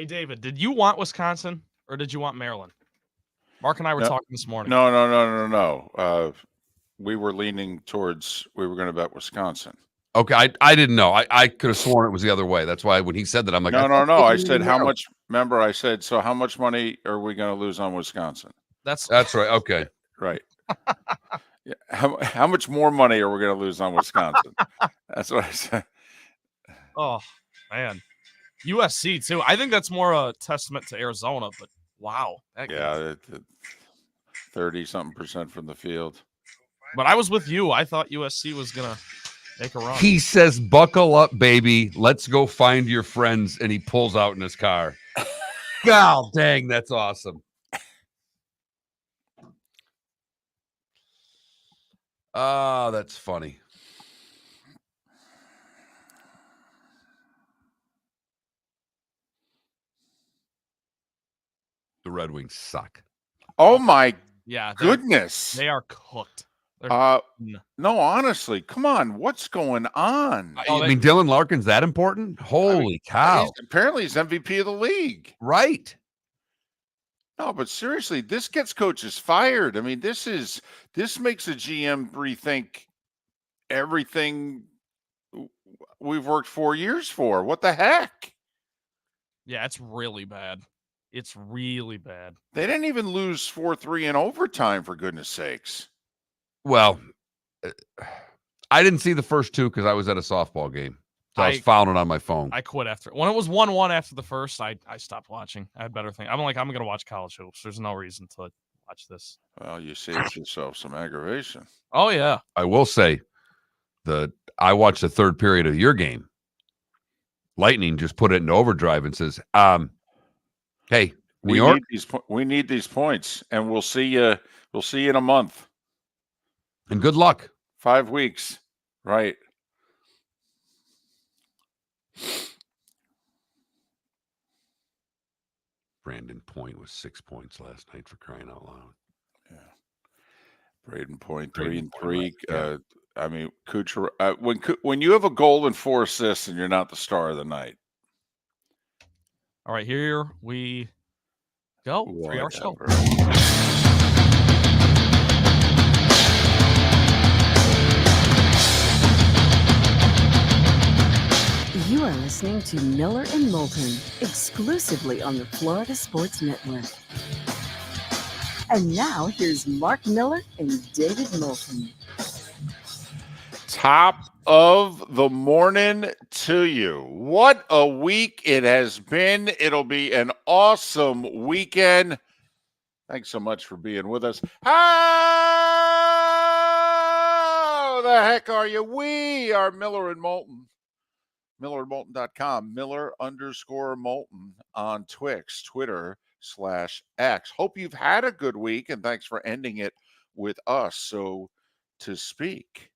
Hey, David, did you want Wisconsin or did you want Maryland? Mark and I were No, talking this morning. no. We were leaning towards we were going to bet Wisconsin. Okay, I didn't know. I could have sworn it was the other way. That's why when he said that, I'm like, No. I said how much. Remember, I said so. How much money are we going to lose on Wisconsin? That's right. Okay, right. Yeah. How much more money are we going to lose on Wisconsin? That's what I said. Oh man, USC too. I think that's more a testament to Arizona. But wow, yeah, 30-something% from the field. But I was with you. I thought USC was gonna make a run. He says, "Buckle up, baby. Let's go find your friends." And he pulls out in his car. God dang, that's awesome. Oh, that's funny. The Red Wings suck. Oh my goodness. They are cooked. No, honestly, come on. What's going on? I mean, Dylan Larkin's that important? Holy cow. Apparently he's MVP of the league. Right. No, but seriously, this gets coaches fired. I mean, this makes a GM rethink everything we've worked 4 years for. What the heck? Yeah, it's really bad. It's really bad. They didn't even lose 4-3 in overtime, for goodness sakes. Well, I didn't see the first two because I was at a softball game. So I was following it on my phone. I quit after. When it was 1-1 after the first, I stopped watching. I had better things. I'm going to watch college hoops. There's no reason to watch this. Well, you saved yourself some aggravation. Oh, yeah. I will say I watched the third period of your game. Lightning just put it into overdrive and says, hey, New York, we need these points, and we'll see you in a month. And good luck. 5 weeks. Right. Brandon Point was 6 points last night, for crying out loud. Yeah. Braden Point, 3-3. I mean, Kuchera, when you have a goal and 4 assists and you're not the star of the night. All right, here we go. 3-hour show. You are listening to Miller and Moulton, exclusively on the Florida Sports Network. And now, here's Mark Miller and David Moulton. Top of the morning to you. What a week it has been. It'll be an awesome weekend. Thanks so much for being with us. How the heck are you? We are Miller and Moulton. MillerandMoulton.com. Miller_Moulton on Twix, Twitter/X. Hope you've had a good week, and thanks for ending it with us, so to speak.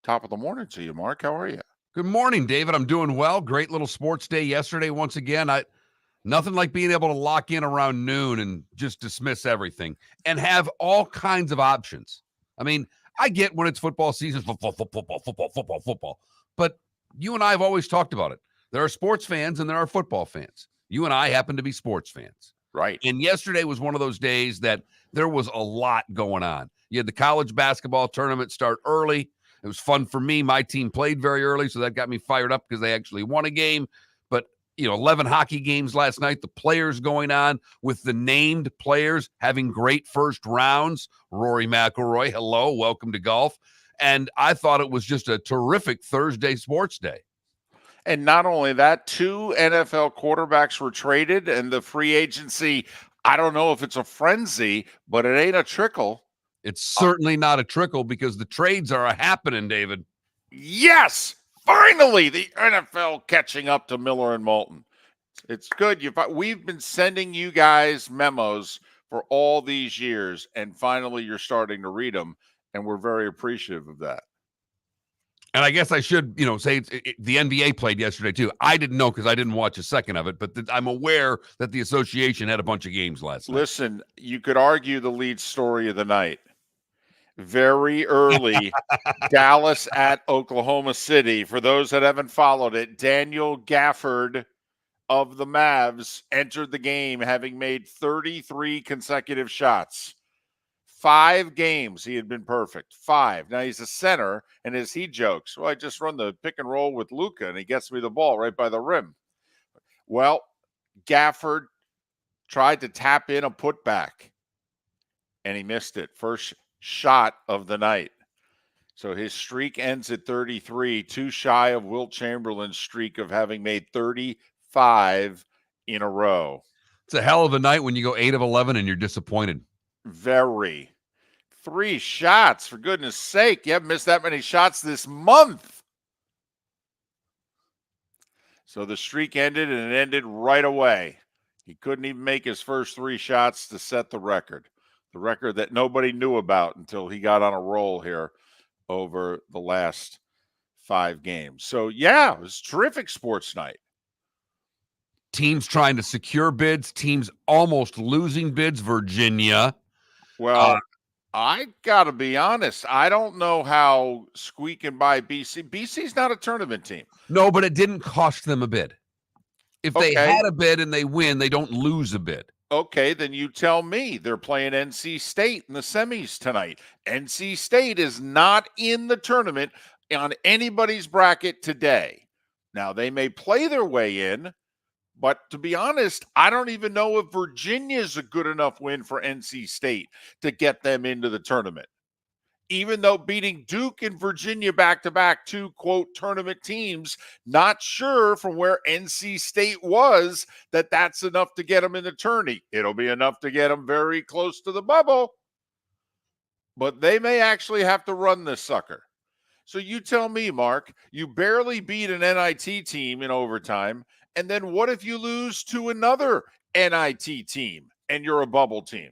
Top of the morning to you, Mark. How are you? Good morning, David. I'm doing well. Great little sports day yesterday. Once again, nothing like being able to lock in around noon and just dismiss everything and have all kinds of options. I mean, I get when it's football season, football. But you and I have always talked about it. There are sports fans and there are football fans. You and I happen to be sports fans. Right. And yesterday was one of those days that there was a lot going on. You had the college basketball tournament start early. It was fun for me. My team played very early, so that got me fired up because they actually won a game. But, 11 hockey games last night, the players going on with the named players having great first rounds. Rory McIlroy, hello, welcome to golf. And I thought it was just a terrific Thursday sports day. And not only that, 2 NFL quarterbacks were traded, and the free agency, I don't know if it's a frenzy, but it ain't a trickle. It's certainly not a trickle because the trades are happening, David. Yes! Finally, the NFL catching up to Miller and Moulton. It's good. We've been sending you guys memos for all these years, and finally you're starting to read them, and we're very appreciative of that. And I guess I should, say the NBA played yesterday too. I didn't know because I didn't watch a second of it, but I'm aware that the association had a bunch of games last night. Listen, you could argue the lead story of the night. Very early, Dallas at Oklahoma City. For those that haven't followed it, Daniel Gafford of the Mavs entered the game having made 33 consecutive shots. 5 games he had been perfect. 5. Now he's a center, and as he jokes, well, I just run the pick and roll with Luka, and he gets me the ball right by the rim. Well, Gafford tried to tap in a putback, and he missed it. First shot of the night. So his streak ends at 33, too shy of Wilt Chamberlain's streak of having made 35 in a row. It's a hell of a night when you go 8 of 11 and you're disappointed. Very. 3 shots, for goodness sake. You haven't missed that many shots this month. So the streak ended, and it ended right away. He couldn't even make his first 3 shots to set the record that nobody knew about until he got on a roll here over the last 5 games. So, yeah, it was a terrific sports night. Teams trying to secure bids, teams almost losing bids. Virginia. Well, I got to be honest. I don't know how squeaking by BC. BC's not a tournament team. No, but it didn't cost them a bid. If they Okay. had a bid and they win, they don't lose a bid. Okay, then you tell me. They're playing NC State in the semis tonight. NC State is not in the tournament on anybody's bracket today. Now, they may play their way in, but to be honest, I don't even know if Virginia's a good enough win for NC State to get them into the tournament. Even though beating Duke and Virginia back-to-back, 2, quote, tournament teams, not sure from where NC State was that that's enough to get them in the tourney. It'll be enough to get them very close to the bubble. But they may actually have to run this sucker. So you tell me, Mark, you barely beat an NIT team in overtime, and then what if you lose to another NIT team and you're a bubble team?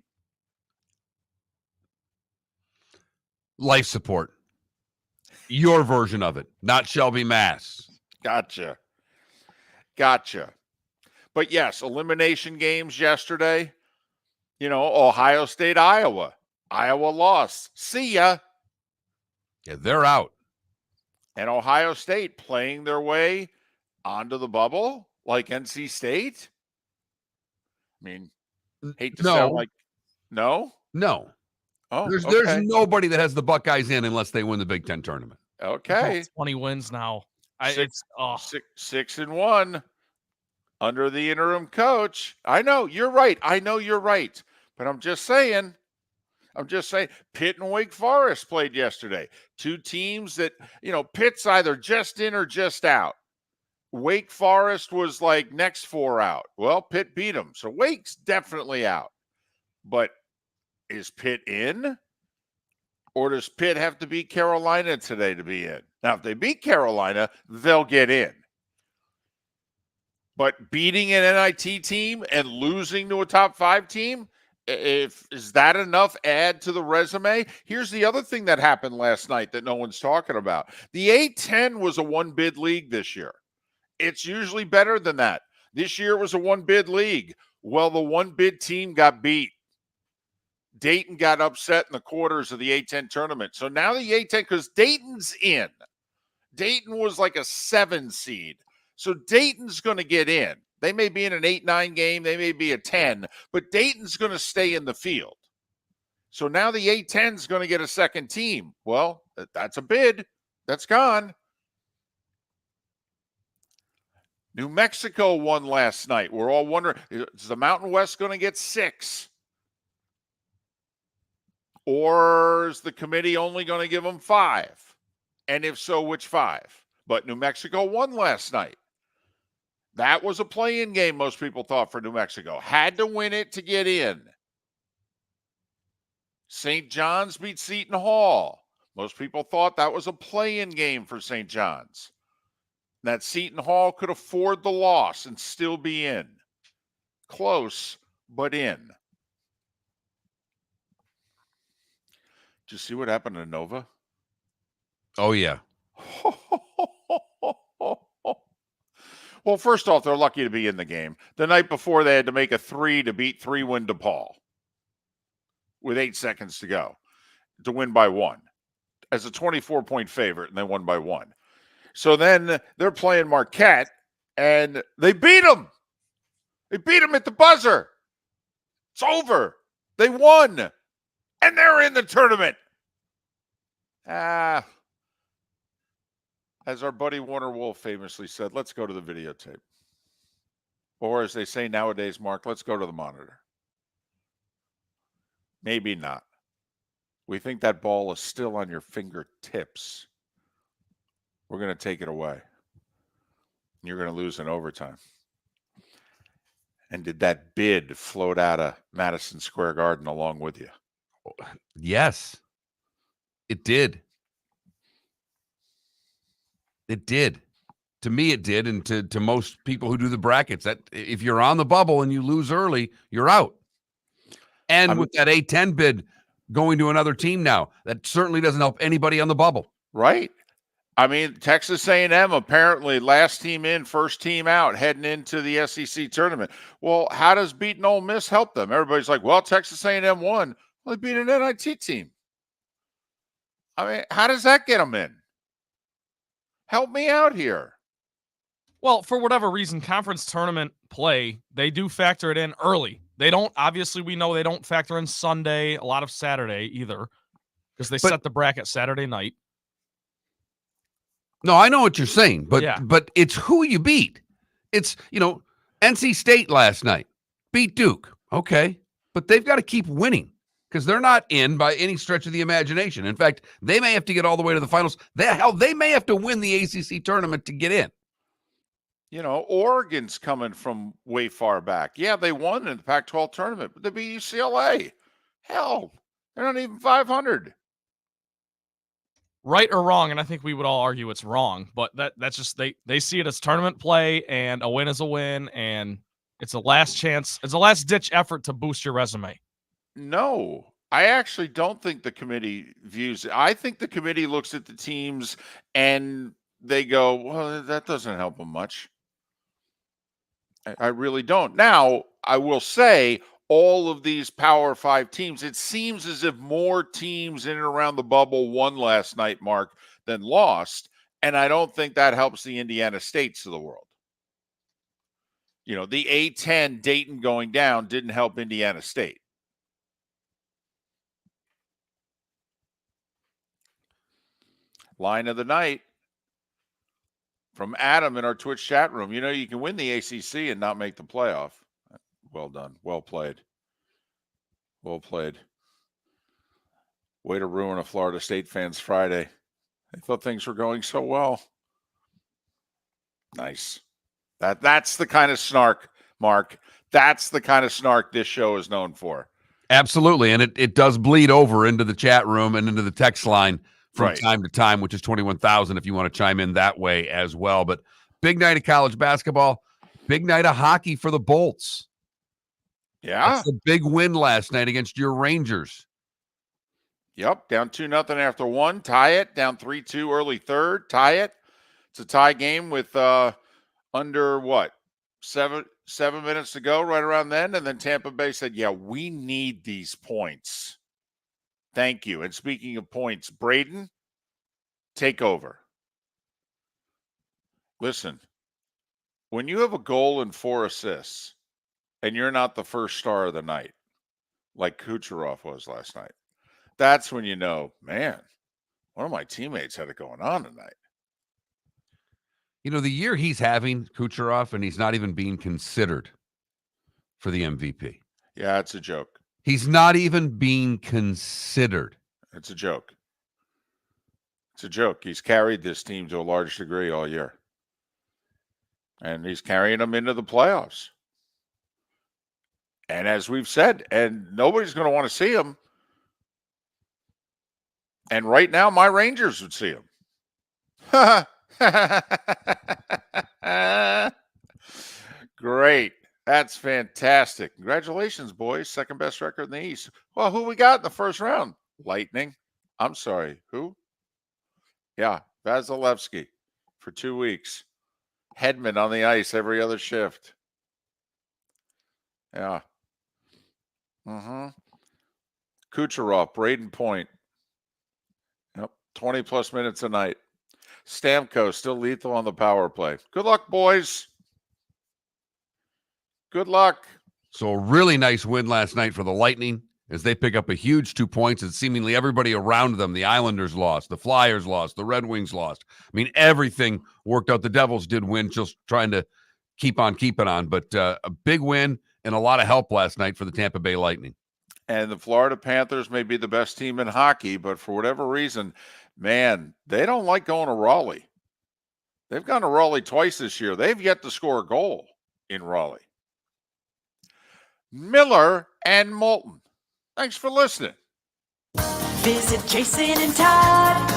Life support. Your version of it, not Shelby Mass. Gotcha. But yes, elimination games yesterday. Ohio State, Iowa. Iowa lost. See ya. Yeah, they're out. And Ohio State playing their way onto the bubble like NC State. I mean, hate to sound like no. Oh, there's okay. nobody that has the Buckeyes in unless they win the Big Ten tournament. Okay. 20 wins now. 6-1 under the interim coach. I know you're right. But I'm just saying. Pitt and Wake Forest played yesterday. 2 teams that, Pitt's either just in or just out. Wake Forest was like next 4 out. Well, Pitt beat them. So Wake's definitely out. But is Pitt in? Or does Pitt have to beat Carolina today to be in? Now, if they beat Carolina, they'll get in. But beating an NIT team and losing to a top 5 team, is that enough add to the resume? Here's the other thing that happened last night that no one's talking about. The A-10 was a 1-bid league this year. It's usually better than that. This year it was a 1-bid league. Well, the 1-bid team got beat. Dayton got upset in the quarters of the A-10 tournament. So now the A-10, because Dayton's in. Dayton was like a 7 seed. So Dayton's going to get in. They may be in an 8-9 game. They may be a 10. But Dayton's going to stay in the field. So now the A-10 is going to get a second team. Well, that's a bid. That's gone. New Mexico won last night. We're all wondering, is the Mountain West going to get 6? Or is the committee only going to give them 5? And if so, which 5? But New Mexico won last night. That was a play-in game, most people thought, for New Mexico. Had to win it to get in. St. John's beat Seton Hall. Most people thought that was a play-in game for St. John's. That Seton Hall could afford the loss and still be in. Close, but in. Did you see what happened to Nova? Oh, yeah. Well, first off, they're lucky to be in the game. The night before, they had to make a 3 to beat 3-win DePaul with 8 seconds to go to win by 1 as a 24-point favorite, and they won by 1. So then they're playing Marquette, and they beat them. They beat them at the buzzer. It's over. They won. And they're in the tournament. As our buddy Warner Wolf famously said, let's go to the videotape. Or as they say nowadays, Mark, let's go to the monitor. Maybe not. We think that ball is still on your fingertips. We're going to take it away. You're going to lose in overtime. And did that bid float out of Madison Square Garden along with you? Yes, it did. It did. To me, it did. And to most people who do the brackets, that if you're on the bubble and you lose early, you're out. And with that A10 bid going to another team now, that certainly doesn't help anybody on the bubble. Right. I mean, Texas A&M apparently last team in, first team out, heading into the SEC tournament. Well, how does beating Ole Miss help them? Everybody's like, well, Texas A&M won. Well, they beat an NIT team. I mean, how does that get them in? Help me out here. Well, for whatever reason, conference tournament play, they do factor it in early. They don't, obviously, we know they don't factor in Sunday, a lot of Saturday either, because they set the bracket Saturday night. No, I know what you're saying, but Yeah. but it's who you beat. It's, NC State last night beat Duke. Okay. But they've got to keep winning because they're not in by any stretch of the imagination. In fact, they may have to get all the way to the finals. They may have to win the ACC tournament to get in. Oregon's coming from way far back. Yeah, they won in the Pac-12 tournament, but they beat UCLA. Hell, they're not even 500. Right or wrong, and I think we would all argue it's wrong, but that's just they see it as tournament play, and a win is a win, and it's a last chance. It's a last-ditch effort to boost your resume. No, I actually don't think the committee views it. I think the committee looks at the teams and they go, well, that doesn't help them much. I really don't. Now, I will say all of these Power 5 teams, it seems as if more teams in and around the bubble won last night, Mark, than lost. And I don't think that helps the Indiana States of the world. The A10 Dayton going down didn't help Indiana State. Line of the night from Adam in our Twitch chat room. You can win the ACC and not make the playoff. Well done. Well played. Well played. Way to ruin a Florida State fan's Friday. They thought things were going so well. Nice. That's the kind of snark, Mark. That's the kind of snark this show is known for. Absolutely. And it does bleed over into the chat room and into the text line from Right. time to time, which is 21,000 if you want to chime in that way as well. But big night of college basketball, big night of hockey for the Bolts. Yeah. That's a big win last night against your Rangers. Yep. Down 2-0 after one. Tie it. Down 3-2 early third. Tie it. It's a tie game with under what? 7 minutes to go, right around then. And then Tampa Bay said, yeah, we need these points. Thank you. And speaking of points, Braden, take over. Listen, when you have a goal and 4 assists and you're not the first star of the night, like Kucherov was last night, that's when you know, man, one of my teammates had it going on tonight. The year he's having, Kucherov, and he's not even being considered for the MVP. Yeah, it's a joke. He's not even being considered. It's a joke. It's a joke. He's carried this team to a large degree all year. And he's carrying them into the playoffs. And as we've said, and nobody's going to want to see him. And right now, my Rangers would see him. Great. That's fantastic. Congratulations, boys. Second best record in the East. Well, who we got in the first round? Lightning. I'm sorry. Who? Yeah, Vasilevsky for 2 weeks. Hedman on the ice every other shift. Yeah. Kucherov, Braden Point. Yep, 20-plus minutes a night. Stamkos still lethal on the power play. Good luck, boys. Good luck. So a really nice win last night for the Lightning as they pick up a huge 2 points, and seemingly everybody around them, the Islanders lost, the Flyers lost, the Red Wings lost. I mean, everything worked out. The Devils did win, just trying to keep on keeping on. But a big win and a lot of help last night for the Tampa Bay Lightning. And the Florida Panthers may be the best team in hockey, but for whatever reason, man, they don't like going to Raleigh. They've gone to Raleigh twice this year. They've yet to score a goal in Raleigh. Miller and Moulton. Thanks for listening. Visit Jason and Todd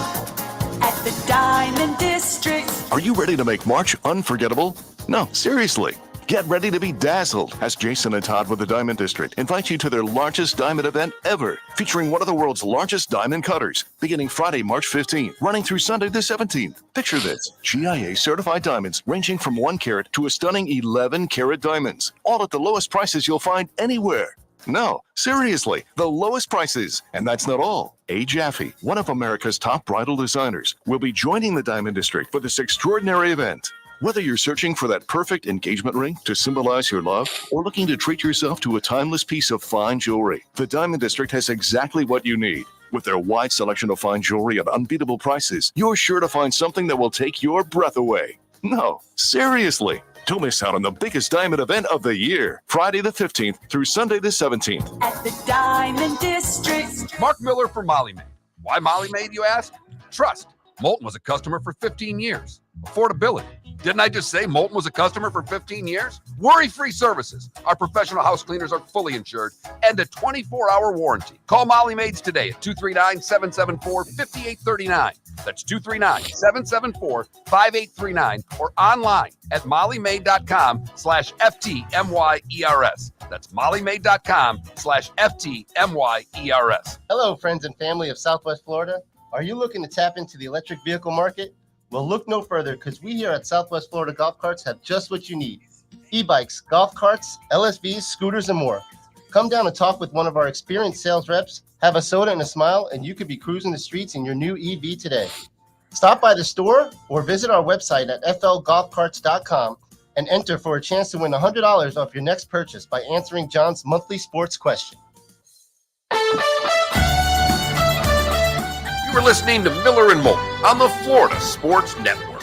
at the Diamond District. Are you ready to make March unforgettable? No, seriously. Get ready to be dazzled as Jason and Todd with the Diamond District invite you to their largest diamond event ever, featuring one of the world's largest diamond cutters, beginning Friday, March 15th, running through Sunday the 17th. Picture this, GIA certified diamonds ranging from 1 carat to a stunning 11 carat diamonds, all at the lowest prices you'll find anywhere. No, seriously, the lowest prices. And that's not all. A. Jaffe, one of America's top bridal designers, will be joining the Diamond District for this extraordinary event. Whether you're searching for that perfect engagement ring to symbolize your love or looking to treat yourself to a timeless piece of fine jewelry, the Diamond District has exactly what you need. With their wide selection of fine jewelry at unbeatable prices, you're sure to find something that will take your breath away. No, seriously. Don't miss out on the biggest diamond event of the year, Friday the 15th through Sunday the 17th. At the Diamond District. Mark Miller for Molly Maid. Why Molly Maid, you ask? Trust. Moulton was a customer for 15 years. Affordability. Didn't I just say Moulton was a customer for 15 years? Worry-free services. Our professional house cleaners are fully insured and a 24-hour warranty. Call Molly Maids today at 239-774-5839. That's 239-774-5839 or online at mollymaid.com/FTMYERS. That's mollymaid.com/FTMYERS. Hello, friends and family of Southwest Florida. Are you looking to tap into the electric vehicle market? Well, look no further, because we here at Southwest Florida Golf Carts have just what you need. E-bikes, golf carts, LSVs, scooters, and more. Come down and talk with one of our experienced sales reps, have a soda and a smile, and you could be cruising the streets in your new EV today. Stop by the store or visit our website at flgolfcarts.com and enter for a chance to win $100 off your next purchase by answering John's monthly sports question. You were listening to Miller and Moulton on the Florida Sports Network.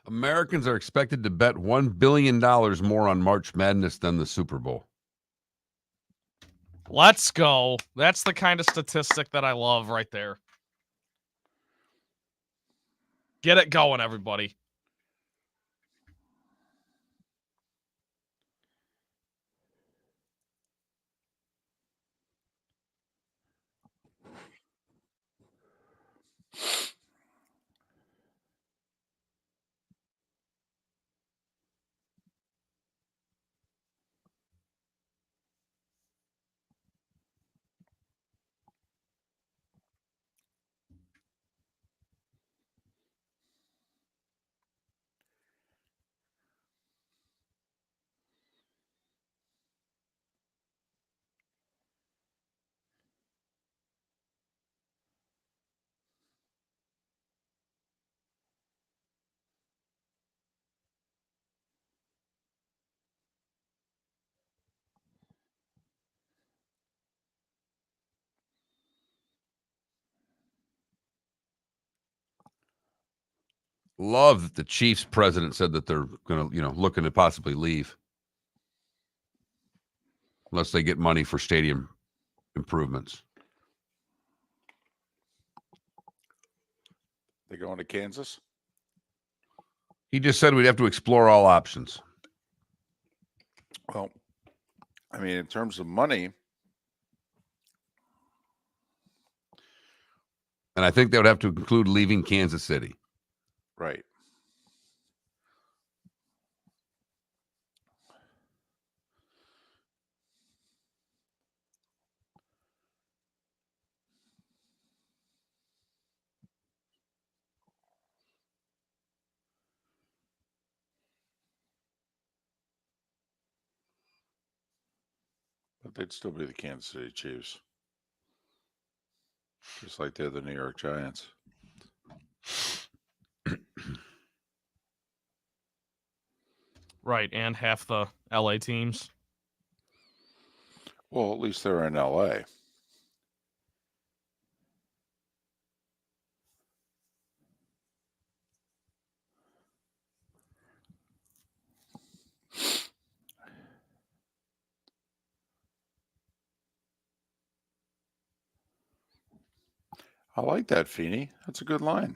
Americans are expected to bet $1 billion more on March Madness than the Super Bowl. Let's go. That's the kind of statistic that I love right there. Get it going, everybody. Love that the Chiefs president said that they're going to, looking to possibly leave unless they get money for stadium improvements. They going to Kansas? He just said we'd have to explore all options. Well, I mean, in terms of money, And I think that would have to include leaving Kansas City. right. But they'd still be the Kansas City Chiefs. Just like they're the New York Giants. Right, and half the LA teams. Well, at least they're in LA. I like that, Feeney. That's a good line.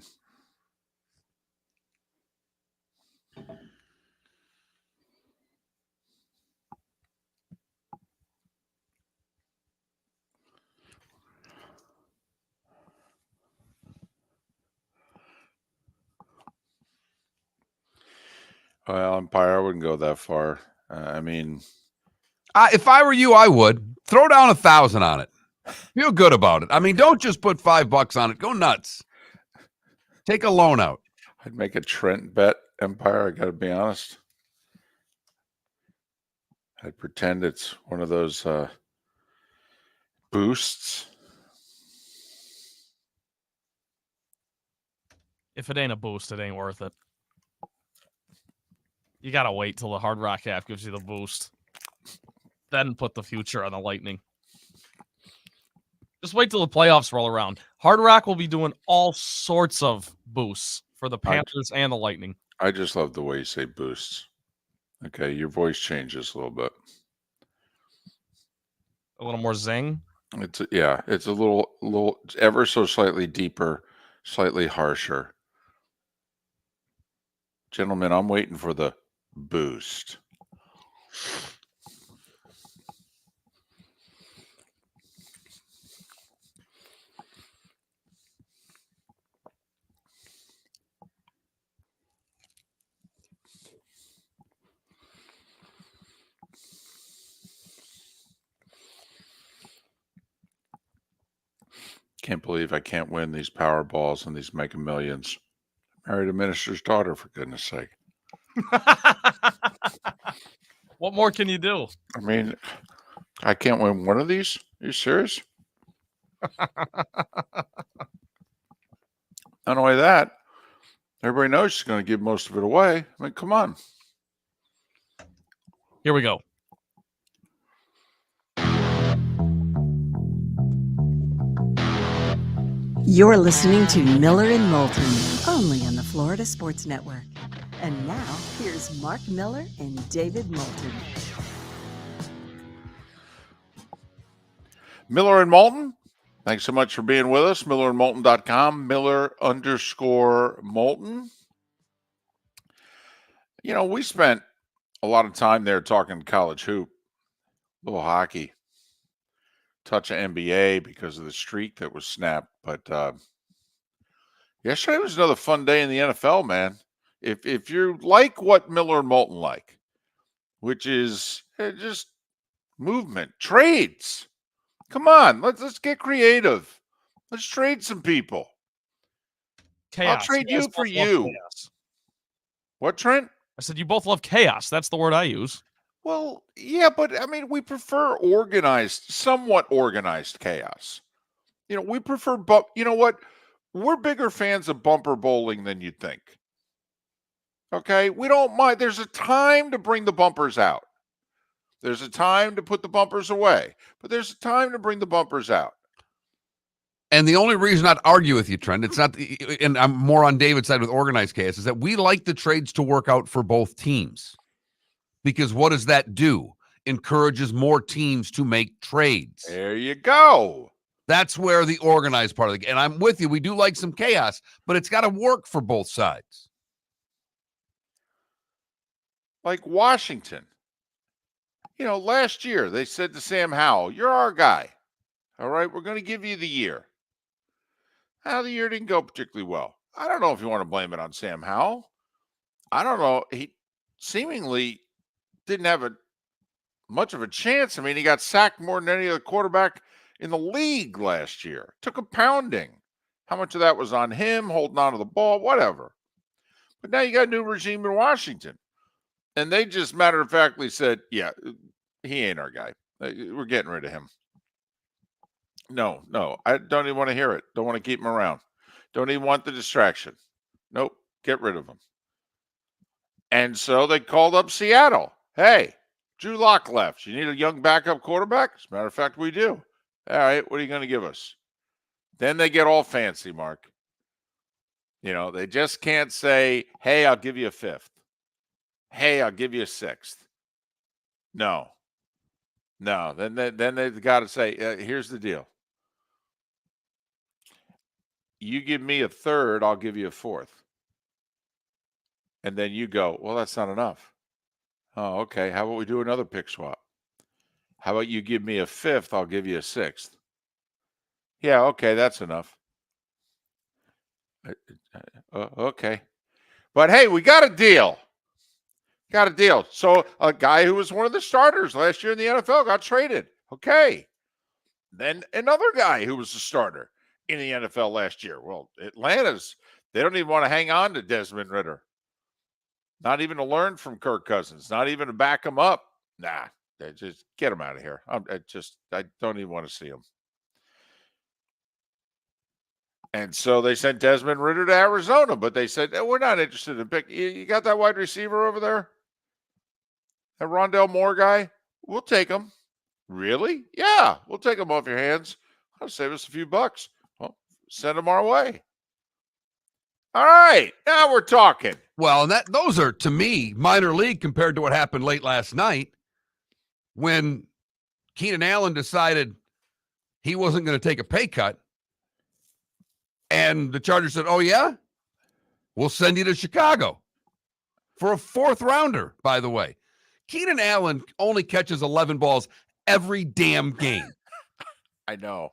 Well, Empire, I wouldn't go that far. I mean, If I were you, I would throw down 1,000 on it. Feel good about it. I mean, don't just put $5 on it. Go nuts. Take a loan out. I'd make a Trent bet, Empire. I got to be honest. I'd pretend it's one of those boosts. If it ain't a boost, it ain't worth it. You gotta wait till the Hard Rock app gives you the boost. Then put the future on the Lightning. Just wait till the playoffs roll around. Hard Rock will be doing all sorts of boosts for the Panthers and the Lightning. I just love the way you say boosts. Okay, your voice changes a little bit. A little more zing. It's a little ever so slightly deeper, slightly harsher. Gentlemen, I'm waiting for the boost. Can't believe I can't win these Powerballs and these Mega Millions. Married a minister's daughter, for goodness sake. What more can you do? I mean, I can't win one of these? Are you serious? Not only that, everybody knows she's going to give most of it away. I mean, come on. Here we go. You're listening to Miller and Moulton, only on the Florida Sports Network. And now, here's Mark Miller and David Moulton. Miller and Moulton, thanks so much for being with us. MillerandMoulton.com, Miller_Moulton. You know, we spent a lot of time there talking college hoop, a little hockey, touch of NBA because of the streak that was snapped. But yesterday was another fun day in the NFL, man. If you like what Miller and Moulton like, which is just movement, trades. Come on, let's get creative. Let's trade some people. Chaos. I'll trade guys you for both love you. chaos. What, Trent? I said you both love chaos. That's the word I use. Well, yeah, but I mean, we prefer organized, somewhat organized chaos. You know, we prefer, but you know what? We're bigger fans of bumper bowling than you'd think. Okay, we don't mind. There's a time to bring the bumpers out. There's a time to put the bumpers away, but there's a time to bring the bumpers out. And the only reason I'd argue with you, Trent, it's not, and I'm more on David's side with organized chaos, is that we like the trades to work out for both teams. Because what does that do? Encourages more teams to make trades. There you go. That's where the organized part of the game. And I'm with you. We do like some chaos, but it's got to work for both sides. Like Washington. You know, last year they said to Sam Howell, "You're our guy. All right, we're going to give you the year." How the year didn't go particularly well. I don't know if you want to blame it on Sam Howell. I don't know. He seemingly didn't have much of a chance. I mean, he got sacked more than any other quarterback in the league last year. Took a pounding. How much of that was on him, holding on to the ball, whatever. But now you got a new regime in Washington. And they just matter-of-factly said, yeah, he ain't our guy. We're getting rid of him. No. I don't even want to hear it. Don't want to keep him around. Don't even want the distraction. Nope. Get rid of him. And so they called up Seattle. Hey, Drew Lock left. You need a young backup quarterback? As a matter of fact, we do. All right, what are you going to give us? Then they get all fancy, Mark. They just can't say, hey, I'll give you a fifth. Hey, I'll give you a sixth. No. Then they've got to say, here's the deal. You give me a third, I'll give you a fourth. And then you go, well, that's not enough. Oh, okay. How about we do another pick swap? How about you give me a fifth, I'll give you a sixth. Yeah, okay, that's enough. Okay. But hey, we got a deal. So a guy who was one of the starters last year in the NFL got traded. Okay. Then another guy who was a starter in the NFL last year. Well, they don't even want to hang on to Desmond Ridder. Not even to learn from Kirk Cousins. Not even to back him up. Nah, they just get him out of here. I don't even want to see him. And so they sent Desmond Ridder to Arizona, but they said, we're not interested in pick. You got that wide receiver over there? That Rondell Moore guy? We'll take him. Really? Yeah, we'll take him off your hands. That'll save us a few bucks. Well, send him our way. All right, now we're talking. Well, and those are, to me, minor league compared to what happened late last night when Keenan Allen decided he wasn't going to take a pay cut. And the Chargers said, oh, yeah? We'll send you to Chicago for a fourth rounder, by the way. Keenan Allen only catches 11 balls every damn game. I know.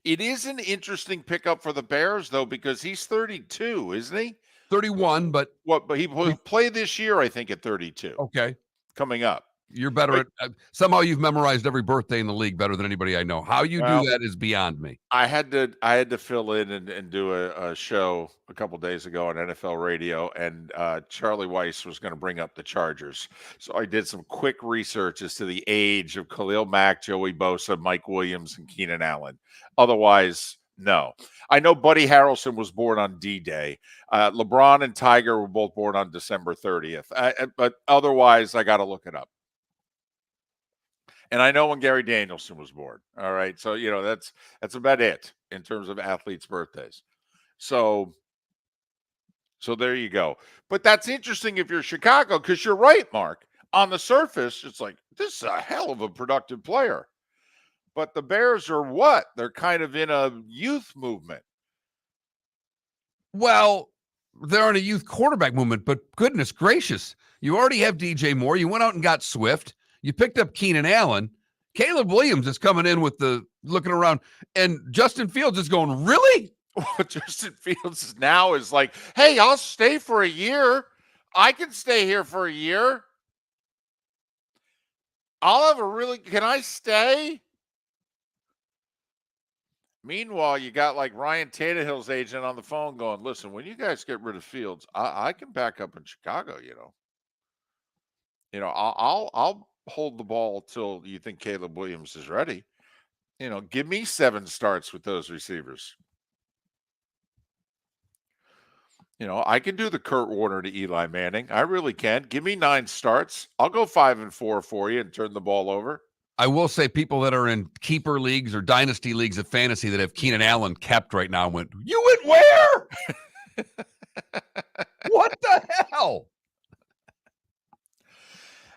It is an interesting pickup for the Bears, though, because he's 32, isn't he? 31, but... But he played this year, I think, at 32. Okay. Coming up. You're better at somehow you've memorized every birthday in the league better than anybody I know. How you do that is beyond me. I had to fill in and do a show a couple days ago on NFL radio, and Charlie Weiss was going to bring up the Chargers. So I did some quick research as to the age of Khalil Mack, Joey Bosa, Mike Williams, and Keenan Allen. Otherwise, no. I know Buddy Harrelson was born on D-Day. LeBron and Tiger were both born on December 30th. But otherwise, I got to look it up. And I know when Gary Danielson was born. All right. So, that's about it in terms of athletes' birthdays. So there you go. But that's interesting if you're Chicago, because you're right, Mark. On the surface, it's like, this is a hell of a productive player. But the Bears are what? They're kind of in a youth movement. Well, they're in a youth quarterback movement, but goodness gracious, you already have DJ Moore. You went out and got Swift. You picked up Keenan Allen. Caleb Williams is coming in with the looking around, and Justin Fields is going, really? Well, Justin Fields now is like, hey, I'll stay for a year. I can stay here for a year. Can I stay? Meanwhile, you got like Ryan Tannehill's agent on the phone going, listen, when you guys get rid of Fields, I can back up in Chicago, I'll hold the ball till you think Caleb Williams is ready. Give me 7 starts with those receivers. I can do the Kurt Warner to Eli Manning. I really can. Give me 9 starts. I'll go 5-4 for you and turn the ball over. I will say people that are in keeper leagues or dynasty leagues of fantasy that have Keenan Allen kept right now went, you went where? What the hell?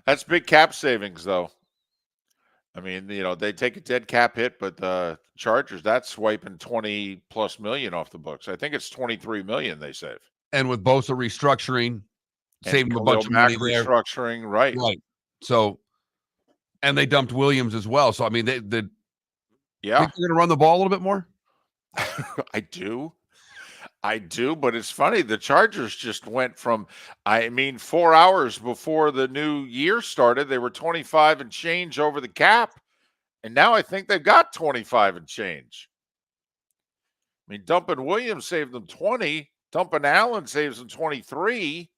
That's big cap savings, though. I mean, they take a dead cap hit, but the Chargers, that's swiping 20+ million off the books. I think it's 23 million they save. And with Bosa restructuring, saving a bunch of money there. Restructuring, right. So, and they dumped Williams as well. So, I mean, think they're going to run the ball a little bit more? I do, but it's funny. The Chargers just went from, 4 hours before the new year started, they were 25 and change over the cap. And now I think they've got 25 and change. Dumping Williams saved them 20. Dumping Allen saves them 23.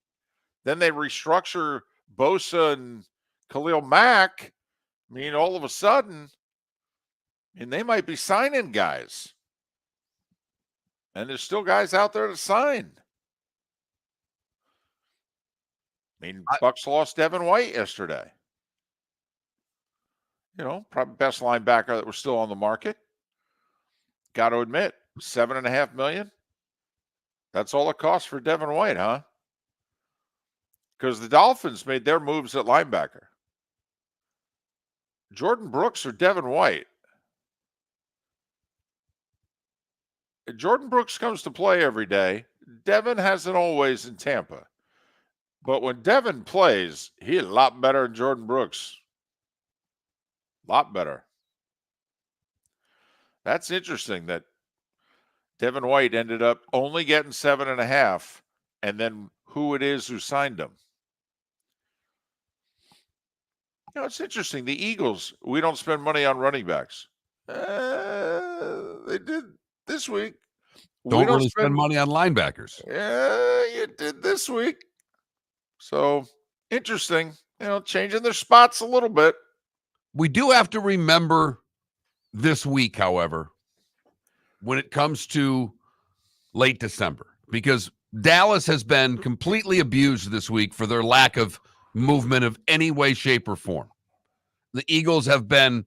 Then they restructure Bosa and Khalil Mack. All of a sudden, And they might be signing guys. And there's still guys out there to sign. I mean, Bucks lost Devin White yesterday. You know, probably best linebacker that was still on the market. Got to admit, $7.5 million. That's all it costs for Devin White, huh? Because the Dolphins made their moves at linebacker. Jordan Brooks or Devin White? Jordan Brooks comes to play every day. Devin hasn't always in Tampa. But when Devin plays, he's a lot better than Jordan Brooks. A lot better. That's interesting that Devin White ended up only getting 7.5, and then who it is who signed him. You know, it's interesting. The Eagles, we don't spend money on running backs. They did this week. Don't really spend money on linebackers. Yeah, you did this week. So interesting. You know, changing their spots a little bit. We do have to remember this week, however, when it comes to late December, because Dallas has been completely abused this week for their lack of movement of any way, shape, or form. The Eagles have been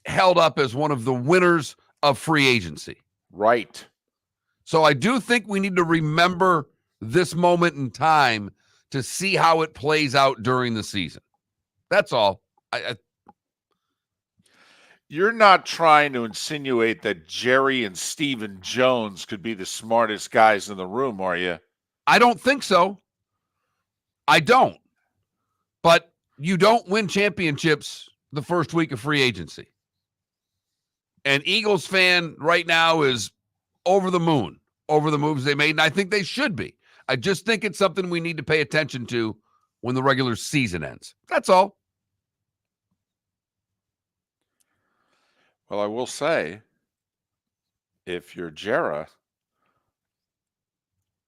held up as one of the winners of free agency. Right. So I do think we need to remember this moment in time to see how it plays out during the season. That's all. You're not trying to insinuate that Jerry and Stephen Jones could be the smartest guys in the room, are you? I don't think so. I don't. But you don't win championships the first week of free agency. And Eagles fan right now is over the moon over the moves they made, and I think they should be. I just think it's something we need to pay attention to when the regular season ends. That's all. Well, I will say, if you're Jera,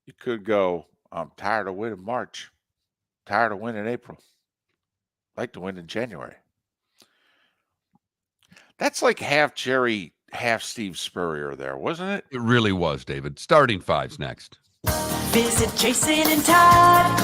you could go, I'm tired of winning March, tired of winning April. I'd like to win in January. That's like half Jerry, half Steve Spurrier there, wasn't it? It really was, David. Starting five's next. Visit Jason and Todd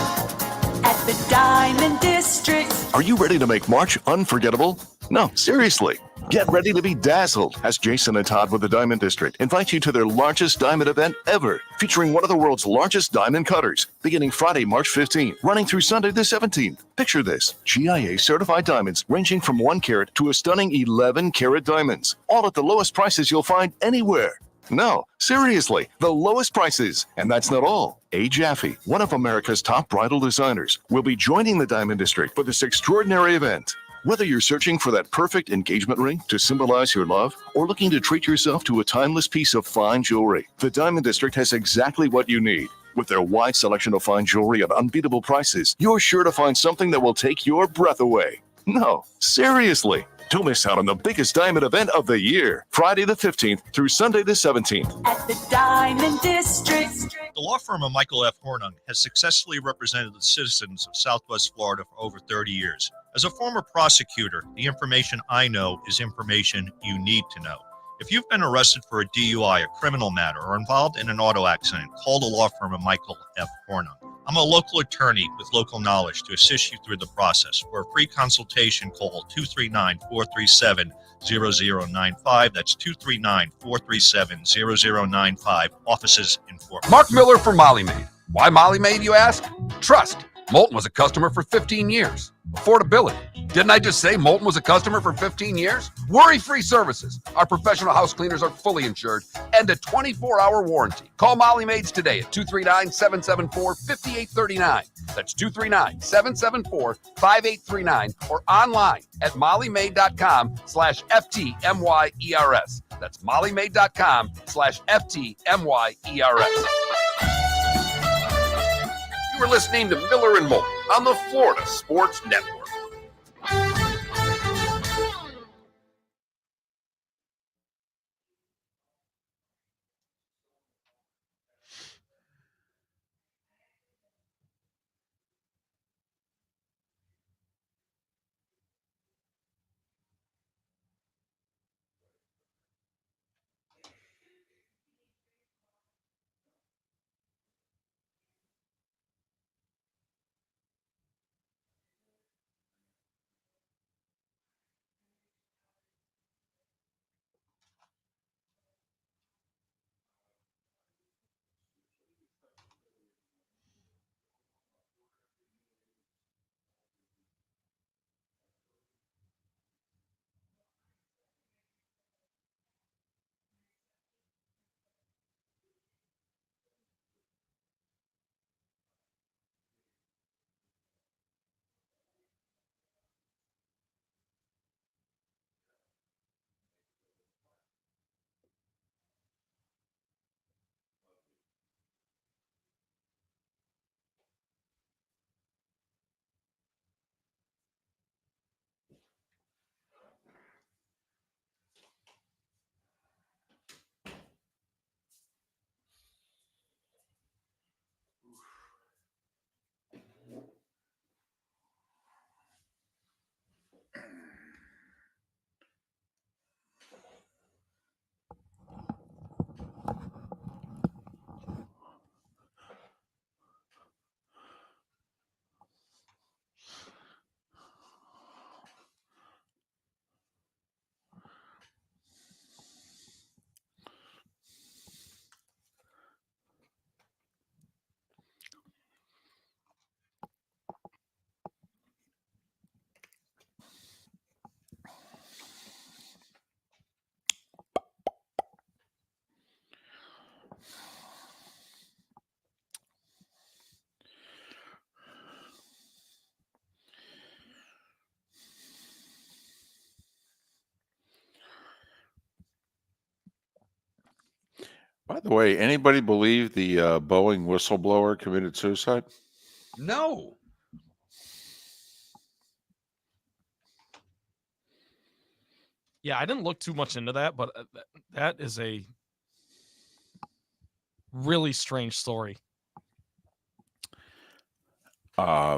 at the Diamond District. Are you ready to make March unforgettable? No, seriously. Get ready to be dazzled as Jason and Todd with the Diamond District invite you to their largest diamond event ever, featuring one of the world's largest diamond cutters, beginning Friday, March 15th, running through Sunday the 17th. Picture this, GIA certified diamonds ranging from 1 carat to a stunning 11 carat diamonds, all at the lowest prices you'll find anywhere. No, seriously, the lowest prices. And that's not all. A. Jaffe, one of America's top bridal designers, will be joining the Diamond District for this extraordinary event. Whether you're searching for that perfect engagement ring to symbolize your love or looking to treat yourself to a timeless piece of fine jewelry, the Diamond District has exactly what you need. With their wide selection of fine jewelry at unbeatable prices, you're sure to find something that will take your breath away. No, seriously. Don't miss out on the biggest diamond event of the year, Friday the 15th through Sunday the 17th. At the Diamond District. The law firm of Michael F. Hornung has successfully represented the citizens of Southwest Florida for over 30 years. As a former prosecutor, the information I know is information you need to know. If you've been arrested for a DUI, a criminal matter, or involved in an auto accident, call the law firm of Michael F. Hornung. I'm a local attorney with local knowledge to assist you through the process. For a free consultation, call 239-437-0095. That's 239-437-0095. Offices in Fort Worth. Mark Miller for Molly Maid. Why Molly Maid, you ask? Trust. Moulton was a customer for 15 years. Affordability. Didn't I just say Moulton was a customer for 15 years? Worry-free services. Our professional house cleaners are fully insured and a 24-hour warranty. Call Molly Maids today at 239-774-5839. That's 239-774-5839 or online at mollymaid.com/FTMYERS. That's mollymaid.com/FTMYERS. You were listening to Miller and Moulton on the Florida Sports Network. By the way, anybody believe the Boeing whistleblower committed suicide? No. Yeah, I didn't look too much into that, but that is a really strange story. I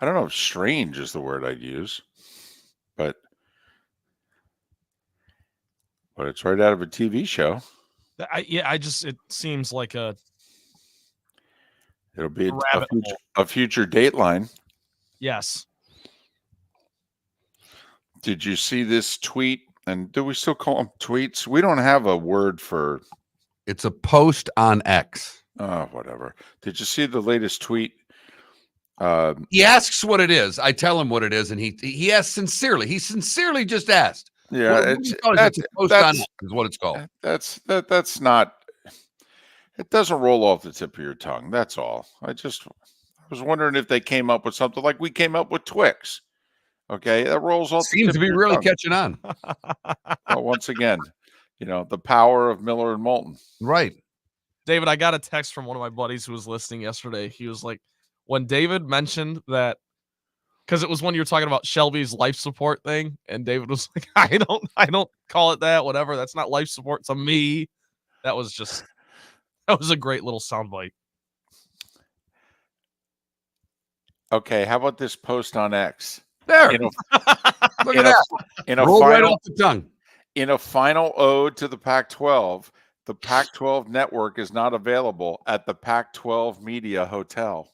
don't know if strange is the word I'd use, but it's right out of a TV show. It seems like It'll be rabbit hole. a future Dateline. Yes. Did you see this tweet? And do we still call them tweets? We don't have a word for. It's a post on X. Oh, whatever. Did you see the latest tweet? He asks what it is. I tell him what it is, and he asks sincerely. He sincerely just asked. Yeah, it's a post on X is what it's called. That's not. It doesn't roll off the tip of your tongue. That's all. I was wondering if they came up with something like we came up with Twix. Okay, that rolls off. Seems to be really catching on. Well, once again, the power of Miller and Moulton. Right. David, I got a text from one of my buddies who was listening yesterday. He was like, when David mentioned that, because it was when you were talking about Shelby's life support thing, and David was like, I don't call it that, whatever. That's not life support. It's a me. That was a great little soundbite. Okay, how about this post on X? There. Look at that. Roll right off the tongue. In a final ode to the Pac-12, the Pac-12 network is not available at the Pac-12 Media Hotel.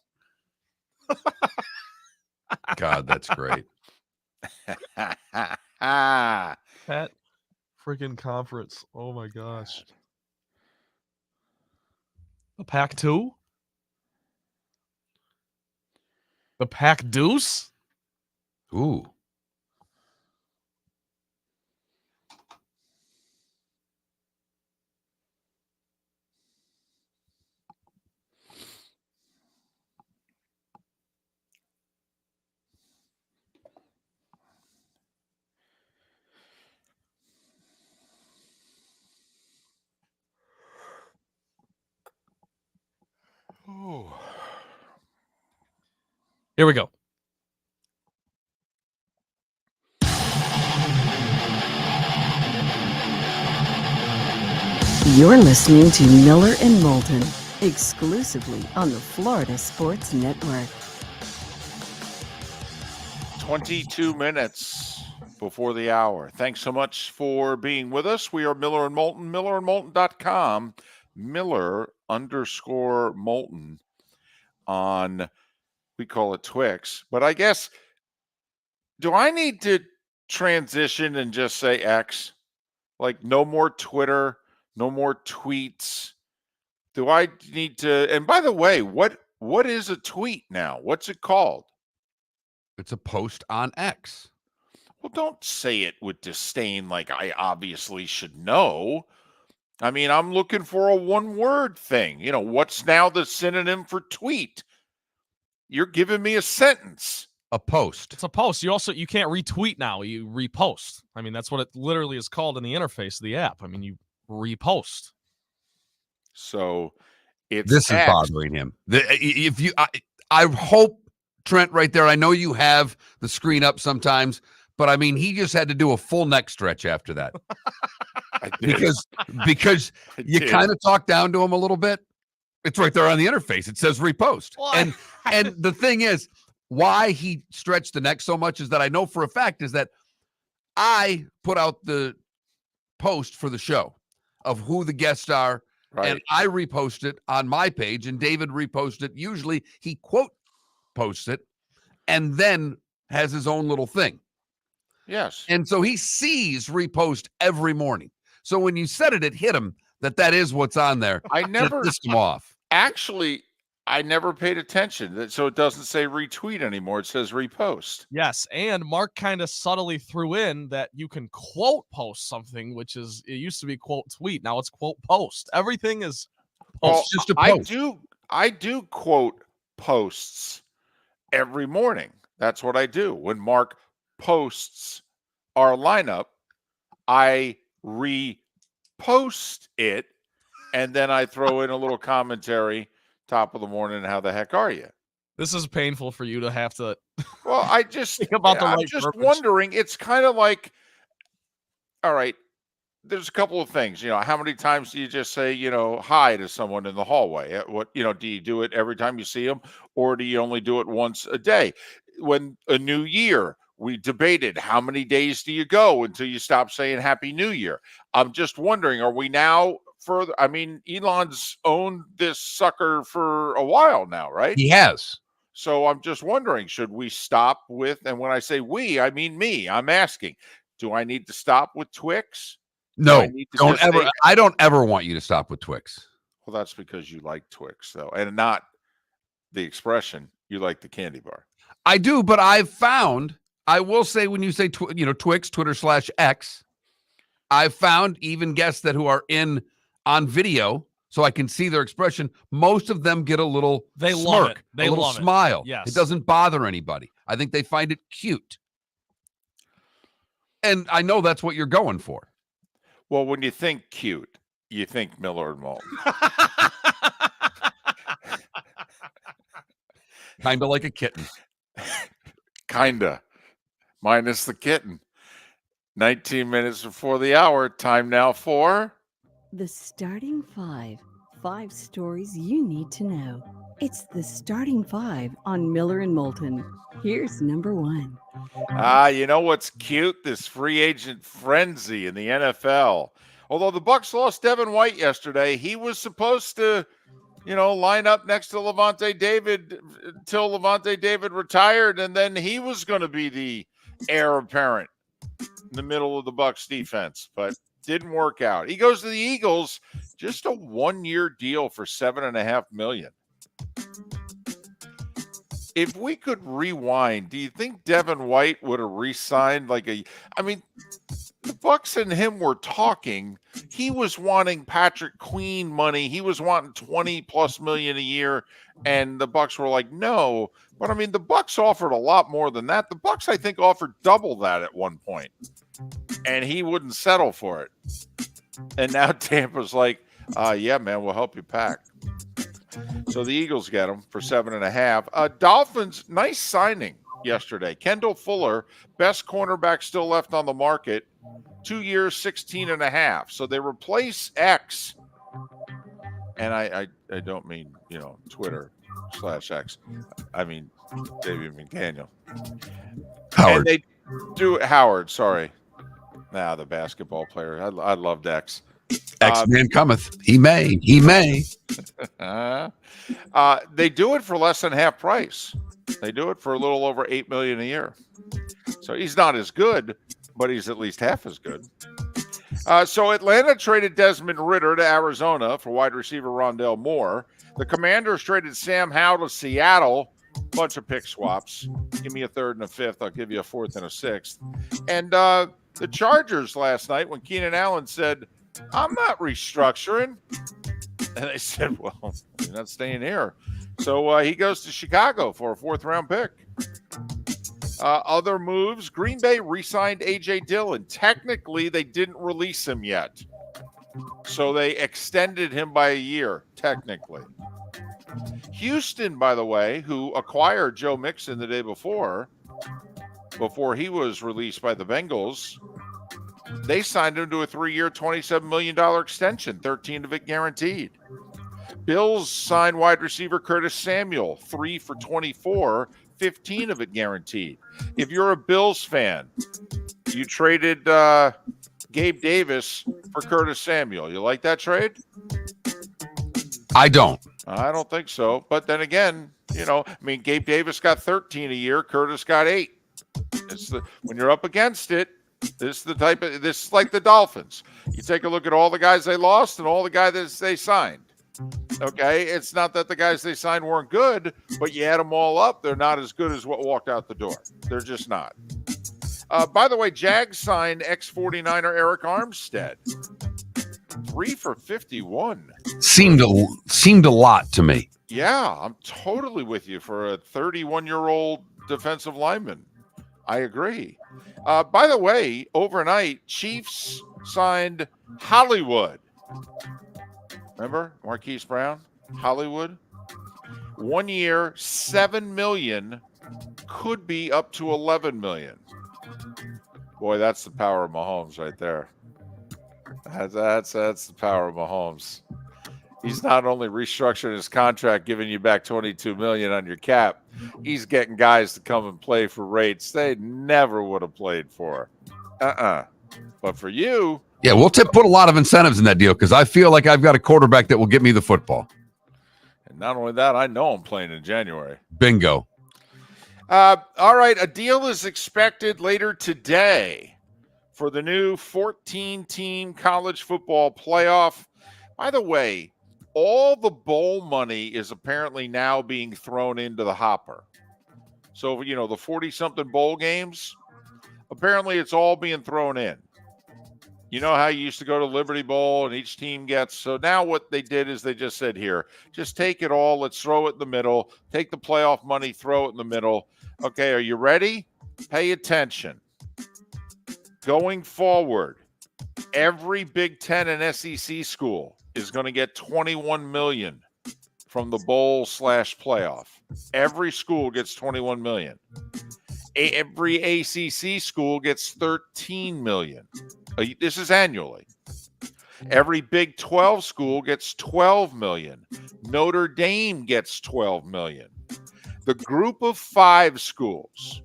God, that's great. That freaking conference. Oh my gosh. The Pac-2? The Pac-Deuce? Ooh. Here we go. You're listening to Miller and Moulton, exclusively on the Florida Sports Network. 22 minutes before the hour. Thanks so much for being with us. We are Miller and Moulton, millerandmoulton.com, Miller_Moulton on, we call it Twix. But I guess, do I need to transition and just say X? Like no more Twitter, no more tweets. Do I need to? And by the way, what is a tweet now? What's it called? It's a post on X. Well, don't say it with disdain like I obviously should know. I mean, I'm looking for a one-word thing. What's now the synonym for tweet? You're giving me a sentence. A post. It's a post. You can't retweet now. You repost. I mean, that's what it literally is called in the interface of the app. I mean, you repost. So it's this is bothering him. I hope, Trent, right there. I know you have the screen up sometimes, but I mean, he just had to do a full neck stretch after that. because you kind of talk down to him a little bit. It's right there on the interface. It says repost. Well, and the thing is, why he stretched the neck so much is that I know for a fact is that I put out the post for the show of who the guests are, right, and I repost it on my page, and David reposts it. Usually he quote posts it and then has his own little thing. Yes. And so he sees repost every morning. So when you said it, it hit him that is what's on there. I never pissed him off. Actually, I never paid attention. So it doesn't say retweet anymore. It says repost. Yes, and Mark kind of subtly threw in that you can quote post something, which it used to be quote tweet. Now it's quote post. Everything is Well, it's just a post. I do quote posts every morning. That's what I do. When Mark posts our lineup, I repost it and then I throw in a little commentary, top of the morning, how the heck are you? This is painful for you to have to Well, I just, think about the I'm right just verbiage. wondering, it's kind of like, all right, there's a couple of things, how many times do you just say, hi to someone in the hallway? What, do you do it every time you see them, or do you only do it once a day? When a new year, we debated how many days do you go until you stop saying Happy New Year? I'm just wondering, are we now further? I mean, Elon's owned this sucker for a while now, right? He has. So I'm just wondering, should we stop with, and when I say we, I mean me, I'm asking, do I need to stop with Twix? No, I need to don't just ever. say- I don't ever want you to stop with Twix. Well, that's because you like Twix, though, and not the expression, you like the candy bar. I do, but I've found, I will say, when you say, Twix, Twitter/X, I've found even guests that who are on video, so I can see their expression. Most of them get a little They smirk, love it. They a little love it. smile. Yes. It doesn't bother anybody. I think they find it cute. And I know that's what you're going for. Well, when you think cute, you think Miller and Moulton. Kind of like a kitten. Kinda. Minus the kitten. 19 minutes before the hour. Time now for... The starting five. 5 stories you need to know. It's the starting 5 on Miller and Moulton. Here's number 1. You know what's cute? This free agent frenzy in the NFL. Although the Bucs lost Devin White yesterday, he was supposed to, line up next to Levante David until Levante David retired, and then he was going to be the heir apparent in the middle of the Bucs defense, but didn't work out. He goes to the Eagles, just a 1-year deal for $7.5 million. If we could rewind, do you think Devin White would have re-signed the Bucs and him were talking. He was wanting Patrick Queen money. He was wanting $20+ million a year, and the Bucs were like, no. But the Bucs offered a lot more than that. The Bucs, I think, offered double that at one point, and he wouldn't settle for it. And now Tampa's like, yeah, man, we'll help you pack. So the Eagles get him for $7.5. Dolphins, nice signing yesterday. Kendall Fuller, best cornerback still left on the market. 2 years, $16.5. So they replace X. And I don't mean, Twitter/X. I mean David McDaniel. Howard. And they do Howard, sorry. The basketball player. I loved X. X-Man cometh. He may. They do it for less than half price. They do it for a little over $8 million a year. So he's not as good, but he's at least half as good. So Atlanta traded Desmond Ridder to Arizona for wide receiver Rondell Moore. The Commanders traded Sam Howell to Seattle. Bunch of pick swaps. Give me a 3rd and a 5th. I'll give you a 4th and a 6th. And the Chargers last night, when Keenan Allen said, I'm not restructuring. And they said, well, you're not staying here. So he goes to Chicago for a 4th-round pick. Other moves, Green Bay re-signed A.J. Dillon. Technically, they didn't release him yet. So they extended him by a year, technically. Houston, by the way, who acquired Joe Mixon the day before he was released by the Bengals, they signed him to a 3-year, $27 million extension, 13 of it guaranteed. Bills signed wide receiver Curtis Samuel, 3 for $24, 15 of it guaranteed. If you're a Bills fan, you traded Gabe Davis for Curtis Samuel. You like that trade? I don't. I don't think so. But then again, Gabe Davis got 13 a year. Curtis got 8. When you're up against it, this is like the Dolphins. You take a look at all the guys they lost and all the guys they signed. Okay, it's not that the guys they signed weren't good, but you add them all up, they're not as good as what walked out the door. They're just not. By the way, Jags signed ex-49er Eric Armstead. 3 for $51. Seemed a lot to me. Yeah, I'm totally with you for a 31-year-old defensive lineman. I agree. By the way, overnight, Chiefs signed Hollywood. Remember Marquise Brown, Hollywood? 1 year, $7 million, could be up to $11 million. Boy, that's the power of Mahomes right there. That's the power of Mahomes. He's not only restructuring his contract, giving you back $22 million on your cap. He's getting guys to come and play for rates they never would have played for. But for you, yeah, we'll put a lot of incentives in that deal because I feel like I've got a quarterback that will get me the football. And not only that, I know I'm playing in January. Bingo. All right, a deal is expected later today for the new 14-team college football playoff. By the way, all the bowl money is apparently now being thrown into the hopper. So, the 40-something bowl games, apparently it's all being thrown in. You know how you used to go to Liberty Bowl and each team gets. So now what they did is they just said, here, just take it all. Let's throw it in the middle. Take the playoff money, throw it in the middle. Okay, are you ready? Pay attention. Going forward, every Big Ten and SEC school is going to get $21 million from the bowl/playoff. Every school gets $21 million. Every ACC school gets $13 million. This is annually. Every Big 12 school gets $12 million. Notre Dame gets $12 million. The group of 5 schools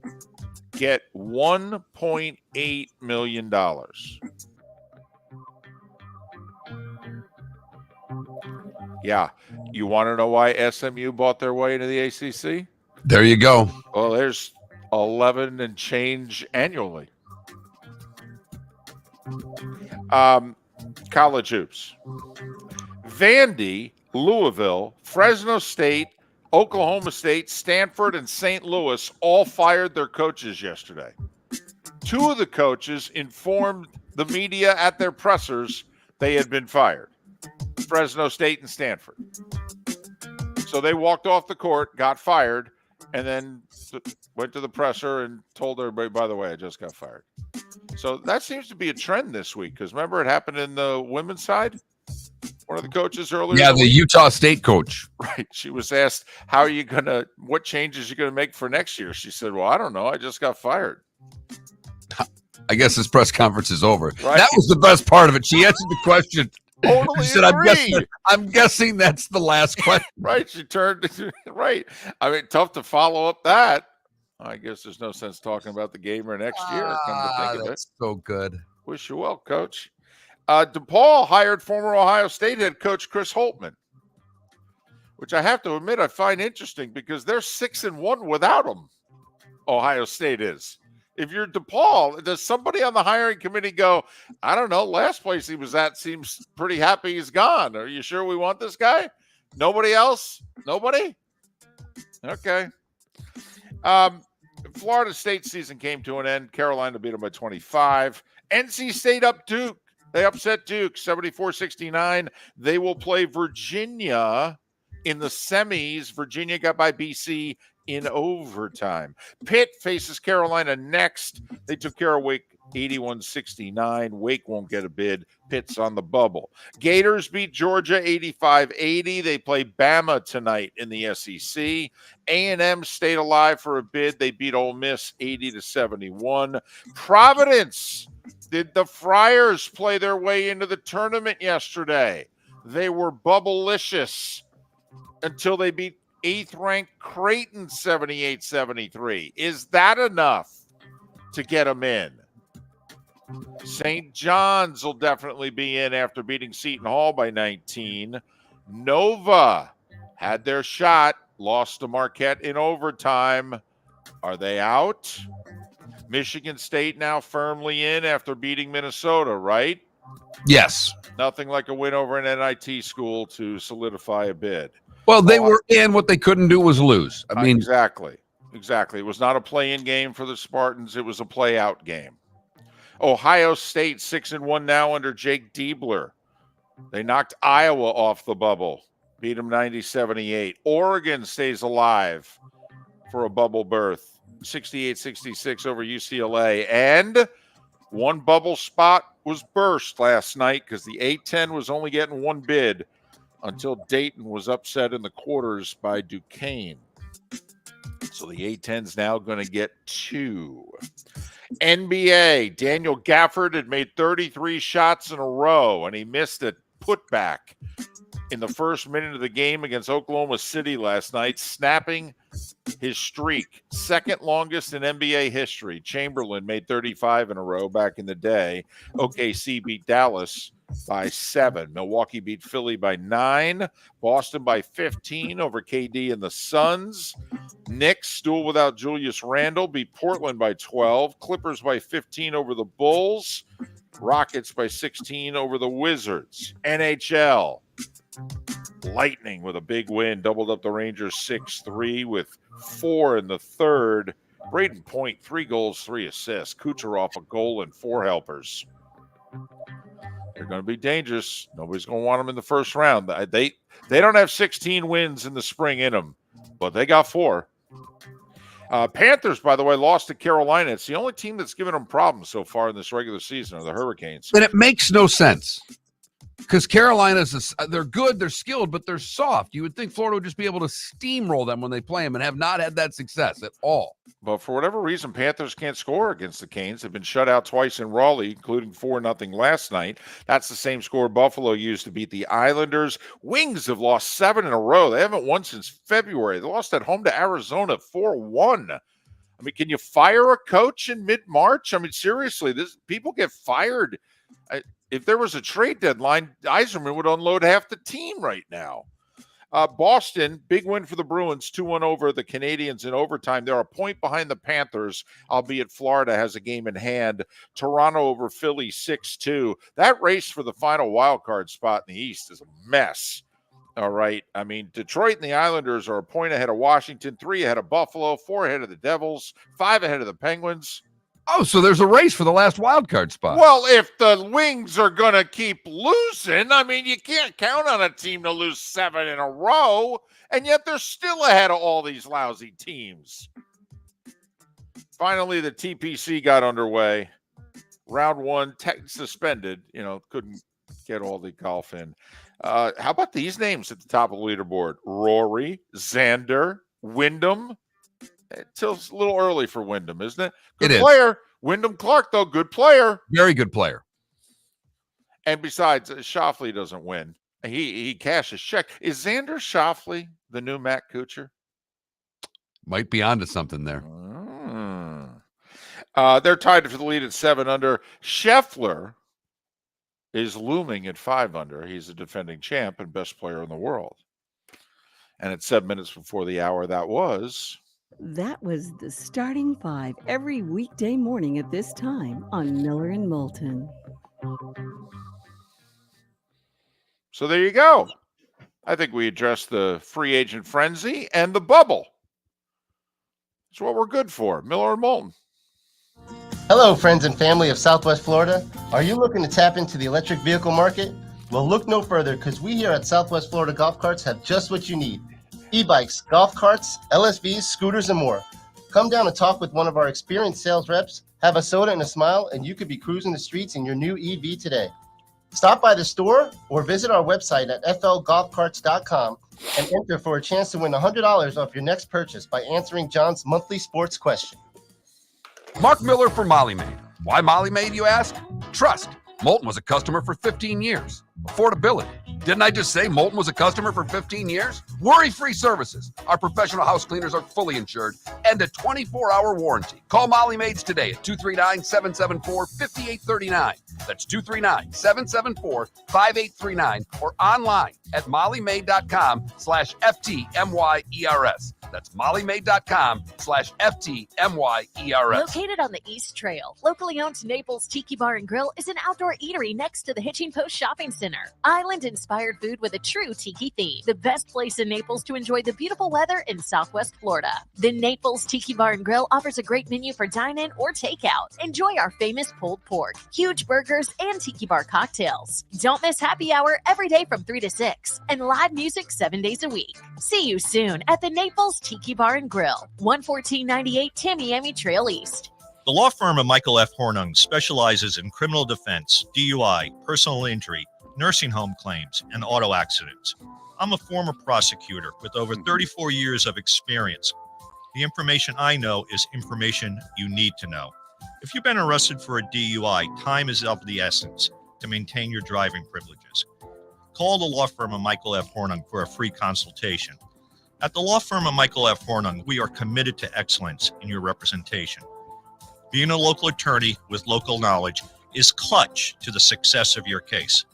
get $1.8 million. Yeah. You want to know why SMU bought their way into the ACC? There you go. Well, there's 11 and change annually. College hoops. Vandy, Louisville, Fresno State, Oklahoma State, Stanford, and St. Louis all fired their coaches yesterday. 2 of the coaches informed the media at their pressers they had been fired. Fresno State and Stanford. So they walked off the court, got fired, and then went to the presser and told everybody, by the way, I just got fired. So that seems to be a trend this week because remember it happened in the women's side? One of the coaches earlier. Yeah, the Utah State coach. Right. She was asked, what changes are you going to make for next year? She said, well, I don't know. I just got fired. I guess this press conference is over. Right. That was the best part of it. She answered the question. Totally she said, I'm guessing that's the last question. Right. She turned right. I mean, tough to follow up that. I guess there's no sense talking about the game or next year. Come to think of it. So good. Wish you well, Coach. DePaul hired former Ohio State head coach Chris Holtmann, which I have to admit I find interesting because they're 6-1 without him. Ohio State is. If you're DePaul, does somebody on the hiring committee go, I don't know, last place he was at seems pretty happy he's gone. Are you sure we want this guy? Nobody else? Nobody? Okay. Florida State season came to an end. Carolina beat them by 25. NC State up Duke. They upset Duke 74-69. They will play Virginia in the semis. Virginia got by BC in overtime. Pitt faces Carolina next. They took care of Wake 81-69. Wake won't get a bid. Pitt's on the bubble. Gators beat Georgia 85-80. They play Bama tonight in the SEC. A&M stayed alive for a bid. They beat Ole Miss 80-71. Providence. Did the Friars play their way into the tournament yesterday? They were bubblelicious until they beat 8th-ranked Creighton 78-73. Is that enough to get them in? St. John's will definitely be in after beating Seton Hall by 19. Nova had their shot, lost to Marquette in overtime. Are they out? Michigan State now firmly in after beating Minnesota, right? Yes. Nothing like a win over an NIT school to solidify a bid. Well, they were in. What they couldn't do was lose. I mean, exactly. It was not a play-in game for the Spartans. It was a play-out game. Ohio State 6-1 now under Jake Diebler. They knocked Iowa off the bubble, beat them 90-78. Oregon stays alive for a bubble berth, 68-66 over UCLA. And one bubble spot was burst last night because the A-10 was only getting one bid. until Dayton was upset in the quarters by Duquesne. So the A-10's now going to get 2. NBA, Daniel Gafford had made 33 shots in a row, and he missed a putback in the first minute of the game against Oklahoma City last night, snapping his streak, second longest in NBA history. Chamberlain made 35 in a row back in the day. OKC beat Dallas by 7. Milwaukee beat Philly by 9. Boston by 15 over KD and the Suns. Knicks, still without Julius Randle, beat Portland by 12. Clippers by 15 over the Bulls. Rockets by 16 over the Wizards. NHL. Lightning with a big win, doubled up the Rangers 6-3 with 4 in the third. Braden Point, 3 goals, 3 assists. Kucherov, a goal and 4 helpers. They're going to be dangerous. Nobody's going to want them in the first round. They don't have 16 wins in the spring in them, but they got 4. Panthers, by the way, lost to Carolina. It's the only team that's given them problems so far in this regular season are the Hurricanes. And it makes no sense because Carolina's, they're good, they're skilled, but they're soft. You would think Florida would just be able to steamroll them when they play them and have not had that success at all. But for whatever reason, Panthers can't score against the Canes. They've been shut out twice in Raleigh, including 4-0 last night. That's the same score Buffalo used to beat the Islanders. Wings have lost 7 in a row. They haven't won since February. They lost at home to Arizona 4-1. I mean, can you fire a coach in mid-March? I mean, seriously, people get fired. If there was a trade deadline, Yzerman would unload half the team right now. Boston, big win for the Bruins, 2-1 over the Canadiens in overtime. They're a point behind the Panthers, albeit Florida has a game in hand. Toronto over Philly, 6-2. That race for the final wild card spot in the East is a mess. All right. I mean, Detroit and the Islanders are a point ahead of Washington, 3 ahead of Buffalo, 4 ahead of the Devils, 5 ahead of the Penguins. Oh, so there's a race for the last wild card spot. Well, if the Wings are going to keep losing, I mean, you can't count on a team to lose 7 in a row, and yet they're still ahead of all these lousy teams. Finally, the TPC got underway. Round 1, suspended, couldn't get all the golf in. How about these names at the top of the leaderboard? Rory, Xander, Wyndham. It's a little early for Wyndham, isn't it? Good player. Wyndham Clark, though, good player. Very good player. And besides, Schauffele doesn't win. He cashes check. Is Xander Schauffele the new Matt Kuchar? Might be onto something there. They're tied for the lead at 7 under. Scheffler is looming at 5 under. He's a defending champ and best player in the world. And at 7 minutes before the hour, that was the starting 5 every weekday morning at this time on Miller and Moulton. So there you go. I think we addressed the free agent frenzy and the bubble. That's what we're good for. Miller and Moulton. Hello, friends and family of Southwest Florida. Are you looking to tap into the electric vehicle market? Well, look no further because we here at Southwest Florida Golf Carts have just what you need. E-bikes, golf carts, LSVs, scooters, and more. Come down and talk with one of our experienced sales reps, have a soda and a smile, and you could be cruising the streets in your new EV today. Stop by the store or visit our website at flgolfcarts.com and enter for a chance to win $100 off your next purchase by answering John's monthly sports question. Mark Miller for Molly Maid. Why Molly Maid, you ask? Trust. Moulton was a customer for 15 years. Affordability. Didn't I just say Moulton was a customer for 15 years? Worry-free services. Our professional house cleaners are fully insured and a 24-hour warranty. Call Molly Maids today at 239-774-5839. That's 239-774-5839 or online at mollymaid.com/FTMYERS. That's mollymaid.com/FTMYERS. Located on the East Trail, locally owned Naples Tiki Bar and Grill is an outdoor eatery next to the Hitching Post Shopping Center. Island-inspired food with a true tiki theme. The best place in Naples to enjoy the beautiful weather in Southwest Florida. The Naples Tiki Bar and Grill offers a great menu for dine-in or takeout. Enjoy our famous pulled pork, huge burgers, and tiki bar cocktails. Don't miss happy hour every day from 3 to 6 and live music 7 days a week. See you soon at the Naples Tiki Bar and Grill, 11498 Tamiami Trail East. The law firm of Michael F. Hornung specializes in criminal defense, DUI, personal injury, nursing home claims, and auto accidents. I'm a former prosecutor with over 34 years of experience. The information I know is information you need to know. If you've been arrested for a DUI, time is of the essence to maintain your driving privileges. Call the law firm of Michael F. Hornung for a free consultation. At the law firm of Michael F. Hornung, we are committed to excellence in your representation. Being a local attorney with local knowledge is clutch to the success of your case.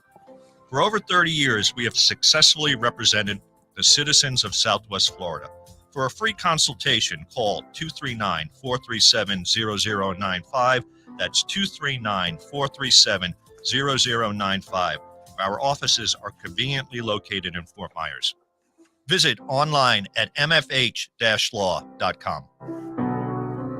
For over 30 years, we have successfully represented the citizens of Southwest Florida. For a free consultation, call 239-437-0095. That's 239-437-0095. Our offices are conveniently located in Fort Myers. Visit online at mfh-law.com.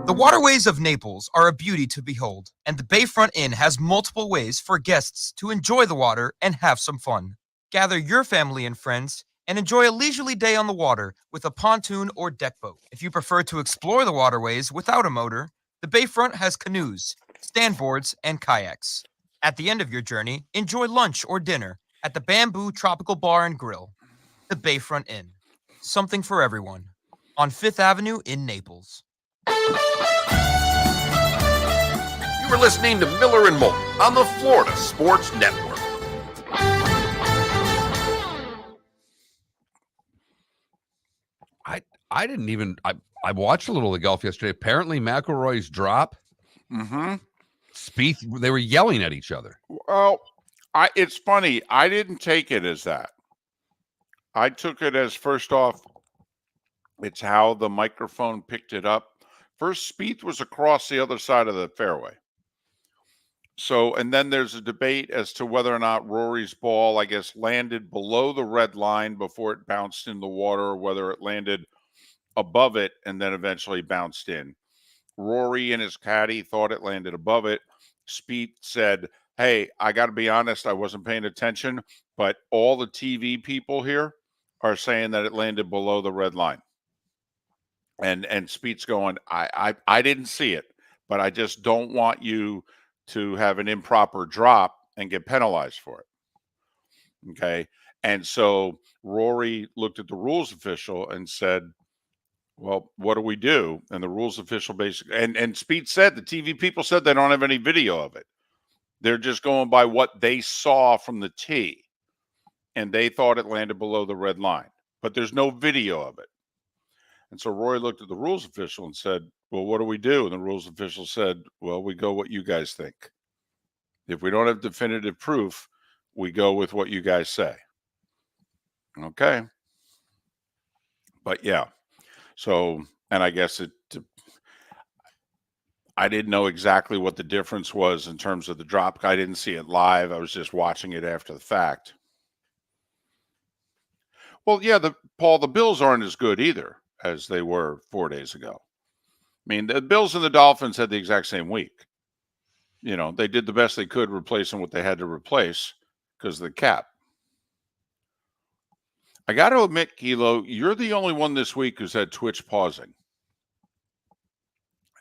The waterways of Naples are a beauty to behold, and the Bayfront Inn has multiple ways for guests to enjoy the water and have some fun. Gather your family and friends and enjoy a leisurely day on the water with a pontoon or deck boat. If you prefer to explore the waterways without a motor, the Bayfront has canoes, standboards, and kayaks. At the end of your journey, enjoy lunch or dinner at the Bamboo Tropical Bar and Grill. The Bayfront Inn. Something for everyone. On 5th Avenue in Naples. You were listening to Miller and Moulton on the Florida Sports Network. I didn't even I watched a little of the golf yesterday. Apparently McIlroy's drop. Spieth, they were yelling at each other. Well, it's funny. I didn't take it as that. I took it as, first off, it's how the microphone picked it up. First, Spieth was across the other side of the fairway. So, and then there's a debate as to whether or not Rory's ball, I guess, landed below the red line before it bounced in the water, or whether it landed above it and then eventually bounced in. Rory and his caddy thought it landed above it. Spieth said, hey, I got to be honest, I wasn't paying attention, but all the TV people here are saying that it landed below the red line. And Spieth's going, I didn't see it, but I just don't want you to have an improper drop and get penalized for it. Okay. And so Rory looked at the rules official and said, well, what do we do? And the rules official basically, and Spieth said, the TV people said they don't have any video of it. They're just going by what they saw from the tee. And they thought it landed below the red line, but there's no video of it. And so Rory looked at the rules official and said, well, what do we do? And the rules official said, well, we go what you guys think. If we don't have definitive proof, we go with what you guys say. Okay. But yeah. So, and I guess I didn't know exactly what the difference was in terms of the drop. I didn't see it live. I was just watching it after the fact. Well, yeah, Paul, the Bills aren't as good either as they were 4 days ago. I mean, the Bills and the Dolphins had the exact same week. You know, they did the best they could replacing what they had to replace because of the cap. I got to admit, Kilo, you're the only one this week who's had Twitch pausing.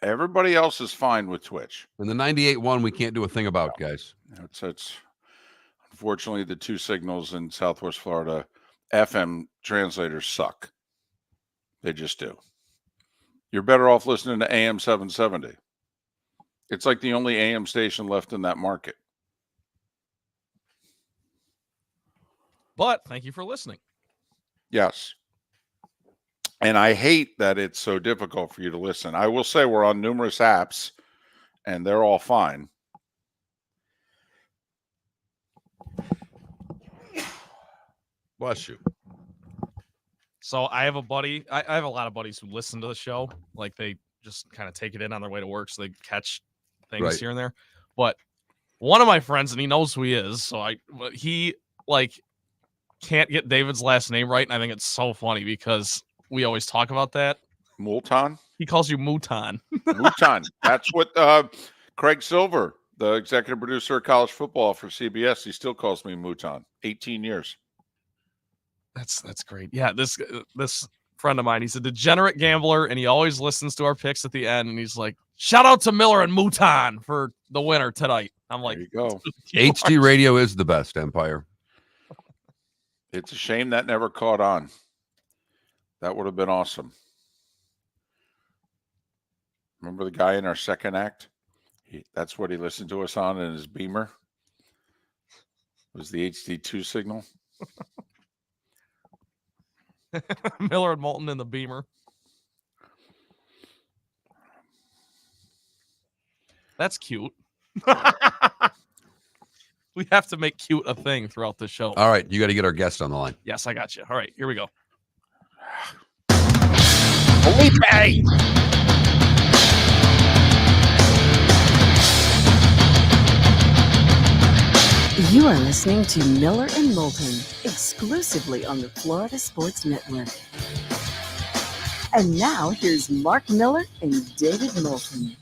Everybody else is fine with Twitch. And the 98.1 we can't do a thing about, guys. It's unfortunately the two signals in Southwest Florida, FM translators suck. They just do. You're better off listening to AM 770. It's like the only AM station left in that market. But thank you for listening. Yes. And I hate that it's so difficult for you to listen. I will say we're on numerous apps, and they're all fine. Bless you. So I have a buddy. I have a lot of buddies who listen to the show. Like they just kind of take it in on their way to work, so they catch things here and there. But one of my friends, and he knows who he is, so he like can't get David's last name right, and I think it's so funny because we always talk about that. Moulton? He calls you Moulton. Moulton. That's what Craig Silver, the executive producer of college football for CBS, he still calls me Moulton. 18 years. That's great. Yeah, this friend of mine, he's a degenerate gambler, and he always listens to our picks at the end, and he's like, shout out to Miller and Moulton for the winner tonight. I'm like, there you go. HD radio is the best, Empire. It's a shame that never caught on. That would have been awesome. Remember the guy in our second act? That's what he listened to us on in his Beamer. It was the HD2 signal. Miller and Moulton in the Beamer. That's cute. We have to make cute a thing throughout the show. All right, you got to get our guest on the line. Yes, I got you. All right, here we go. Felipe! You are listening to Miller and Moulton, exclusively on the Florida Sports Network. And now here's Mark Miller and David Moulton.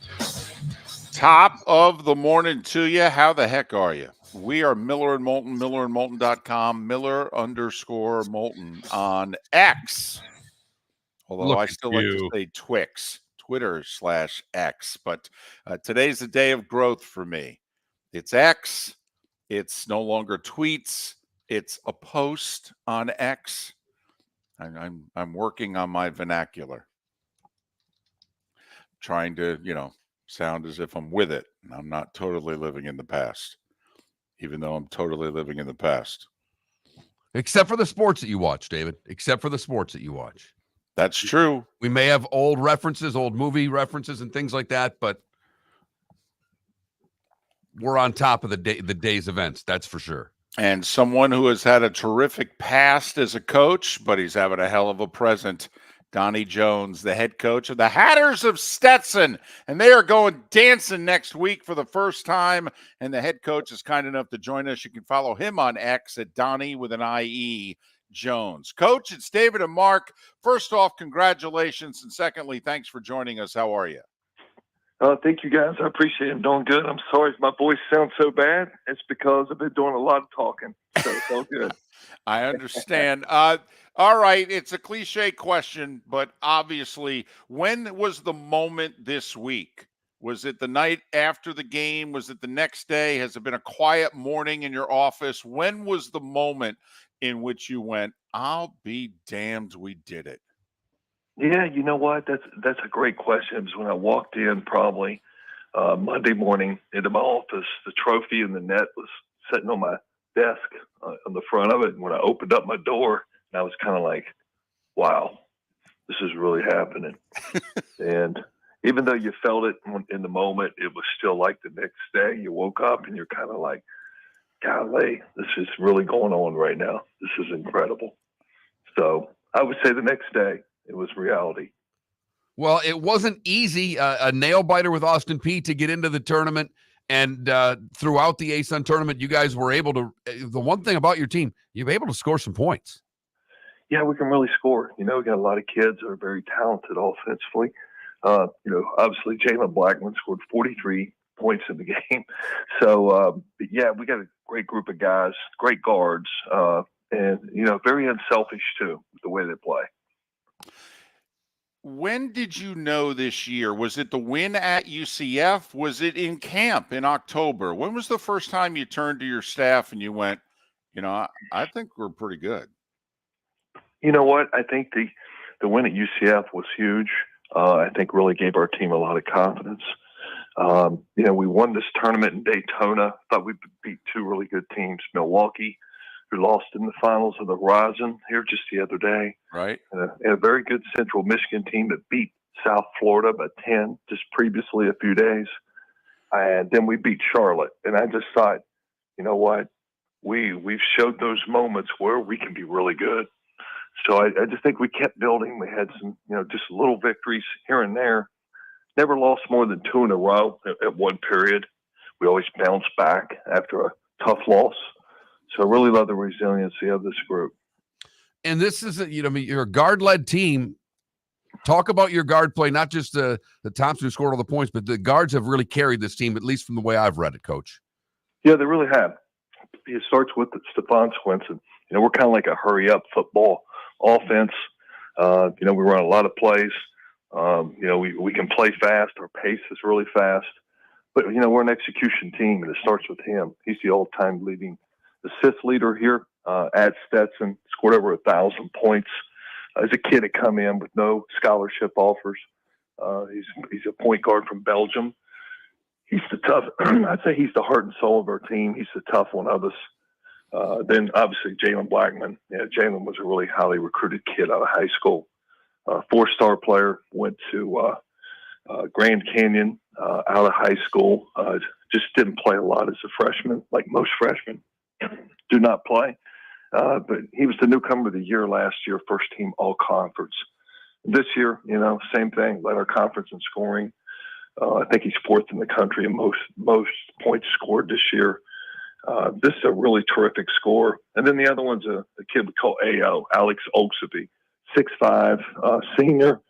Top of the morning to you. How the heck are you? We are Miller and Moulton, millerandmoulton.com, Miller_Moulton on X. Although Look I at still like to you. say Twix, Twitter/X. But today's the day of growth for me. It's X. It's no longer tweets. It's a post on X. I'm working on my vernacular. Trying to, sound as if I'm with it. I'm not totally living in the past, even though I'm totally living in the past. Except for the sports that you watch, David. Except for the sports that you watch. That's true. We may have old references, old movie references and things like that, but we're on top of the day's events. That's for sure. And someone who has had a terrific past as a coach, but he's having a hell of a present. Donnie Jones, the head coach of the Hatters of Stetson. And they are going dancing next week for the first time. And the head coach is kind enough to join us. You can follow him on X at Donnie with an IE Jones. Coach, it's David and Mark. First off, congratulations. And secondly, thanks for joining us. How are you? Thank you, guys. I appreciate it. I'm doing good. I'm sorry if my voice sounds so bad. It's because I've been doing a lot of talking. So it's all good. I understand. All right. It's a cliche question, but obviously, when was the moment this week? Was it the night after the game? Was it the next day? Has it been a quiet morning in your office? When was the moment in which you went, I'll be damned, we did it? Yeah, you know what? That's a great question. It was when I walked in probably Monday morning into my office. The trophy and the net was sitting on my desk on the front of it. And when I opened up my door, I was kind of like, wow, this is really happening. And even though you felt it in the moment, it was still like the next day. You woke up and you're kind of like, golly, this is really going on right now. This is incredible. So I would say the next day, it was reality. Well, it wasn't easy. A nail biter with Austin Peay to get into the tournament. And throughout the ASUN tournament, you guys were able to, the one thing about your team, you were able to score some points. Yeah, we can really score. We got a lot of kids that are very talented offensively. Obviously Jalen Blackman scored 43 points in the game. So, yeah, we got a great group of guys, great guards, and, very unselfish too, the way they play. When did you know this year? Was it the win at UCF? Was it in camp in October? When was the first time you turned to your staff and you went, I think we're pretty good? You know what? I think the win at UCF was huge. I think really gave our team a lot of confidence. We won this tournament in Daytona. Thought we beat two really good teams, Milwaukee, who lost in the finals of the Horizon here just the other day. Right. And a very good Central Michigan team that beat South Florida by 10 just previously a few days. And then we beat Charlotte. And I just thought, you know what? We've showed those moments where we can be really good. So I just think we kept building. We had some, just little victories here and there. Never lost more than two in a row at one period. We always bounce back after a tough loss. So I really love the resiliency of this group. And this is, you're a guard-led team. Talk about your guard play, not just the Thompson who scored all the points, but the guards have really carried this team, at least from the way I've read it, Coach. Yeah, they really have. It starts with Stephon Swinson. We're kind of like a hurry-up football offense. We run a lot of plays. We can play fast. Our pace is really fast. But, we're an execution team, and it starts with him. He's the all-time leading assist leader here at Stetson, scored over 1,000 points. As a kid, had come in with no scholarship offers. He's a point guard from Belgium. He's the tough. I'd say he's the heart and soul of our team. He's the tough one of us. Then obviously Jalen Blackman. Yeah, Jalen was a really highly recruited kid out of high school. 4-star player, went to Grand Canyon out of high school. Just didn't play a lot as a freshman, like most freshmen do not play. But he was the newcomer of the year last year, first team all conference. This year, same thing, led our conference in scoring. I think he's fourth in the country in most points scored this year. This is a really terrific score. And then the other one's a kid we call AO, Alex Oaksby, 6'5", senior.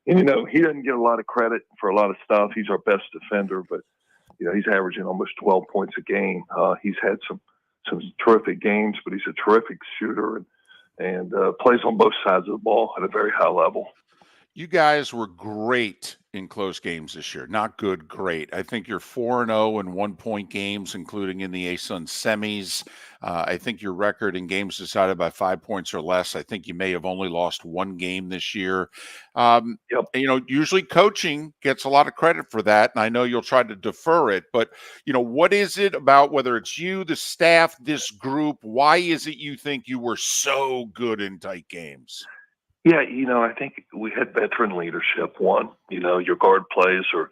And, he doesn't get a lot of credit for a lot of stuff. He's our best defender, but, he's averaging almost 12 points a game. He's had some terrific games, but he's a terrific shooter and plays on both sides of the ball at a very high level. You guys were great in close games this year. Not good, great. I think you're 4-0 in 1-point games, including in the ASUN semis. I think your record in games decided by 5 points or less, I think you may have only lost one game this year. Usually coaching gets a lot of credit for that, and I know you'll try to defer it, but, what is it about, whether it's you, the staff, this group, why is it you think you were so good in tight games? Yeah, I think we had veteran leadership. One, your guard plays are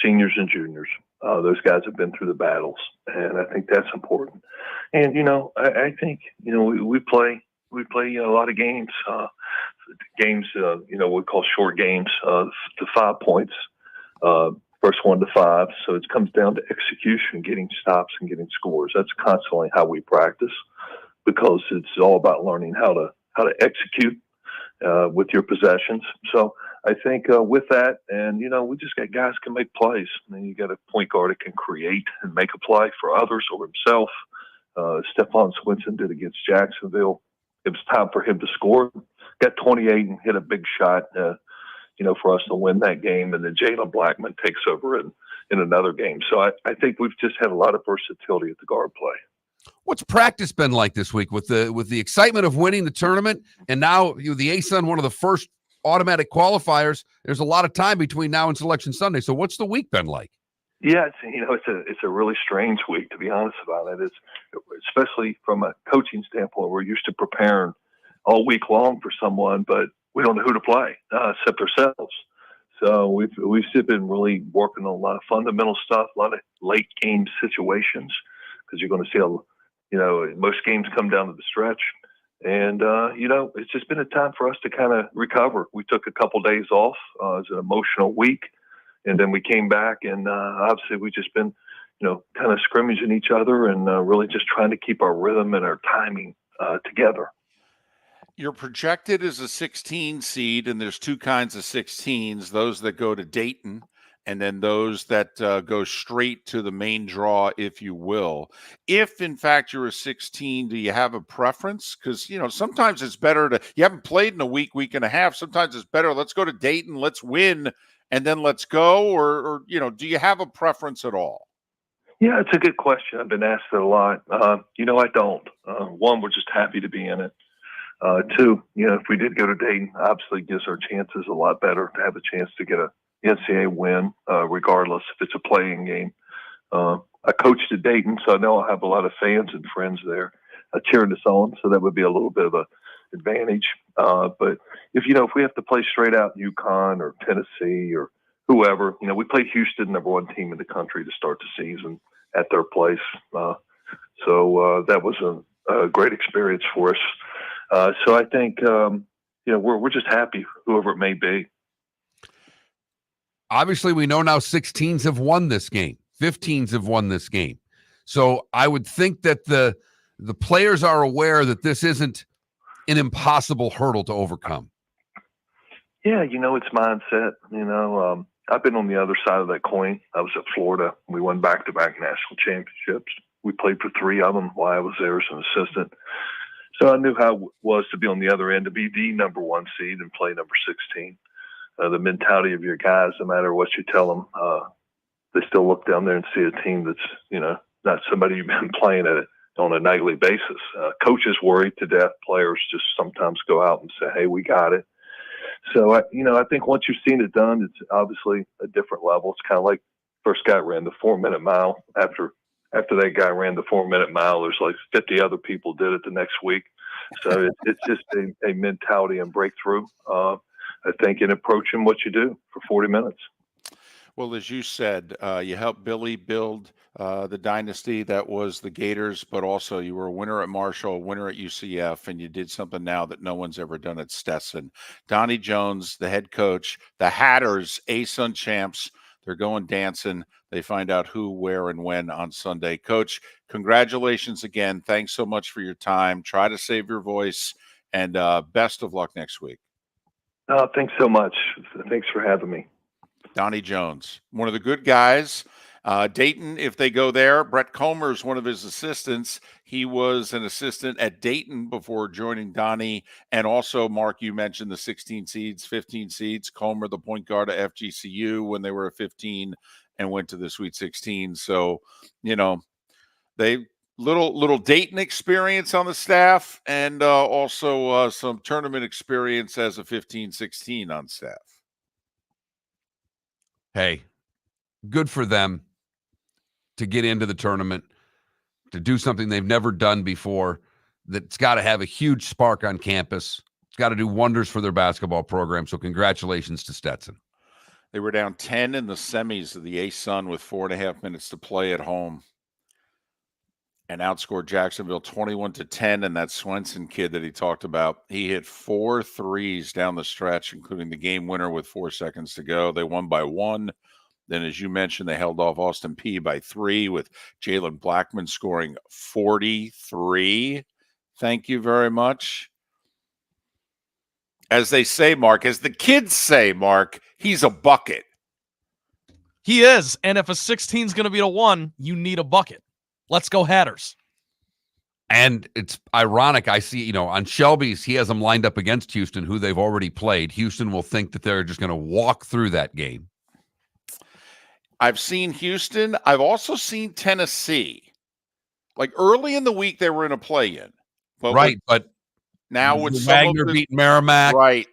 seniors and juniors. Those guys have been through the battles, and I think that's important. And, I think, we play a lot of games, we call short games to 5 points, first 1 to 5. So it comes down to execution, getting stops and getting scores. That's constantly how we practice, because it's all about learning how to execute with your possessions. So I think with that, and we just got guys can make plays. And then you got a point guard that can create and make a play for others or himself. Stephon Swinson did against Jacksonville. It was time for him to score. Got 28 and hit a big shot, for us to win that game. And then Jalen Blackman takes over in another game. So I think we've just had a lot of versatility at the guard play. What's practice been like this week with the excitement of winning the tournament, and now the ASUN, one of the first automatic qualifiers? There's a lot of time between now and Selection Sunday. So what's the week been like? Yeah, it's a really strange week, to be honest about it. It's especially from a coaching standpoint. We're used to preparing all week long for someone, but we don't know who to play except ourselves. So we've been really working on a lot of fundamental stuff, a lot of late game situations, because you're going to see most games come down to the stretch. And, it's just been a time for us to kind of recover. We took a couple days off. It was an emotional week. And then we came back, and obviously we just been, kind of scrimmaging each other and really just trying to keep our rhythm and our timing together. You're projected as a 16 seed, and there's two kinds of 16s, those that go to Dayton and then those that go straight to the main draw, if you will. If, in fact, you're a 16, do you have a preference? Because, sometimes it's better you haven't played in a week and a half. Sometimes it's better, let's go to Dayton, let's win, and then let's go. Or do you have a preference at all? Yeah, it's a good question. I've been asked it a lot. I don't. One, we're just happy to be in it. Two, if we did go to Dayton, obviously gives our chances a lot better to have a chance to get a NCAA win, regardless if it's a playing game. I coached at Dayton, so I know I have a lot of fans and friends there cheering us on, so that would be a little bit of an advantage. But if we have to play straight out in UConn or Tennessee or whoever, we played Houston, number one team in the country, to start the season at their place. So that was a great experience for us. So I think, we're just happy, whoever it may be. Obviously, we know now 16s have won this game. 15s have won this game. So I would think that the players are aware that this isn't an impossible hurdle to overcome. Yeah, it's mindset. I've been on the other side of that coin. I was at Florida. We won back-to-back national championships. We played for 3 of them while I was there as an assistant. So I knew how it was to be on the other end, to be the number 1 seed and play number 16. The mentality of your guys, no matter what you tell them, they still look down there and see a team that's, not somebody you've been playing at on a nightly basis. Coaches worry to death. Players just sometimes go out and say, "Hey, we got it." So I think once you've seen it done, it's obviously a different level. It's kind of like first guy ran the 4-minute mile. After that guy ran the 4-minute mile, there's like 50 other people did it the next week. So it's just a mentality and breakthrough, I think, in approaching what you do for 40 minutes. Well, as you said, you helped Billy build the dynasty that was the Gators, but also you were a winner at Marshall, a winner at UCF, and you did something now that no one's ever done at Stetson. Donnie Jones, the head coach, the Hatters, ASUN champs, they're going dancing. They find out who, where, and when on Sunday. Coach, congratulations again. Thanks so much for your time. Try to save your voice, and best of luck next week. Thanks so much. Thanks for having me. Donnie Jones, one of the good guys. Dayton, if they go there, Brett Comer is one of his assistants. He was an assistant at Dayton before joining Donnie. And also, Mark, you mentioned the 16 seeds, 15 seeds. Comer, the point guard at FGCU when they were a 15 and went to the Sweet 16. So, they little Dayton experience on the staff, and also some tournament experience as a 15-16 on staff. Hey, good for them to get into the tournament, to do something they've never done before. That's got to have a huge spark on campus. It's got to do wonders for their basketball program. So congratulations to Stetson. They were down 10 in the semis of the ASUN with 4.5 minutes to play at home, and outscored Jacksonville 21-10. And that Swenson kid that he talked about, he hit 4 threes down the stretch, including the game winner with 4 seconds to go. They won by 1. Then, as you mentioned, they held off Austin Peay by 3 with Jalen Blackman scoring 43. Thank you very much. As they say, Mark, as the kids say, Mark, he's a bucket. He is. And if a 16 is going to be a 1, you need a bucket. Let's go Hatters. And it's ironic. I see, on Shelby's, he has them lined up against Houston, who they've already played. Houston will think that they're just going to walk through that game. I've seen Houston. I've also seen Tennessee. Like early in the week, they were in a play-in. But now with Wagner beating Merrimack. Right.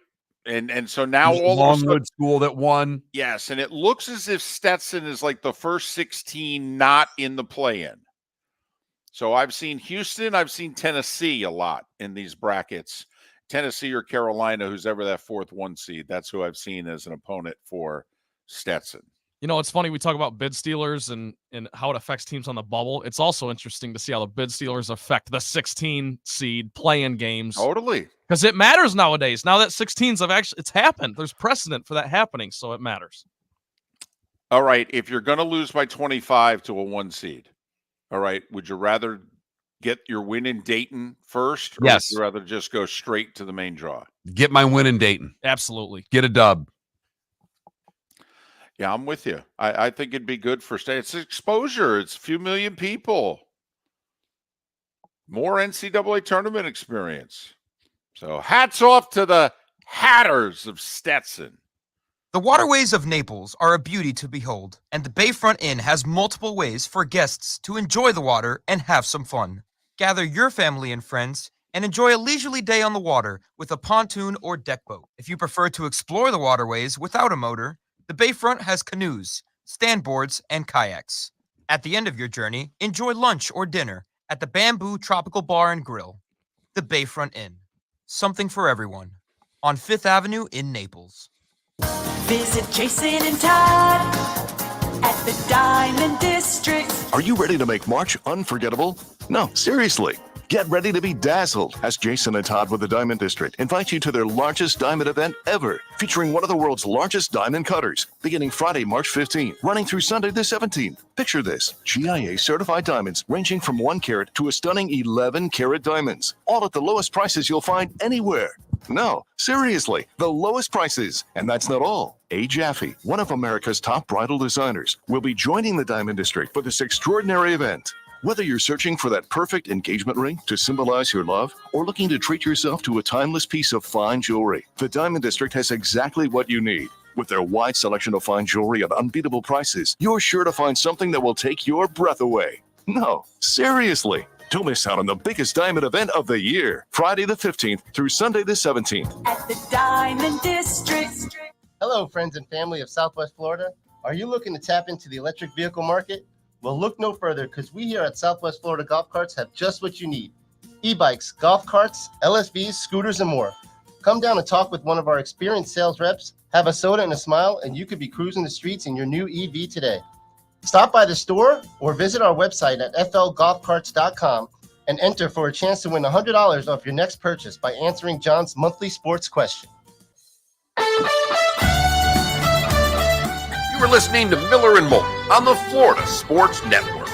And so now all of a sudden, Longwood school that won. Yes, and it looks as if Stetson is like the first 16 not in the play-in. So I've seen Houston, I've seen Tennessee a lot in these brackets. Tennessee or Carolina, who's ever that 4th 1 seed, that's who I've seen as an opponent for Stetson. It's funny, we talk about bid stealers and how it affects teams on the bubble. It's also interesting to see how the bid stealers affect the 16 seed play-in games. Totally. Because it matters nowadays. Now that 16s have it's happened. There's precedent for that happening, so it matters. All right, if you're going to lose by 25 to a 1 seed, all right, would you rather get your win in Dayton first, or yes, would you rather just go straight to the main draw? Get my win in Dayton. Absolutely. Get a dub. Yeah, I'm with you. I think it'd be good for state. It's exposure. It's a few million people. More NCAA tournament experience. So hats off to the Hatters of Stetson. The waterways of Naples are a beauty to behold, and the Bayfront Inn has multiple ways for guests to enjoy the water and have some fun. Gather your family and friends and enjoy a leisurely day on the water with a pontoon or deck boat. If you prefer to explore the waterways without a motor, the Bayfront has canoes, standboards, and kayaks. At the end of your journey, enjoy lunch or dinner at the Bamboo Tropical Bar and Grill. The Bayfront Inn. Something for everyone. On 5th Avenue in Naples. Visit Jason and Todd at the Diamond District. Are you ready to make March unforgettable? No, seriously. Get ready to be dazzled as Jason and Todd with the Diamond District invite you to their largest diamond event ever, featuring one of the world's largest diamond cutters, beginning Friday, March 15th, running through Sunday the 17th. Picture this, GIA certified diamonds ranging from 1 carat to a stunning 11 carat diamonds, all at the lowest prices you'll find anywhere. No, seriously, the lowest prices. And that's not all. A. Jaffe, one of America's top bridal designers, will be joining the Diamond District for this extraordinary event. Whether you're searching for that perfect engagement ring to symbolize your love or looking to treat yourself to a timeless piece of fine jewelry, the Diamond District has exactly what you need. With their wide selection of fine jewelry at unbeatable prices, you're sure to find something that will take your breath away. No, seriously. Don't miss out on the biggest diamond event of the year, Friday the 15th through Sunday the 17th. At the Diamond District. Hello, friends and family of Southwest Florida. Are you looking to tap into the electric vehicle market? Well, look no further because we here at Southwest Florida Golf Carts have just what you need. E-bikes, golf carts, LSVs, scooters, and more. Come down and talk with one of our experienced sales reps, have a soda and a smile, and you could be cruising the streets in your new EV today. Stop by the store or visit our website at flgolfcarts.com and enter for a chance to win $100 off your next purchase by answering John's monthly sports question. You were listening to Miller and Moulton on the Florida Sports Network.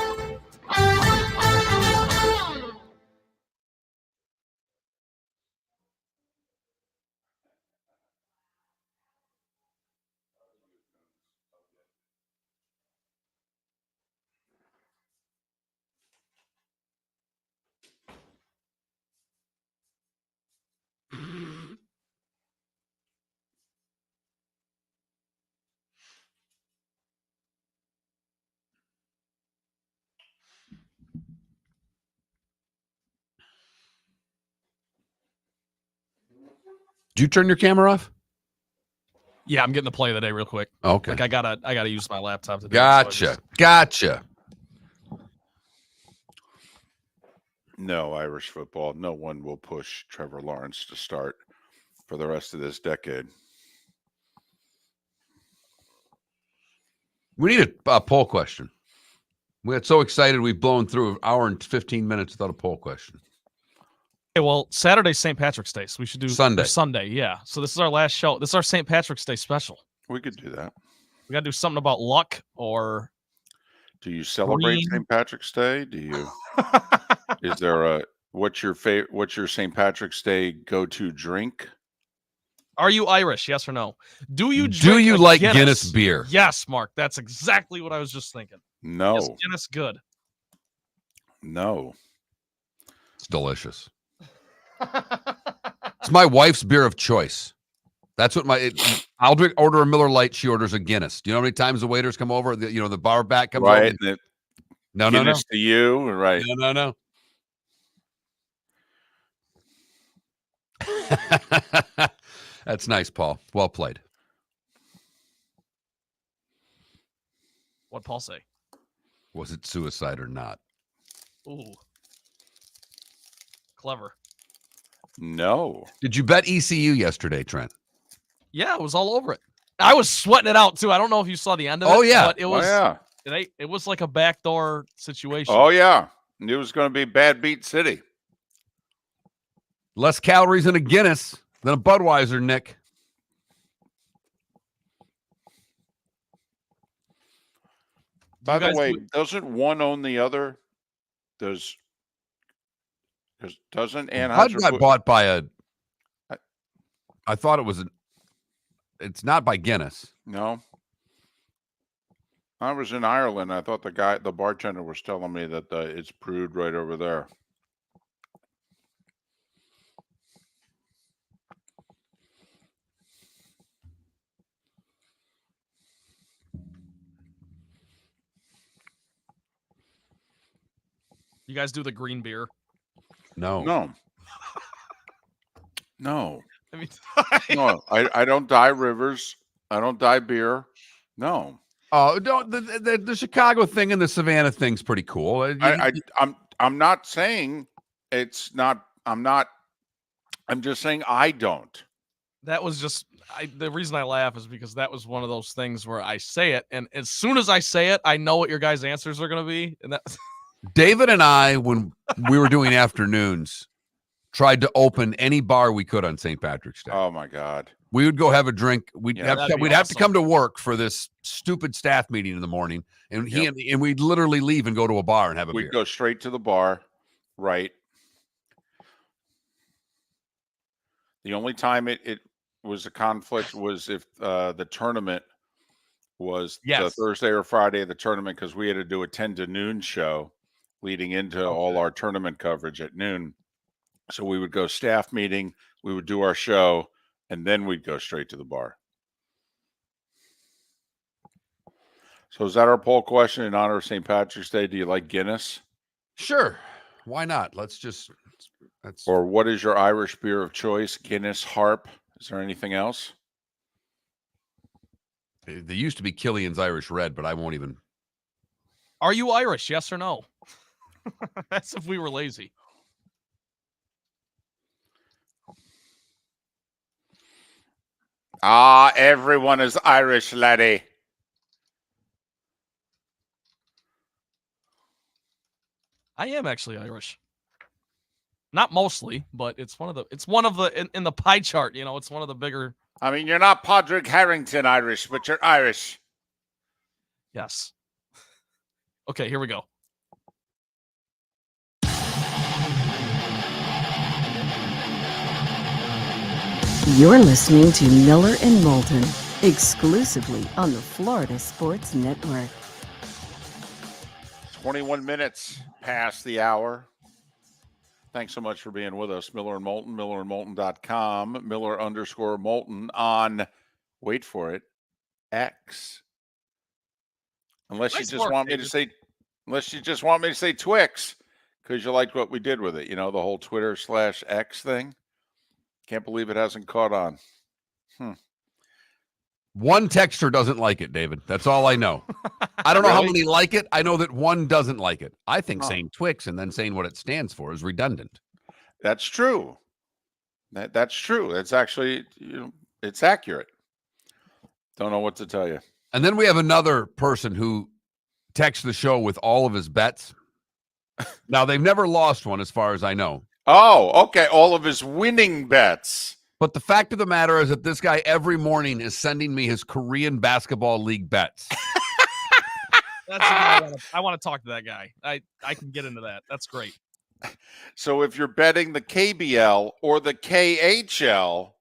Did you turn your camera off? Yeah, I'm getting the play of the day real quick. Okay. Like I gotta use my laptop to do it, so I just- Gotcha. No Irish football. No one will push Trevor Lawrence to start for the rest of this decade. We need a poll question. We got so excited we've blown through an hour and 15 minutes without a poll question. Okay, well, Saturday's St. Patrick's Day, so we should do Sunday. Sunday, yeah. So this is our last show. This is our St. Patrick's Day special. We could do that. We gotta do something about luck or Do you celebrate Green. St. Patrick's Day? Do you? Is there a what's your St. Patrick's Day go-to drink? Are you Irish? Yes or no? Do you like Guinness beer? Yes, Mark. That's exactly what I was just thinking. No. Is Guinness good? No. It's delicious. It's my wife's beer of choice. That's what I'll order a Miller Lite. She orders a Guinness. Do you know how many times the waiters come over? The bar back comes Right. over. No. Guinness to you. Right. No. That's nice, Paul. Well played. What'd Paul say? Was it suicide or not? Ooh. Clever. No. Did you bet ECU yesterday, Trent? Yeah, it was all over it. I was sweating it out too. I don't know if you saw the end of it. Oh, yeah. But it was yeah. it was like a backdoor situation. Oh yeah. It was going to be Bad Beat City. Less calories in a Guinness than a Budweiser, Nick. By the way, doesn't one own the other? Doesn't Bud Anheuser got bought by I thought it was it's not by Guinness. No. I was in Ireland. I thought the bartender was telling me that it's brewed right over there. You guys do the green beer? No. No. I mean, No. I don't dye rivers. I don't dye beer. No. Oh, don't the Chicago thing and the Savannah thing's pretty cool. I'm not saying it's not. I'm just saying I don't. that was just the reason I laugh is because that was one of those things where I say it, and as soon as I say it, I know what your guys' answers are going to be, and that. David and I, when we were doing afternoons, tried to open any bar we could on St. Patrick's Day. Oh my God. We would go have a drink. We'd have to come to work for this stupid staff meeting in the morning, and and we'd literally leave and go to a bar and have a beer. We'd go straight to the bar, right? The only time it was a conflict was if the tournament was the Thursday or Friday of the tournament, because we had to do a 10 to noon show leading into all our tournament coverage at noon. So we would go staff meeting, we would do our show, and then we'd go straight to the bar. So is that our poll question in honor of St. Patrick's Day? Do you like Guinness? Sure. Why not? That's Or what is your Irish beer of choice? Guinness, Harp. Is there anything else? There used to be Killian's Irish Red, but I won't even. Are you Irish? Yes or no? That's if we were lazy. Everyone is Irish, laddie. I am actually Irish. Not mostly, but it's one of the in the pie chart, it's one of the bigger. I mean, you're not Padraig Harrington Irish, but you're Irish. Yes. Okay, here we go. You're listening to Miller and Moulton, exclusively on the Florida Sports Network. 21 minutes past the hour. Thanks so much for being with us. Miller and Moulton, millerandmoulton.com, Miller_Moulton on, wait for it, X. Unless you just want me to say Twix, because you liked what we did with it. The whole Twitter/X thing. Can't believe it hasn't caught on. One texter doesn't like it, David. That's all I know. I don't know how many like it. I know that one doesn't like it. I think saying Twix and then saying what it stands for is redundant. That's true. That's true. That's actually, it's accurate. Don't know what to tell you. And then we have another person who texts the show with all of his bets. Now, they've never lost one as far as I know. Oh, okay. All of his winning bets. But the fact of the matter is that this guy every morning is sending me his Korean basketball league bets. That's I want to talk to that guy. I can get into that. That's great. So if you're betting the KBL or the KHL,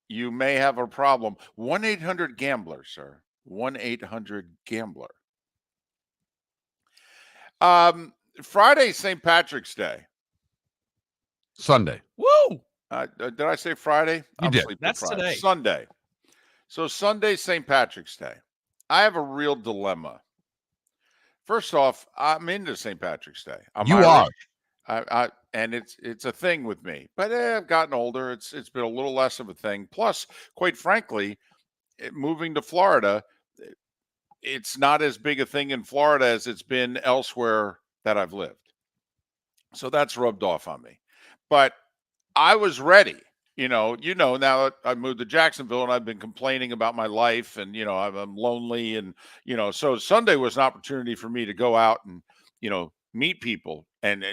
you may have a problem. 1-800-GAMBLER, sir. 1-800-GAMBLER. Friday, St. Patrick's Day. Sunday. Woo! Did I say Friday? You did. That's Friday. today. Sunday. So Sunday, St. Patrick's Day. I have a real dilemma. First off, I'm into St. Patrick's Day. You are. And it's a thing with me. But I've gotten older. It's been a little less of a thing. Plus, quite frankly, moving to Florida, it's not as big a thing in Florida as it's been elsewhere that I've lived. So that's rubbed off on me. But I was ready. Now that I moved to Jacksonville and I've been complaining about my life and, I'm lonely and, so Sunday was an opportunity for me to go out and, meet people and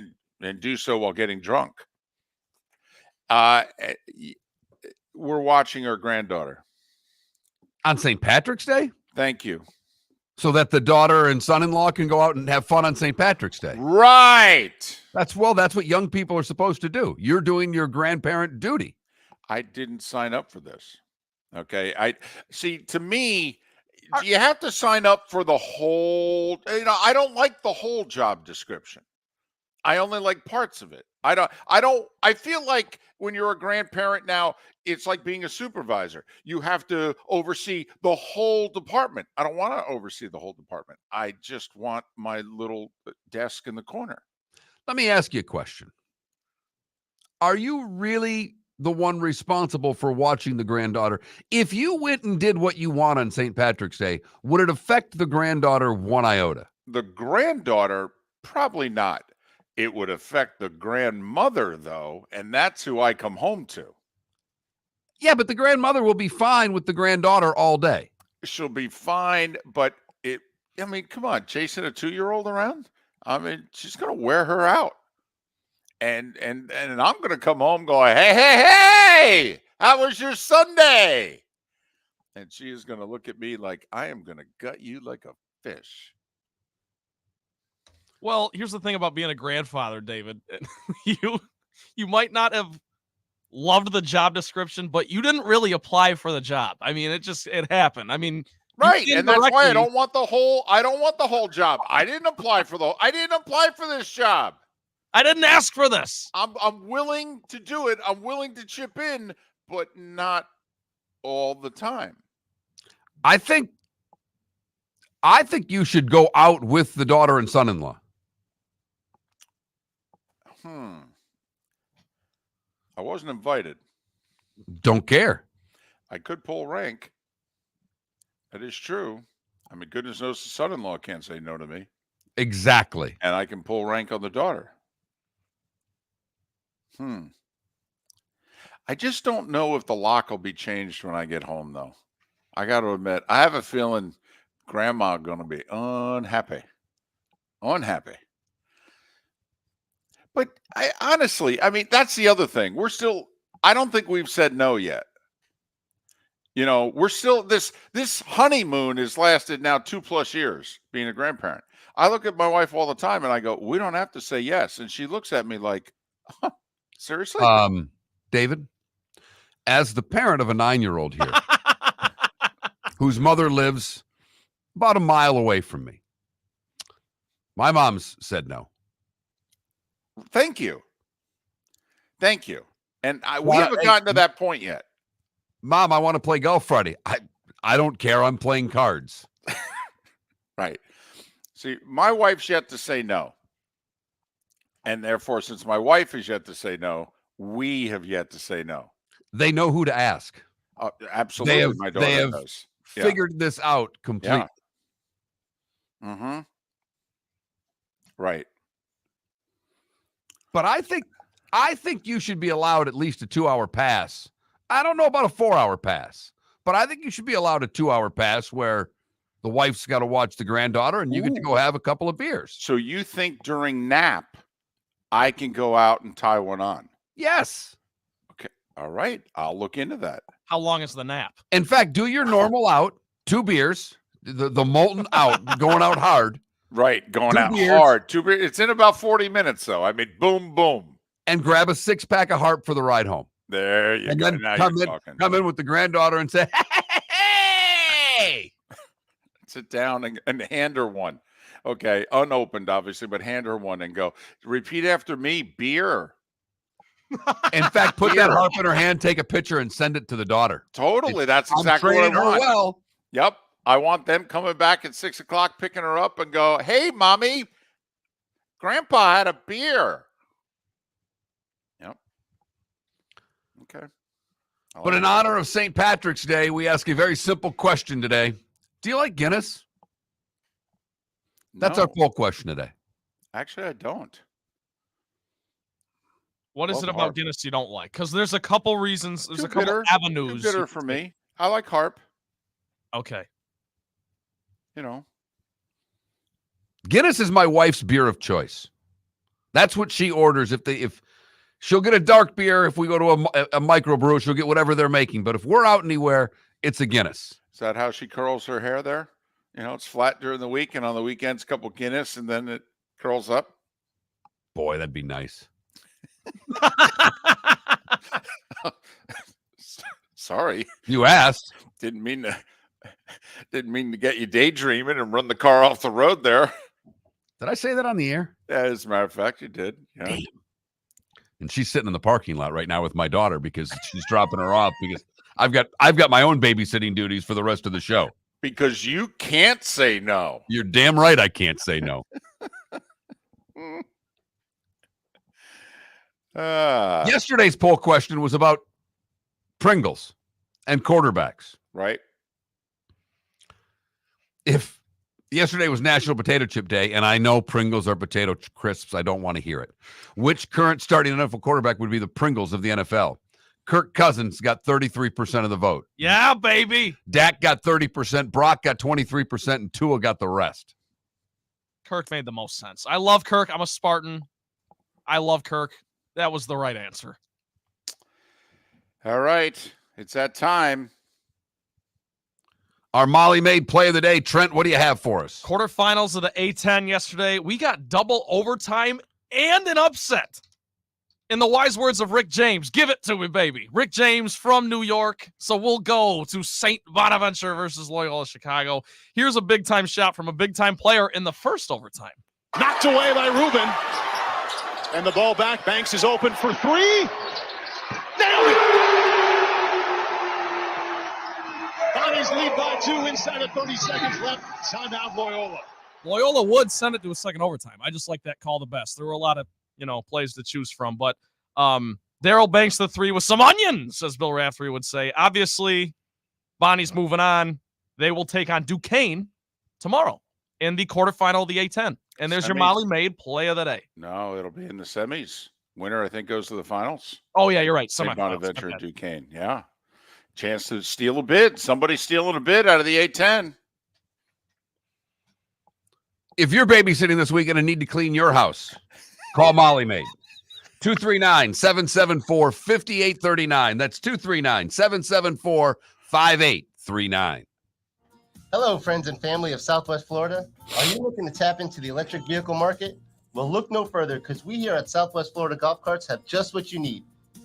do so while getting drunk. We're watching our granddaughter. On St. Patrick's Day? Thank you. So that the daughter and son-in-law can go out and have fun on St. Patrick's Day. Right. That's what young people are supposed to do. You're doing your grandparent duty. I didn't sign up for this. Okay. To me, you have to sign up for the whole, I don't like the whole job description. I only like parts of it. I feel like when you're a grandparent now, it's like being a supervisor. You have to oversee the whole department. I don't want to oversee the whole department. I just want my little desk in the corner. Let me ask you a question. Are you really the one responsible for watching the granddaughter? If you went and did what you want on St. Patrick's Day, would it affect the granddaughter one iota? The granddaughter, probably not. It would affect the grandmother, though, and that's who I come home to. Yeah, but the grandmother will be fine with the granddaughter all day. She'll be fine, but come on, chasing a 2-year-old around? She's going to wear her out. And I'm going to come home going, hey, how was your Sunday? And she is going to look at me like I am going to gut you like a fish. Well, here's the thing about being a grandfather, David. You might not have loved the job description, but you didn't really apply for the job. It happened. Right, and that's why I don't want the whole job. I didn't apply for this job. I didn't ask for this. I'm willing to do it. I'm willing to chip in, but not all the time. I think you should go out with the daughter and son-in-law. I wasn't invited. Don't care. I could pull rank. That is true. I mean, goodness knows the son-in-law can't say no to me. Exactly. And I can pull rank on the daughter. I just don't know if the lock will be changed when I get home, though. I got to admit, I have a feeling Grandma going to be unhappy. Unhappy. But honestly, I mean, that's the other thing. I don't think we've said no yet. You know, we're still, this honeymoon has lasted now 2+ years being a grandparent. I look at my wife all the time and I go, we don't have to say yes. And she looks at me like, seriously? David, as the parent of a 9-year-old here, whose mother lives about a mile away from me, my mom's said no. Thank you. Thank you. And we haven't gotten to that point yet. Mom, I want to play golf Friday. I don't care. I'm playing cards. Right. See, my wife's yet to say no. And therefore, since my wife is yet to say no, we have yet to say no. They know who to ask. Absolutely. My daughter does. Figured this out completely. Yeah. Right. But I think you should be allowed at least a 2-hour pass. I don't know about a 4-hour pass, but I think you should be allowed a 2-hour pass where the wife's got to watch the granddaughter and you get to go have a couple of beers. So you think during nap, I can go out and tie one on? Yes. Okay. All right. I'll look into that. How long is the nap? In fact, do your normal out, 2 beers, the Moulton out, going out hard. Right. Going 2 out beers. hard. 2 beers. It's in about 40 minutes, though. I mean, boom, boom. And grab a 6-pack of Harp for the ride home. There you and go. Then now come you're in, talking. come in with the granddaughter and say, hey! Sit down and hand her one. Okay. Unopened, obviously, but hand her one and go, repeat after me, beer. In fact, put that Harp in her hand, take a picture, and send it to the daughter. Totally. That's exactly what I her want. well. Yep. I want them coming back at 6 o'clock, picking her up and go, hey, Mommy, Grandpa had a beer. Yep. Okay. But in honor of St. Patrick's Day, we ask a very simple question today. Do you like Guinness? That's our poll question today. Actually, I don't. What is it about Guinness you don't like? Because there's a couple reasons. There's a couple avenues. Too bitter for me. I like Harp. Okay. You know. Guinness is my wife's beer of choice. That's what she orders. If she'll get a dark beer, if we go to a microbrew, she'll get whatever they're making. But if we're out anywhere, it's a Guinness. Is that how she curls her hair there? You know, it's flat during the week, and on the weekends, a couple Guinness, and then it curls up. Boy, that'd be nice. Sorry. You asked. Didn't mean to get you daydreaming and run the car off the road there. Did I say that on the air? Yeah, as a matter of fact, you did. Yeah. Damn. And she's sitting in the parking lot right now with my daughter because she's dropping her off because I've got my own babysitting duties for the rest of the show. Because you can't say no. You're damn right I can't say no. Yesterday's poll question was about Pringles and quarterbacks. Right. If yesterday was National Potato Chip Day, and I know Pringles are potato crisps, I don't want to hear it. Which current starting NFL quarterback would be the Pringles of the NFL? Kirk Cousins got 33% of the vote. Yeah, baby. Dak got 30%. Brock got 23%, and Tua got the rest. Kirk made the most sense. I love Kirk. I'm a Spartan. I love Kirk. That was the right answer. All right. It's that time. Our Molly Maid play of the day. Trent, what do you have for us? Quarterfinals of the A10 yesterday. We got double overtime and an upset. In the wise words of Rick James, give it to me, baby. Rick James from New York. So we'll go to St. Bonaventure versus Loyola Chicago. Here's a big-time shot from a big-time player in the first overtime. Knocked away by Rubin. And the ball back. Banks is open for 3. Nailed it! Donnie's lead by 2 inside of 30 seconds left. Timeout Loyola. Loyola would send it to a second overtime. I just like that call the best. There were a lot of plays to choose from. But Daryl banks the 3 with some onions, as Bill Raftery would say. Obviously, Bonnie's moving on. They will take on Duquesne tomorrow in the quarterfinal of the A10. And there's your Molly Maid play of the day. No, it'll be in the semis. Winner, I think, goes to the finals. Oh, yeah, you're right. St. Bonaventure and Duquesne. Yeah. Chance to steal a bid. Somebody's stealing a bid out of the A10. If you're babysitting this weekend and need to clean your house, call Molly Maid. 239-774-5839. That's 239-774-5839. Hello, friends and family of Southwest Florida. Are you looking to tap into the electric vehicle market? Well, look no further, because we here at Southwest Florida Golf Carts have just what you need.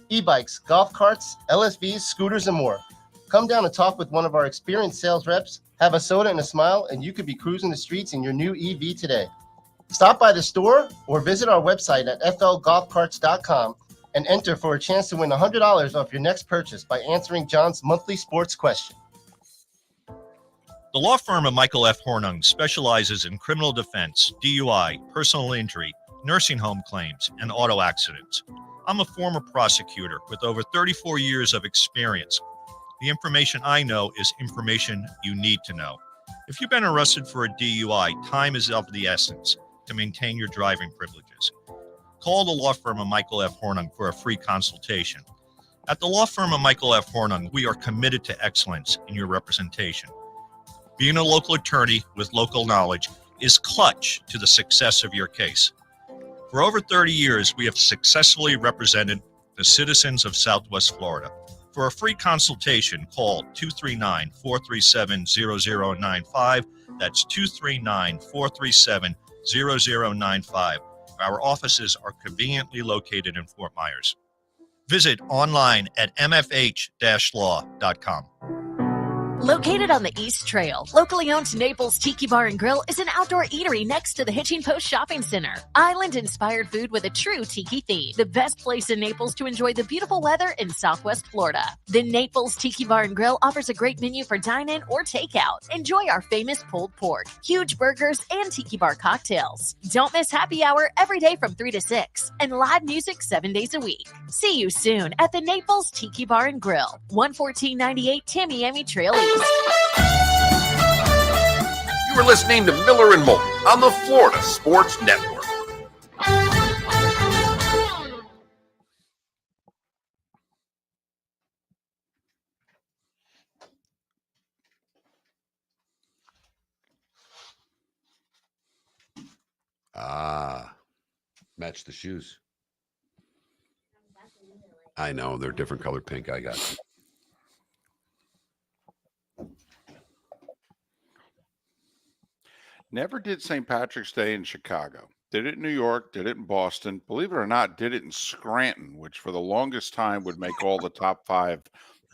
E-bikes, golf carts, LSVs, scooters, and more. Come down and talk with one of our experienced sales reps, have a soda and a smile, and you could be cruising the streets in your new EV today. Stop by the store or visit our website at flgolfcarts.com and enter for a chance to win $100 off your next purchase by answering John's monthly sports question. The law firm of Michael F. Hornung specializes in criminal defense, DUI, personal injury, nursing home claims, and auto accidents. I'm a former prosecutor with over 34 years of experience. The information I know is information you need to know. If you've been arrested for a DUI, time is of the essence to maintain your driving privileges. Call the law firm of Michael F. Hornung for a free consultation. At the law firm of Michael F. Hornung, we are committed to excellence in your representation. Being a local attorney with local knowledge is clutch to the success of your case. For over 30 years, we have successfully represented the citizens of Southwest Florida. For a free consultation, call 239-437-0095. That's 239-437-0095. Our offices are conveniently located in Fort Myers. Visit online at mfh-law.com. Located on the East Trail, locally owned Naples Tiki Bar and Grill is an outdoor eatery next to the Hitching Post Shopping Center. Island-inspired food with a true tiki theme. The best place in Naples to enjoy the beautiful weather in Southwest Florida. The Naples Tiki Bar and Grill offers a great menu for dine-in or takeout. Enjoy our famous pulled pork, huge burgers, and tiki bar cocktails. Don't miss happy hour every day from 3 to 6 and live music 7 days a week. See you soon at the Naples Tiki Bar and Grill, 11498 Tamiami Trail East. You were listening to Miller and Moulton on the Florida Sports Network. Match the shoes. I know they're different colored pink. I got you. Never did St. Patrick's Day in Chicago. Did it in New York, did it in Boston. Believe it or not, did it in Scranton, which for the longest time would make all the top 5.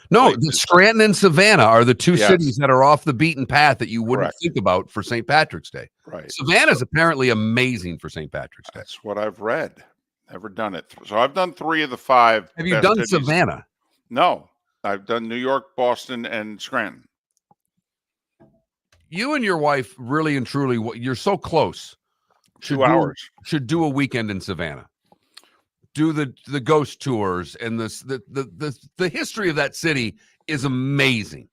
No, Scranton and Savannah are the two cities that are off the beaten path that you wouldn't think about for St. Patrick's Day. Right. Savannah's apparently amazing for St. Patrick's Day. That's what I've read. Never done it. So I've done 3 of the 5. Have you done Savannah? No. I've done New York, Boston, and Scranton. You and your wife really and truly, you're so close. 2 hours. Should do a weekend in Savannah. Do the ghost tours, and the history of that city is amazing.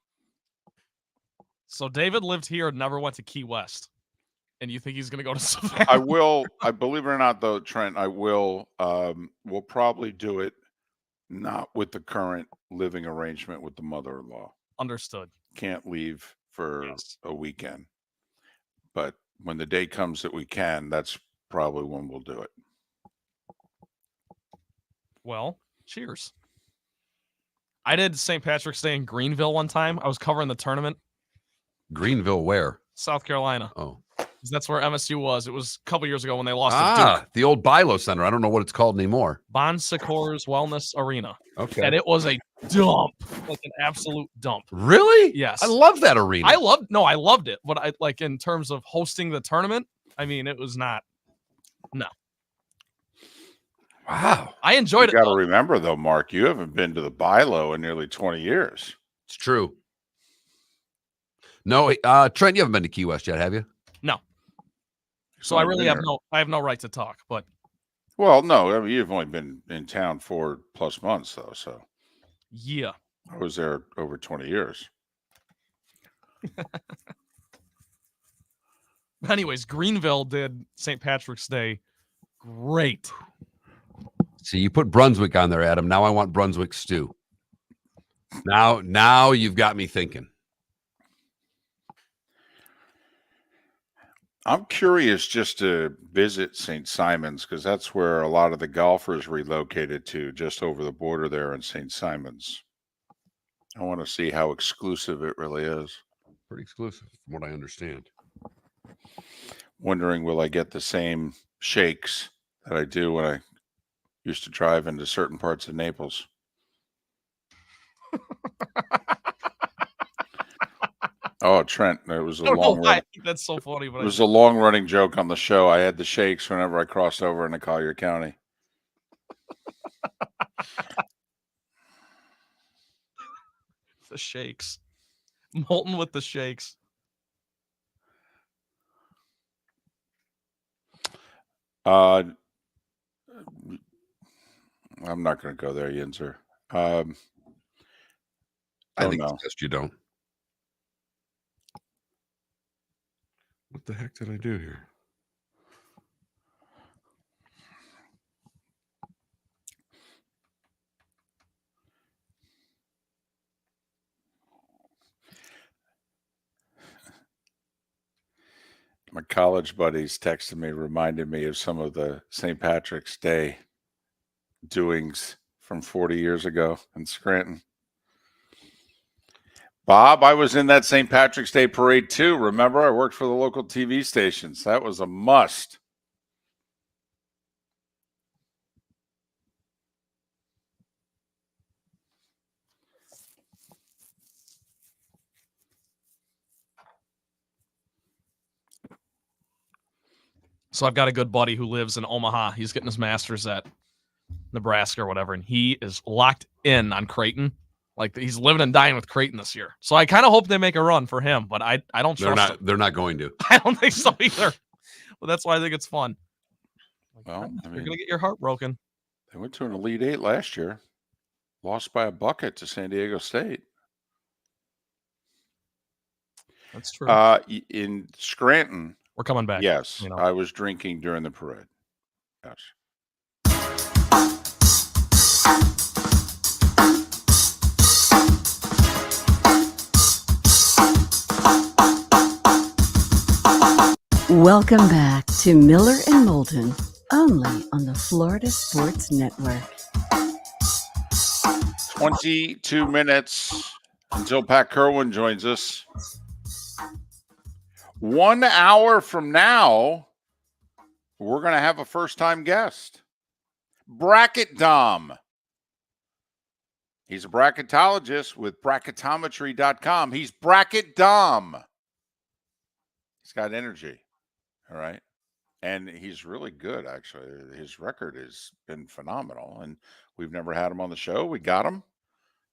So David lived here and never went to Key West. And you think he's going to go to Savannah? I will. I believe it or not, though, Trent, I will. We'll probably do it not with the current living arrangement with the mother-in-law. Understood. Can't leave for a weekend. But when the day comes that we can, that's probably when we'll do it. Well, cheers. I did St. Patrick's Day in Greenville one time. I was covering the tournament. Greenville where? South Carolina. Oh. That's where MSU was. It was a couple years ago when they lost to Duke. The old Bilo Center. I don't know what it's called anymore. Bon Secours Wellness Arena. Okay. And it was a dump, like an absolute dump. Really? Yes. I love that arena. I loved it. But I like in terms of hosting the tournament, I mean, it was not. No. Wow. I enjoyed it. You got to remember, though, Mark, you haven't been to the Bilo in nearly 20 years. It's true. No, Trent, you haven't been to Key West yet, have you? No. So I really have no right to talk, but Well, no, I mean, you've only been in town 4+ months, though. So Yeah. I was there over 20 years. Anyways, Greenville did St. Patrick's Day great. See, you put Brunswick on there, Adam. Now I want Brunswick stew. Now you've got me thinking. I'm curious just to visit St. Simon's because that's where a lot of the golfers relocated to, just over the border there in St. Simon's. I want to see how exclusive it really is. Pretty exclusive, from what I understand. Wondering, will I get the same shakes that I do when I used to drive into certain parts of Naples? Oh, Trent, it was a I don't know long why I run. think that's so funny, but It was a long running joke on the show. I had the shakes whenever I crossed over into Collier County. the shakes. Moulton with the shakes. I'm not going to go there, Yinzer. I think know. it's best you don't. What the heck did I do here? My college buddies texted me, reminded me of some of the St. Patrick's Day doings from 40 years ago in Scranton. Bob, I was in that St. Patrick's Day parade too. Remember, I worked for the local TV stations. That was a must. So I've got a good buddy who lives in Omaha. He's getting his master's at Nebraska or whatever, and he is locked in on Creighton. Like, he's living and dying with Creighton this year. So I kind of hope they make a run for him, but I don't trust them. They're not going to. I don't think so either. But that's why I think it's fun. Well, I You're mean, going to get your heart broken. they went to an Elite Eight last year, lost by a bucket to San Diego State. That's true. In Scranton, We're coming back. yes, you know. I was drinking during the parade. Yes. Welcome back to Miller and Moulton, only on the Florida Sports Network. 22 minutes until Pat Kirwan joins us. 1 hour from now, we're going to have a first-time guest. Bracket Dom. He's a bracketologist with bracketometry.com. He's Bracket Dom. He's got energy. All right. And he's really good, actually. His record has been phenomenal. And we've never had him on the show. We got him.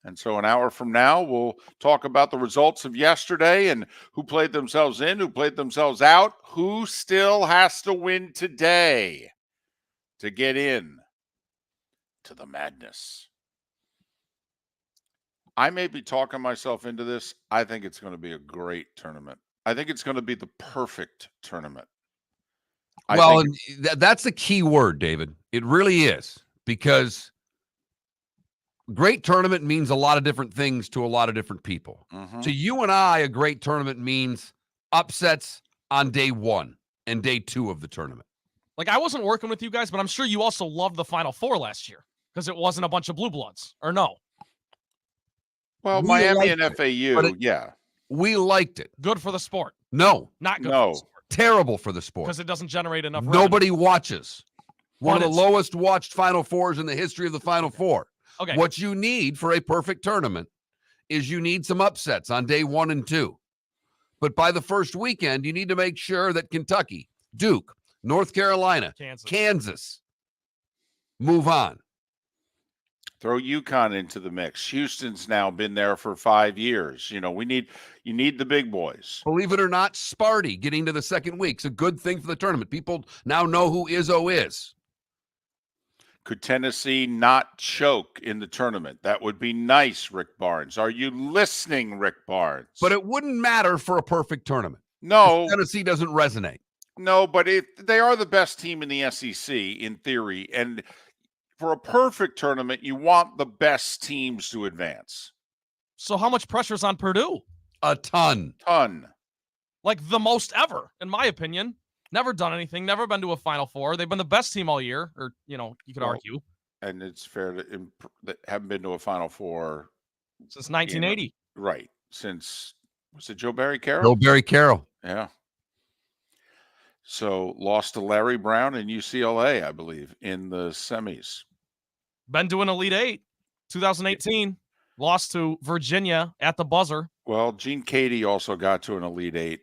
And so an hour from now, we'll talk about the results of yesterday and who played themselves in, who played themselves out, who still has to win today to get in to the madness. I may be talking myself into this. I think it's going to be a great tournament. I think it's going to be the perfect tournament. Well, and that's the key word, David. It really is, because great tournament means a lot of different things to a lot of different people. To you and I, a great tournament means upsets on day 1 and day 2 of the tournament. Like, I wasn't working with you guys, but I'm sure you also loved the Final Four last year because it wasn't a bunch of blue bloods, or no? Well, We Miami liked and it, FAU, yeah. We liked it. Good for the sport. No. Not good No. for the sport. Terrible for the sport. Because it doesn't generate enough Nobody watches. One But of the lowest watched Final Fours in the history of the Final Four. Okay. What you need for a perfect tournament is you need some upsets on day 1 and 2. But by the first weekend, you need to make sure that Kentucky, Duke, North Carolina, Kansas move on. Throw UConn into the mix. Houston's now been there for 5 years. You know, you need the big boys. Believe it or not, Sparty getting to the second week's a good thing for the tournament. People now know who Izzo is. Could Tennessee not choke in the tournament? That would be nice, Rick Barnes. Are you listening, Rick Barnes? But it wouldn't matter for a perfect tournament. No. Tennessee doesn't resonate. No, but they are the best team in the SEC in theory. And for a perfect tournament, you want the best teams to advance. So how much pressure is on Purdue? A ton. Like the most ever, in my opinion. Never done anything, never been to a Final Four. They've been the best team all year, or, you could argue. And it's fair to that haven't been to a Final Four since 1980. Right. Since, was it Joe Barry Carroll? Joe Barry Carroll. Yeah. So lost to Larry Brown and UCLA, I believe, in the semis. Been to an Elite Eight, 2018. Lost to Virginia at the buzzer. Well, Gene Cady also got to an Elite Eight.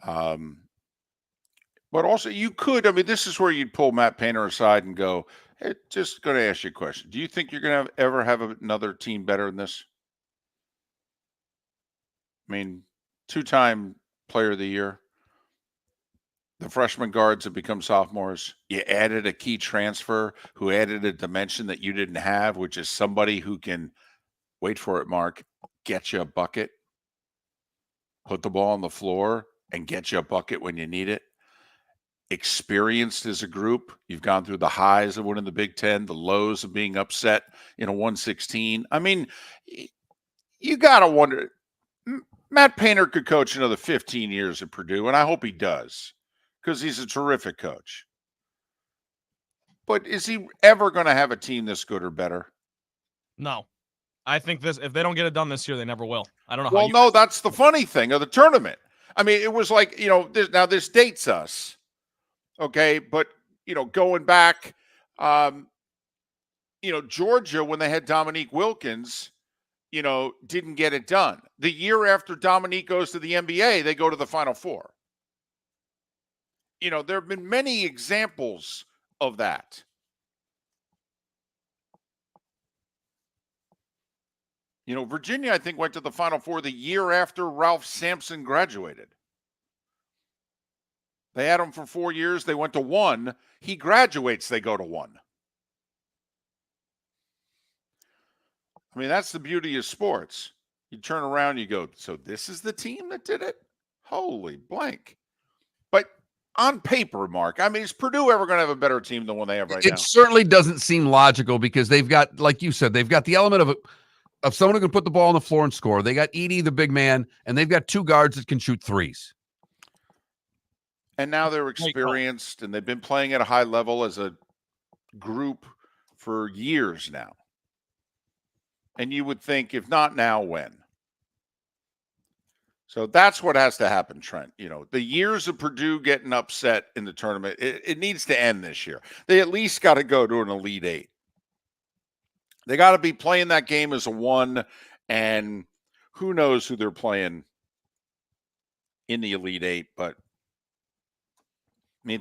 But also you could, this is where you'd pull Matt Painter aside and go, hey, just going to ask you a question. Do you think you're going to ever have another team better than this? Two-time player of the year. The freshman guards have become sophomores. You added a key transfer who added a dimension that you didn't have, which is somebody who can, wait for it, Mark, get you a bucket, put the ball on the floor, and get you a bucket when you need it. Experienced as a group. You've gone through the highs of winning the Big Ten, the lows of being upset in a 116. You got to wonder, Matt Painter could coach another 15 years at Purdue, and I hope he does because he's a terrific coach. But is he ever going to have a team this good or better? No. I think if they don't get it done this year, they never will. I don't know how. Well, no, that's the funny thing of the tournament. It was like, now this dates us. Okay. But, going back, Georgia, when they had Dominique Wilkins, didn't get it done. The year after Dominique goes to the NBA, they go to the Final Four. There have been many examples of that. Virginia, I think, went to the Final Four the year after Ralph Sampson graduated. They had him for 4 years. They went to one. He graduates, they go to one. That's the beauty of sports. You turn around, you go, so this is the team that did it? Holy blank. But on paper, Mark, is Purdue ever going to have a better team than one they have right now? It certainly doesn't seem logical because they've got, like you said, they've got the element of someone who can put the ball on the floor and score. They got Edey, the big man, and they've got two guards that can shoot threes. And now they're experienced, and they've been playing at a high level as a group for years now. And you would think, if not now, when? So that's what has to happen, Trent. The years of Purdue getting upset in the tournament, it needs to end this year. They at least got to go to an Elite Eight. They got to be playing that game as a one, and who knows who they're playing in the Elite Eight. But,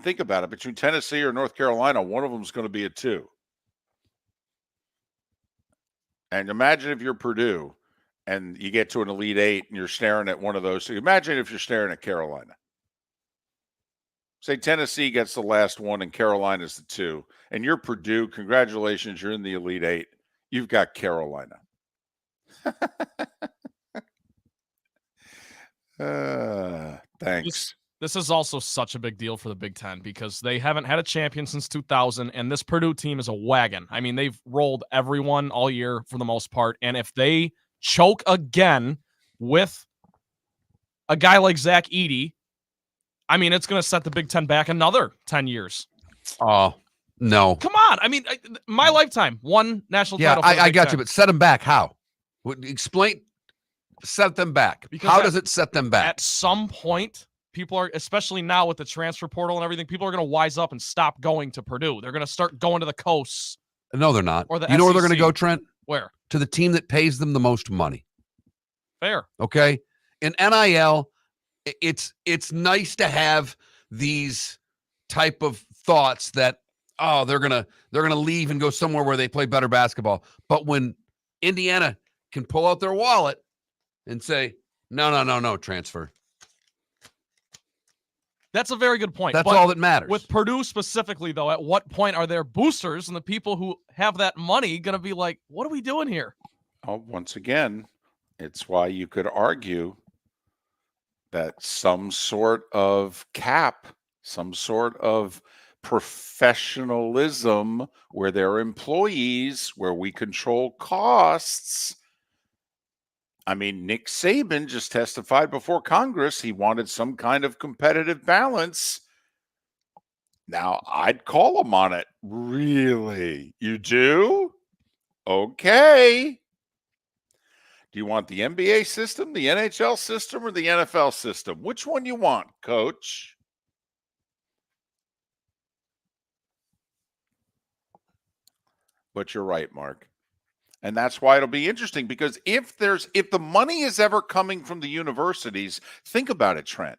think about it. Between Tennessee or North Carolina, one of them is going to be a 2. And imagine if you're Purdue and you get to an Elite Eight and you're staring at one of those. So imagine if you're staring at Carolina. Say Tennessee gets the last one and Carolina's the 2. And you're Purdue. Congratulations, you're in the Elite Eight. You've got Carolina. Thanks. This is also such a big deal for the Big Ten because they haven't had a champion since 2000, and this Purdue team is a wagon. They've rolled everyone all year for the most part, and if they choke again with a guy like Zach Edey, it's going to set the Big Ten back another 10 years. Oh, no. Come on. My lifetime, one national title. Yeah, I got you, but set them back how? Explain. Set them back. Because how does it set them back? At some point, people are, especially now with the transfer portal and everything, people are going to wise up and stop going to Purdue. They're going to start going to the coasts. No, they're not. Or the you know where they're SEC. going to go, Trent? Where? To the team that pays them the most money. Fair. Okay? In NIL, it's nice to have these type of thoughts that, they're gonna leave and go somewhere where they play better basketball. But when Indiana can pull out their wallet and say, no, transfer. That's a very good point. That's But all that matters. with Purdue specifically, though, at what point are there boosters and the people who have that money going to be like, what are we doing here? Oh, once again, it's why you could argue that some sort of cap, some sort of professionalism where they're employees, where we control costs. I mean, Nick Saban just testified before Congress he wanted some kind of competitive balance. Now, I'd call him on it. Really? You do? Okay. Do you want the NBA system, the NHL system, or the NFL system? Which one you want, coach? But you're right, Mark. And that's why it'll be interesting, because if the money is ever coming from the universities, think about it, Trent.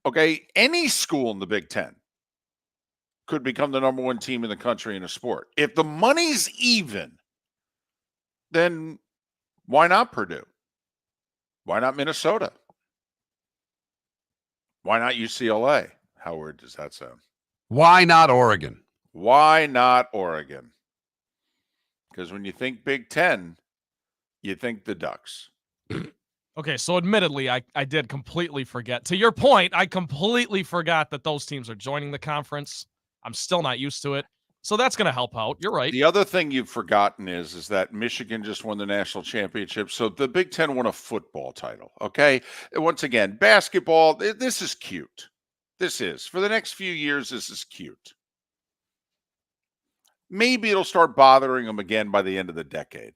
Okay, any school in the Big Ten could become the number one team in the country in a sport. If the money's even, then why not Purdue? Why not Minnesota? Why not UCLA? How weird does that sound? Why not Oregon? Why not Oregon? Because when you think Big Ten, you think the Ducks. Okay, so admittedly, I did completely forget. To your point, I completely forgot that those teams are joining the conference. I'm still not used to it. So that's going to help out. You're right. The other thing you've forgotten is that Michigan just won the national championship. So the Big Ten won a football title. Okay. Once again, basketball, this is cute. This is. For the next few years, this is cute. Maybe it'll start bothering them again by the end of the decade.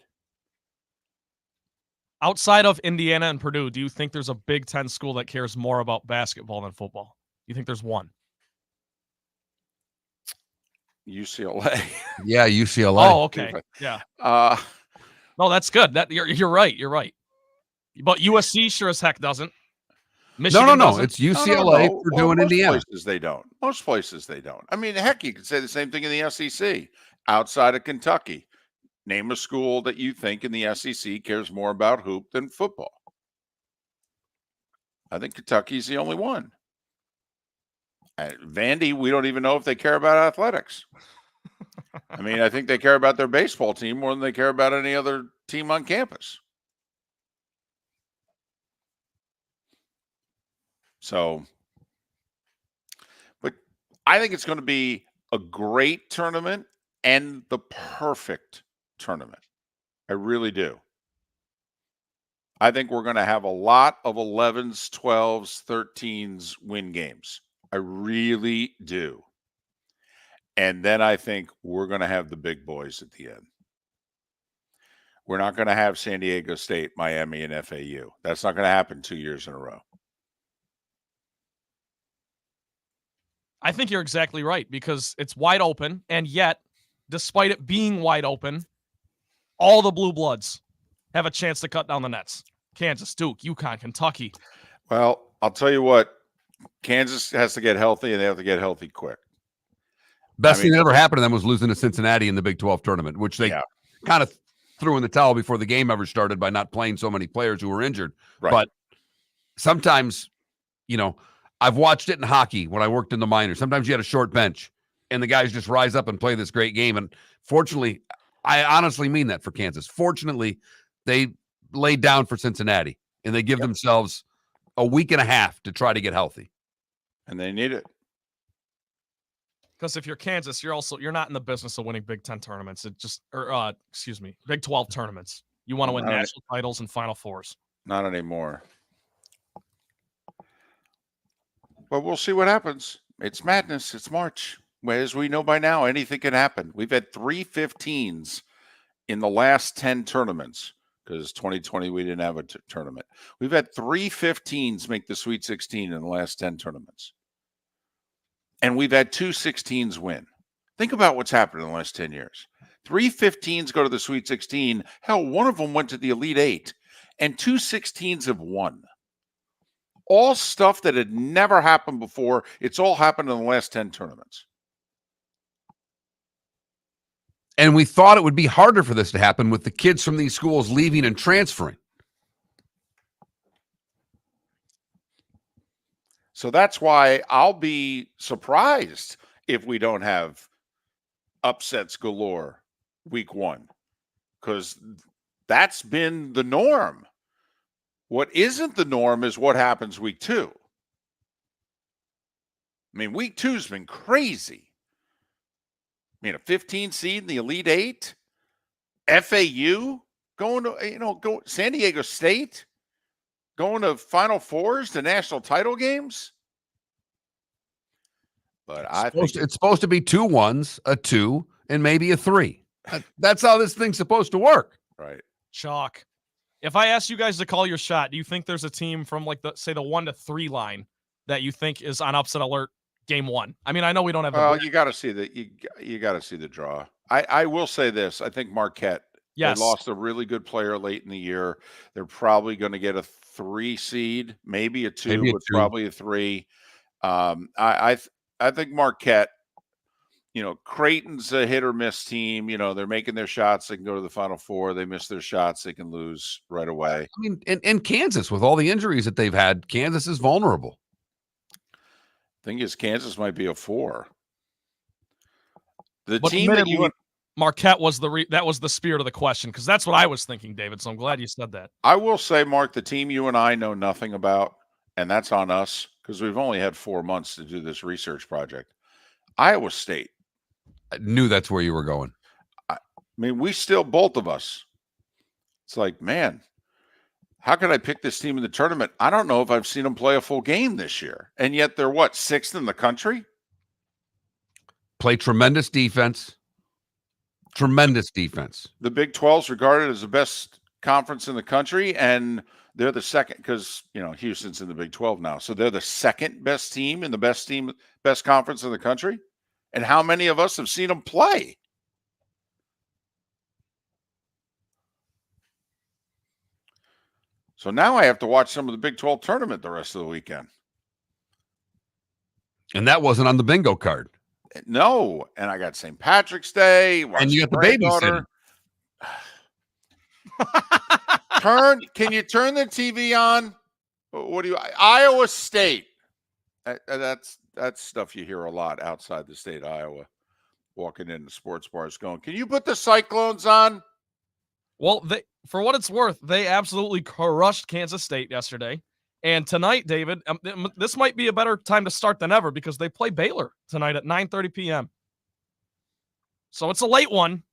Outside of Indiana and Purdue, do you think there's a Big Ten school that cares more about basketball than football? You think there's one? UCLA. Yeah, UCLA. Oh, okay. Yeah. No, that's good. That you're right. You're right. But USC sure as heck doesn't. Michigan No. doesn't. It's UCLA, Purdue, and Indiana. Most places they don't. Most places they don't. I mean, heck, you could say the same thing in the SEC. Outside of Kentucky, name a school that you think in the SEC cares more about hoop than football. I think Kentucky's the only one. Vandy, we don't even know if they care about athletics. I mean, I think they care about their baseball team more than they care about any other team on campus. So, but I think it's going to be a great tournament and the perfect tournament. I really do. I think we're going to have a lot of 11s, 12s, 13s win games. I really do. And then I think we're going to have the big boys at the end. We're not going to have San Diego State, Miami, and FAU. That's not going to happen 2 years in a row. I think you're exactly right, because it's wide open, and yet, despite it being wide open, all the blue bloods have a chance to cut down the nets. Kansas, Duke, UConn, Kentucky. Well, I'll tell you what, Kansas has to get healthy, and they have to get healthy quick. Best thing that ever happened to them was losing to Cincinnati in the Big 12 tournament, which they kind of threw in the towel before the game ever started by not playing so many players who were injured. Right. But sometimes, I've watched it in hockey when I worked in the minors. Sometimes you had a short bench, and the guys just rise up and play this great game. And fortunately, I honestly mean that for Kansas. Fortunately, they laid down for Cincinnati, and they give themselves a week and a half to try to get healthy. And they need it. Because if you're Kansas, you're not in the business of winning Big Ten tournaments. Big 12 tournaments. You want to win national titles and Final Fours. Not anymore. But we'll see what happens. It's madness. It's March. As we know by now, anything can happen. We've had 3 15s in the last 10 tournaments, because 2020 we didn't have a tournament. We've had 3 15s make the Sweet 16 in the last 10 tournaments. And we've had 2 16s win. Think about what's happened in the last 10 years. 3 15s go to the Sweet 16. Hell, one of them went to the Elite 8. And 2 16s have won. All stuff that had never happened before. It's all happened in the last 10 tournaments. And we thought it would be harder for this to happen with the kids from these schools leaving and transferring. So that's why I'll be surprised if we don't have upsets galore week 1, because that's been the norm. What isn't the norm is what happens week 2. I mean, week 2's been crazy. I mean, a 15 seed in the Elite 8, FAU going to, San Diego State going to Final Fours, to national title games. But I think it's supposed to be 2 1s, a 2, and maybe a 3. That's how this thing's supposed to work. Right. Chalk. If I ask you guys to call your shot, do you think there's a team from like the 1 to 3 line that you think is on upset alert game 1? I mean, I know we don't have. Well, you got to see that. You got to see the draw. I will say this. I think Marquette. Yes. They lost a really good player late in the year. They're probably going to get a 3 seed, maybe a 2, but probably a 3. I think Marquette. Creighton's a hit or miss team. They're making their shots. They can go to the Final Four. They miss their shots. They can lose right away. I mean, and Kansas, with all the injuries that they've had, Kansas is vulnerable. Thing is, Kansas might be a 4. But team that Marquette was that was the spirit of the question, because that's what I was thinking, David. So I'm glad you said that. I will say, Mark, the team you and I know nothing about, and that's on us because we've only had 4 months to do this research project. Iowa State. I knew that's where you were going. I mean, both of us. It's like, man, how could I pick this team in the tournament? I don't know if I've seen them play a full game this year. And yet they're 6th in the country? Play tremendous defense. Tremendous defense. The Big 12's regarded as the best conference in the country, and they're the second because, Houston's in the Big 12 now. So they're the second best team in the best conference in the country. And how many of us have seen them play? So now I have to watch some of the Big 12 tournament the rest of the weekend. And that wasn't on the bingo card. No. And I got St. Patrick's Day. And you got the babysitter. Can you turn the TV on? Iowa State. That's stuff you hear a lot outside the state of Iowa. Walking into sports bars going, can you put the Cyclones on? Well, for what it's worth, they absolutely crushed Kansas State yesterday. And tonight, David, this might be a better time to start than ever because they play Baylor tonight at 9:30 p.m. So it's a late one.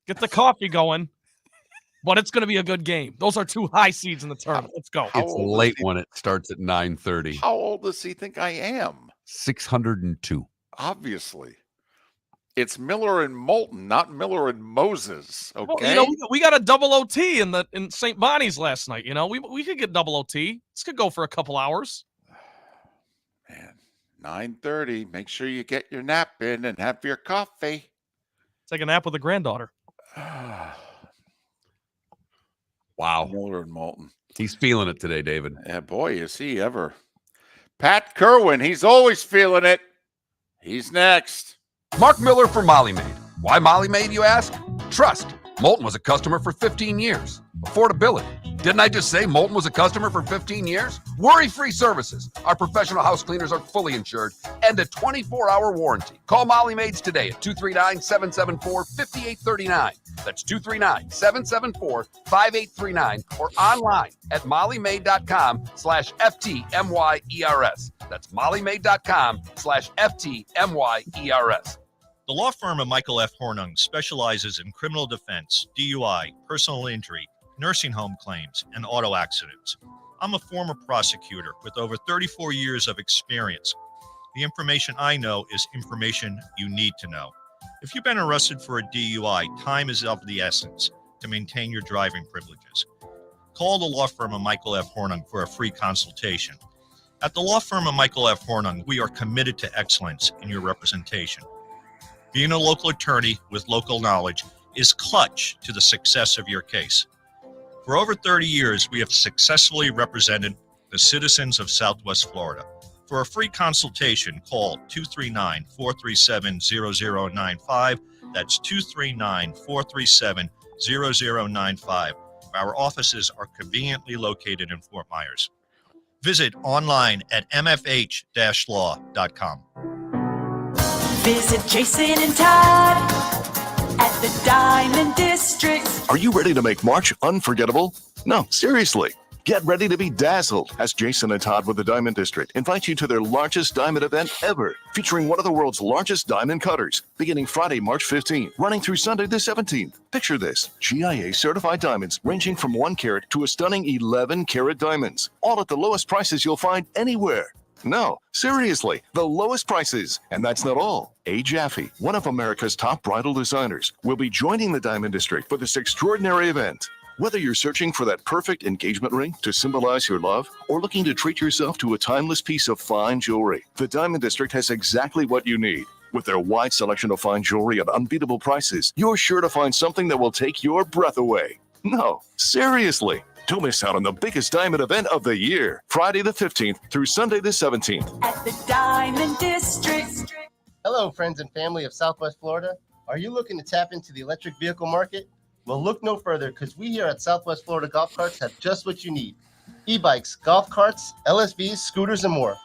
Get the coffee going. But it's going to be a good game. Those are 2 high seeds in the tournament. Let's go. It's late when it starts at 9:30. How old does he think I am? 602. Obviously. It's Miller and Moulton, not Miller and Moses. Okay. Well, we got a double OT in St. Bonnie's last night. We could get double OT. This could go for a couple hours. Man, 9:30. Make sure you get your nap in and have your coffee. Take a nap with a granddaughter. Wow. Miller and Moulton. He's feeling it today, David. Yeah, boy, is he ever. Pat Kirwan, he's always feeling it. He's next. Mark Miller for Molly Maid. Why Molly Maid, you ask? Trust. Moulton was a customer for 15 years. Affordability. Didn't I just say Moulton was a customer for 15 years? Worry-free services. Our professional house cleaners are fully insured and a 24-hour warranty. Call Molly Maids today at 239-774-5839. That's 239-774-5839 or online at mollymaid.com/FTMYERS. That's mollymaid.com/FTMYERS. The law firm of Michael F. Hornung specializes in criminal defense, DUI, personal injury, nursing home claims, and auto accidents. I'm a former prosecutor with over 34 years of experience. The information I know is information you need to know. If you've been arrested for a DUI, time is of the essence to maintain your driving privileges. Call the law firm of Michael F. Hornung for a free consultation. At the law firm of Michael F. Hornung, we are committed to excellence in your representation. Being a local attorney with local knowledge is clutch to the success of your case. For over 30 years, we have successfully represented the citizens of Southwest Florida. For a free consultation, call 239-437-0095. That's 239-437-0095. Our offices are conveniently located in Fort Myers. Visit online at mfh-law.com. Visit Jason and Todd at the Diamond District. Are you ready to make March unforgettable? No, seriously. Get ready to be dazzled as Jason and Todd with the Diamond District invite you to their largest diamond event ever, featuring one of the world's largest diamond cutters, beginning Friday, March 15th, running through Sunday the 17th. Picture this, GIA certified diamonds ranging from 1 carat to a stunning 11 carat diamonds, all at the lowest prices you'll find anywhere. No, seriously, the lowest prices. And that's not all. A. Jaffe, one of America's top bridal designers, will be joining the Diamond District for this extraordinary event. Whether you're searching for that perfect engagement ring to symbolize your love or looking to treat yourself to a timeless piece of fine jewelry, the Diamond District has exactly what you need. With their wide selection of fine jewelry at unbeatable prices, you're sure to find something that will take your breath away. No, seriously. Don't miss out on the biggest diamond event of the year, Friday the 15th through Sunday the 17th. At the Diamond District. Hello, friends and family of Southwest Florida. Are you looking to tap into the electric vehicle market? Well, look no further because we here at Southwest Florida Golf Carts have just what you need. E-bikes, golf carts, LSVs, scooters, and more.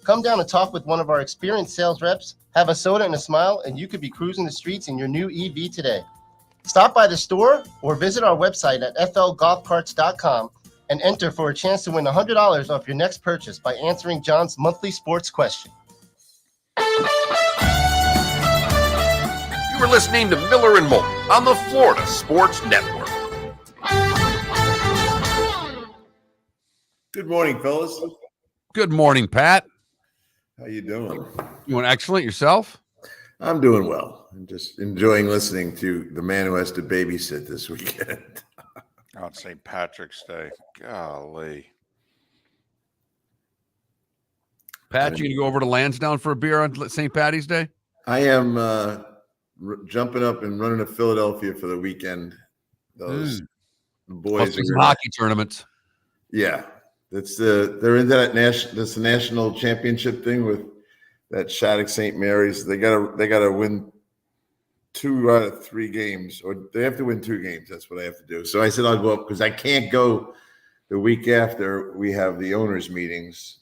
Come down and talk with one of our experienced sales reps, have a soda and a smile, and you could be cruising the streets in your new EV today. Stop by the store or visit our website at flgolfcarts.com and enter for a chance to win $100 off your next purchase by answering John's monthly sports question. You were listening to Miller and Moulton on the Florida Sports Network. Good morning, fellas. Good morning, Pat. How you doing? Doing excellent. Yourself? I'm doing well. I'm just enjoying listening to the man who has to babysit this weekend. On St. Patrick's Day. Golly. Pat, you gonna go over to Lansdowne for a beer on St. Patty's Day? I am jumping up and running to Philadelphia for the weekend. Those boys Some hockey tournaments. Yeah, they're in that that's the national championship thing with that Shattuck St. Mary's. They gotta win 2 out of 3 games, or they have to win 2 games. That's what I have to do. So I said I'll go up because I can't go the week after we have the owners' meetings.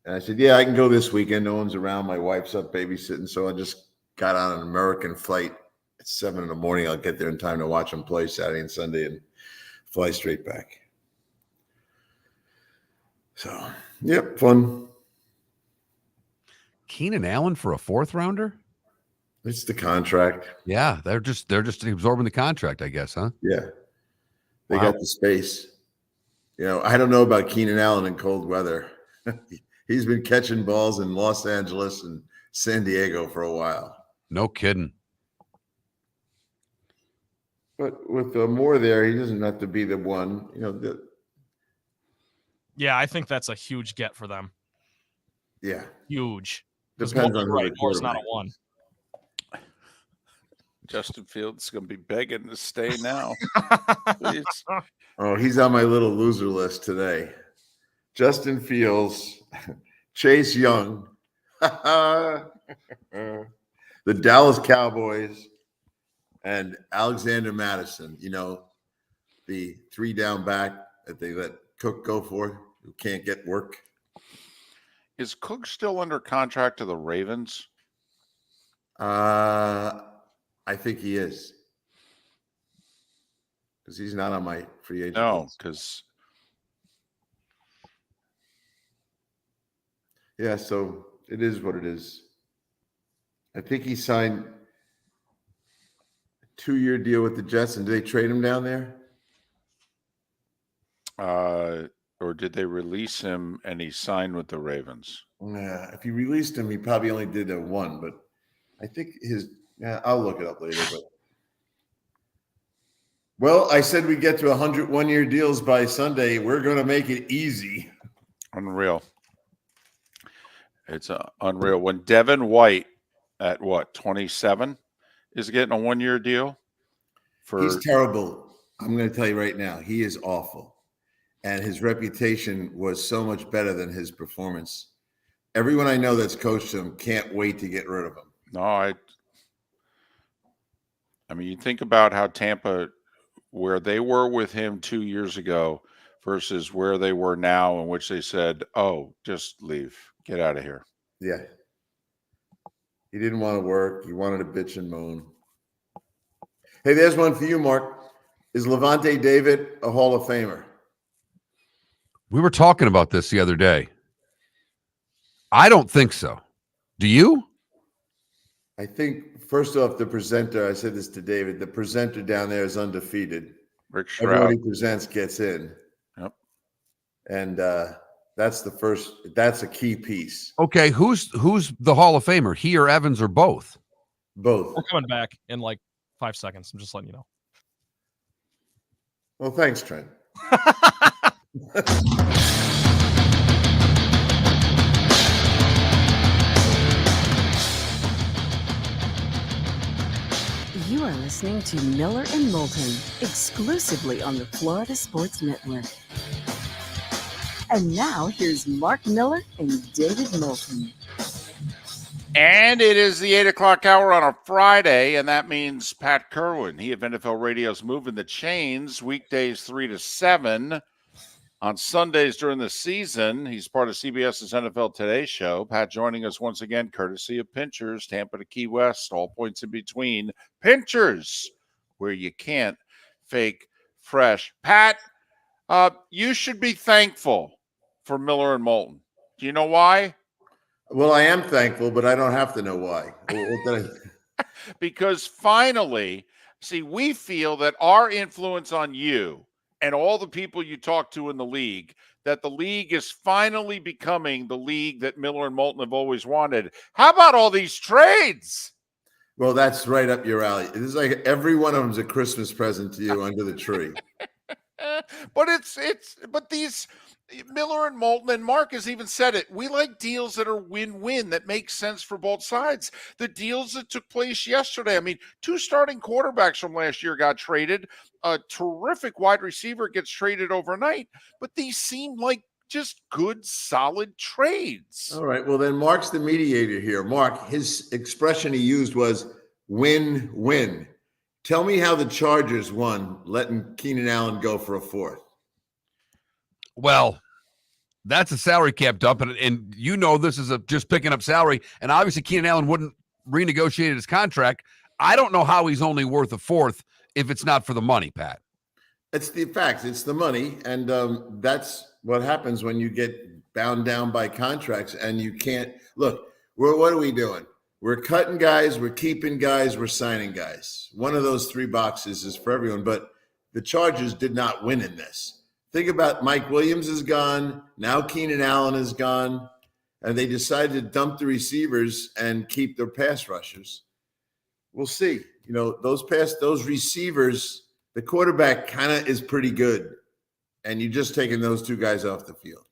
And I said, yeah, I can go this weekend. No one's around. My wife's up babysitting. So I just got on an American flight at 7 in the morning. I'll get there in time to watch them play Saturday and Sunday and fly straight back. So, yep, fun. Keenan Allen for a 4th rounder? It's the contract. Yeah, they're just absorbing the contract, I guess, huh? Yeah. They got the space. You know, I don't know about Keenan Allen in cold weather. He's been catching balls in Los Angeles and San Diego for a while. No kidding. But with Moore there, he doesn't have to be the one. You know. Yeah, I think that's a huge get for them. Yeah, huge. Depends on who the Moore's not a 1. Justin Fields is going to be begging to stay now. Please. Oh, he's on my little loser list today. Justin Fields, Chase Young, the Dallas Cowboys, and Alexander Madison. You know, the 3 down back that they let Cook go for, who can't get work. Is Cook still under contract to the Ravens? I think he is. Because he's not on my free agent No, list. because Yeah, so it is what it is. I think he signed a 2-year deal with the Jets, and did they trade him down there? or did they release him and he signed with the Ravens? Yeah, if you released him, he probably only did a 1, but I think I'll look it up later. But well, I said we get to 100 1-year deals by Sunday. We're going to make it easy. Unreal. It's unreal. When Devin White at 27 is getting a 1-year deal He's terrible. I'm going to tell you right now, he is awful. And his reputation was so much better than his performance. Everyone I know that's coached him can't wait to get rid of him. No, I mean, you think about how Tampa, where they were with him 2 years ago versus where they were now, in which they said, "Oh, just leave, get out of here." Yeah. He didn't want to work. He wanted to bitch and moan. Hey, there's one for you, Mark. Is Levante David a Hall of Famer? We were talking about this the other day. I don't think so. Do you? I think, first off, the presenter, I said this to David, the presenter down there is undefeated. Rick Stroud. Everyone who presents gets in. Yep. And that's a key piece. Okay, who's the Hall of Famer? He or Evans or both? Both. We're coming back in like 5 seconds. I'm just letting you know. Well, thanks, Trent. You are listening to Miller and Moulton, exclusively on the Florida Sports Network. And now, here's Mark Miller and David Moulton. And it is the 8 o'clock hour on a Friday, and that means Pat Kirwan. He of NFL Radio's Moving the Chains, weekdays 3 to 7. On Sundays during the season, he's part of CBS's NFL Today show. Pat joining us once again, courtesy of Pinchers, Tampa to Key West, all points in between. Pinchers, where you can't fake fresh. Pat, you should be thankful for Miller and Moulton. Do you know why? Well, I am thankful, but I don't have to know why. Because finally, see, we feel that our influence on you and all the people you talk to in the league, that the league is finally becoming the league that Miller and Moulton have always wanted. How about all these trades? Well, that's right up your alley. It is like every one of them is a Christmas present to you under the tree. But these Miller and Moulton, and Mark has even said it, we like deals that are win-win, that make sense for both sides. The deals that took place yesterday, I mean, 2 starting quarterbacks from last year got traded. A terrific wide receiver gets traded overnight, but these seem like just good, solid trades. All right. Well, then Mark's the mediator here. Mark, his expression he used was win-win. Tell me how the Chargers won, letting Keenan Allen go for a 4th. Well, that's a salary cap dump, and you know this is just picking up salary, and obviously Keenan Allen wouldn't renegotiate his contract. I don't know how he's only worth a 4th if it's not for the money, Pat. It's the facts. It's the money, and that's what happens when you get bound down by contracts, and you can't – look, what are we doing? We're cutting guys, we're keeping guys, we're signing guys. One of those 3 boxes is for everyone, but the Chargers did not win in this. Think about Mike Williams is gone. Now Keenan Allen is gone. And they decided to dump the receivers and keep their pass rushers. We'll see. You know, those receivers, the quarterback kind of is pretty good. And you're just taking those 2 guys off the field.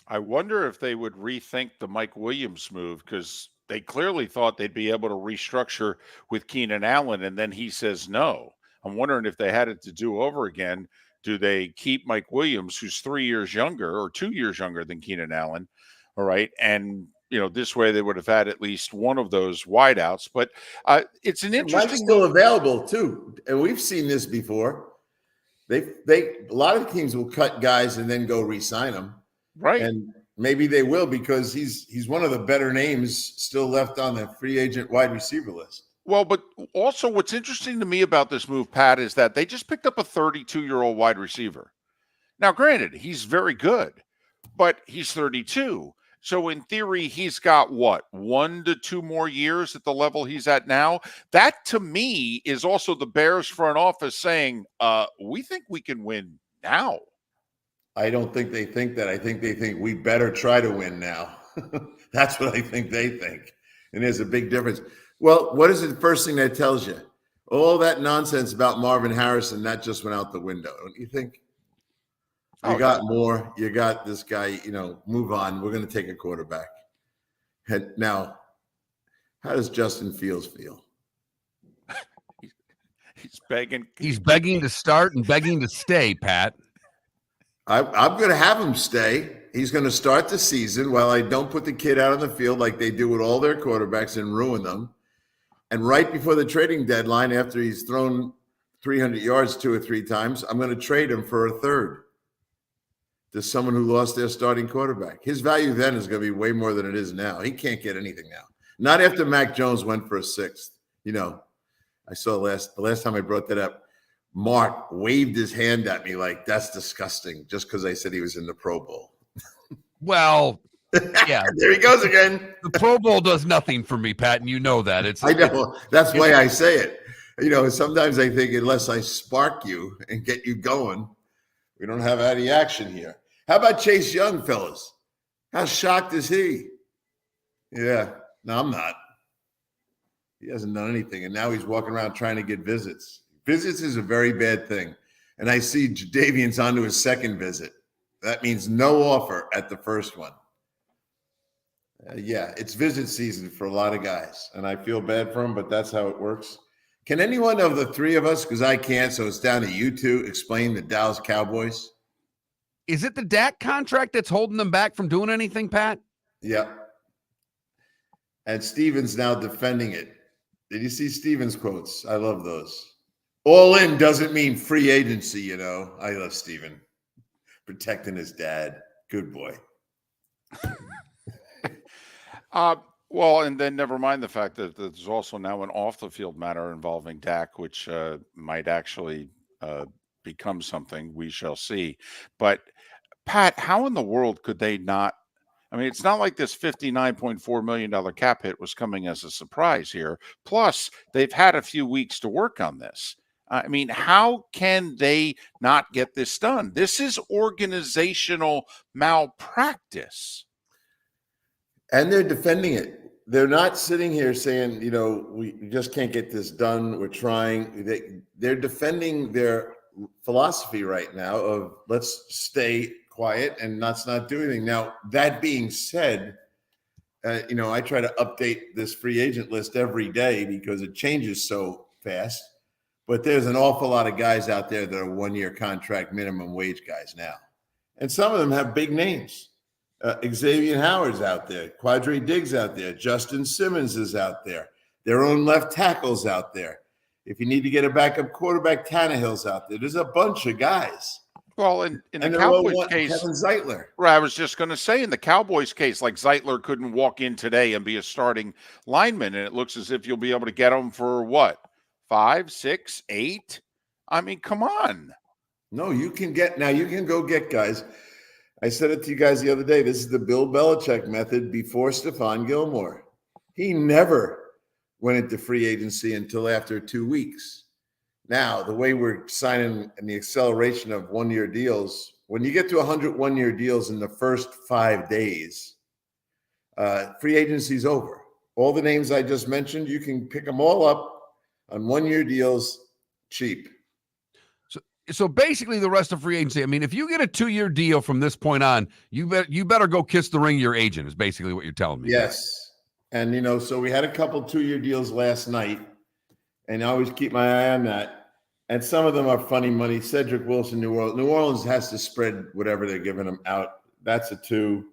I wonder if they would rethink the Mike Williams move, because they clearly thought they'd be able to restructure with Keenan Allen, and then he says no. I'm wondering if they had it to do over again. Do they keep Mike Williams, who's 3 years younger or 2 years younger than Keenan Allen? All right. And, you know, this way they would have had at least one of those wideouts. But it's an interesting. Mike's still available, too. And we've seen this before. A lot of teams will cut guys and then go re-sign them. Right. And maybe they will, because he's one of the better names still left on the free agent wide receiver list. Well, but also what's interesting to me about this move, Pat, is that they just picked up a 32-year-old wide receiver. Now, granted, he's very good, but he's 32. So in theory, he's got 1 to 2 more years at the level he's at now. That, to me, is also the Bears front office saying, we think we can win now. I don't think they think that. I think they think we better try to win now. That's what I think they think. And there's a big difference. Well, what is the first thing that tells you? All that nonsense about Marvin Harrison, that just went out the window, don't you think? You got more. You got this guy, move on. We're going to take a quarterback. And now, how does Justin Fields feel? He's begging. He's begging to start and begging to stay, Pat. I'm going to have him stay. He's going to start the season while I don't put the kid out on the field like they do with all their quarterbacks and ruin them. And right before the trading deadline, after he's thrown 300 yards 2 or 3 times, I'm going to trade him for a 3rd. to someone who lost their starting quarterback. His value then is going to be way more than it is now. He can't get anything now. Not after Mac Jones went for a sixth. You know, I saw the last time I brought that up, Mark waved his hand at me like, that's disgusting, just because I said he was in the Pro Bowl. Well, yeah. There he goes again. The Pro Bowl does nothing for me, Pat, and you know that. I know. That's why I say it. You know, sometimes I think unless I spark you and get you going, we don't have any action here. How about Chase Young, fellas? How shocked is he? Yeah. No, I'm not. He hasn't done anything, and now he's walking around trying to get visits. Visits is a very bad thing. And I see Jadavian's on to his second visit. That means no offer at the first one. Yeah, it's visit season for a lot of guys, and I feel bad for him, but that's how it works. Can anyone of the three of us, because I can't, so it's down to you two, explain the Dallas Cowboys? Is it the Dak contract that's holding them back from doing anything, Pat? Yeah. And Steven's now defending it. Did you see Steven's quotes? I love those. All in doesn't mean free agency, you know. I love Steven. Protecting his dad. Good boy. Well, and then never mind the fact that there's also now an off-the-field matter involving Dak, which might actually become something. We shall see. But, Pat, how in the world could they not? I mean, it's not like this $59.4 million cap hit was coming as a surprise here. Plus, they've had a few weeks to work on this. I mean, how can they not get this done? This is organizational malpractice. And they're defending it. They're not sitting here saying, you know, we just can't get this done. We're trying. They're defending their philosophy right now of let's stay quiet and let's not do anything. Now, that being said, you know, I try to update this free agent list every day because it changes so fast. But there's an awful lot of guys out there that are one-year contract minimum wage guys now. And some of them have big names. Xavier Howard's out there. Quadre Diggs out there. Justin Simmons is out there. Their own left tackle's out there. If you need to get a backup quarterback, Tannehill's out there. There's a bunch of guys. Well, in the Cowboys case, Kevin Zeitler. Right, I was just going to say, in the Cowboys case, like Zeitler couldn't walk in today and be a starting lineman, and it looks as if you'll be able to get him for what, 5, 6, 8? I mean, come on. No, you can go get guys. I said it to you guys the other day. This is the Bill Belichick method before Stephon Gilmore. He never went into free agency until after 2 weeks. Now, the way we're signing and the acceleration of one-year deals, when you get to 100 one-year deals in the first 5 days, free agency is over. All the names I just mentioned, you can pick them all up on one-year deals cheap. So basically the rest of free agency, I mean, if you get a 2-year deal from this point on, you better go kiss the ring of your agent is basically what you're telling me. Yes. And, you know, so we had a couple 2-year deals last night, and I always keep my eye on that. And some of them are funny money. Cedric Wilson, New Orleans. New Orleans has to spread whatever they're giving them out. That's a 2.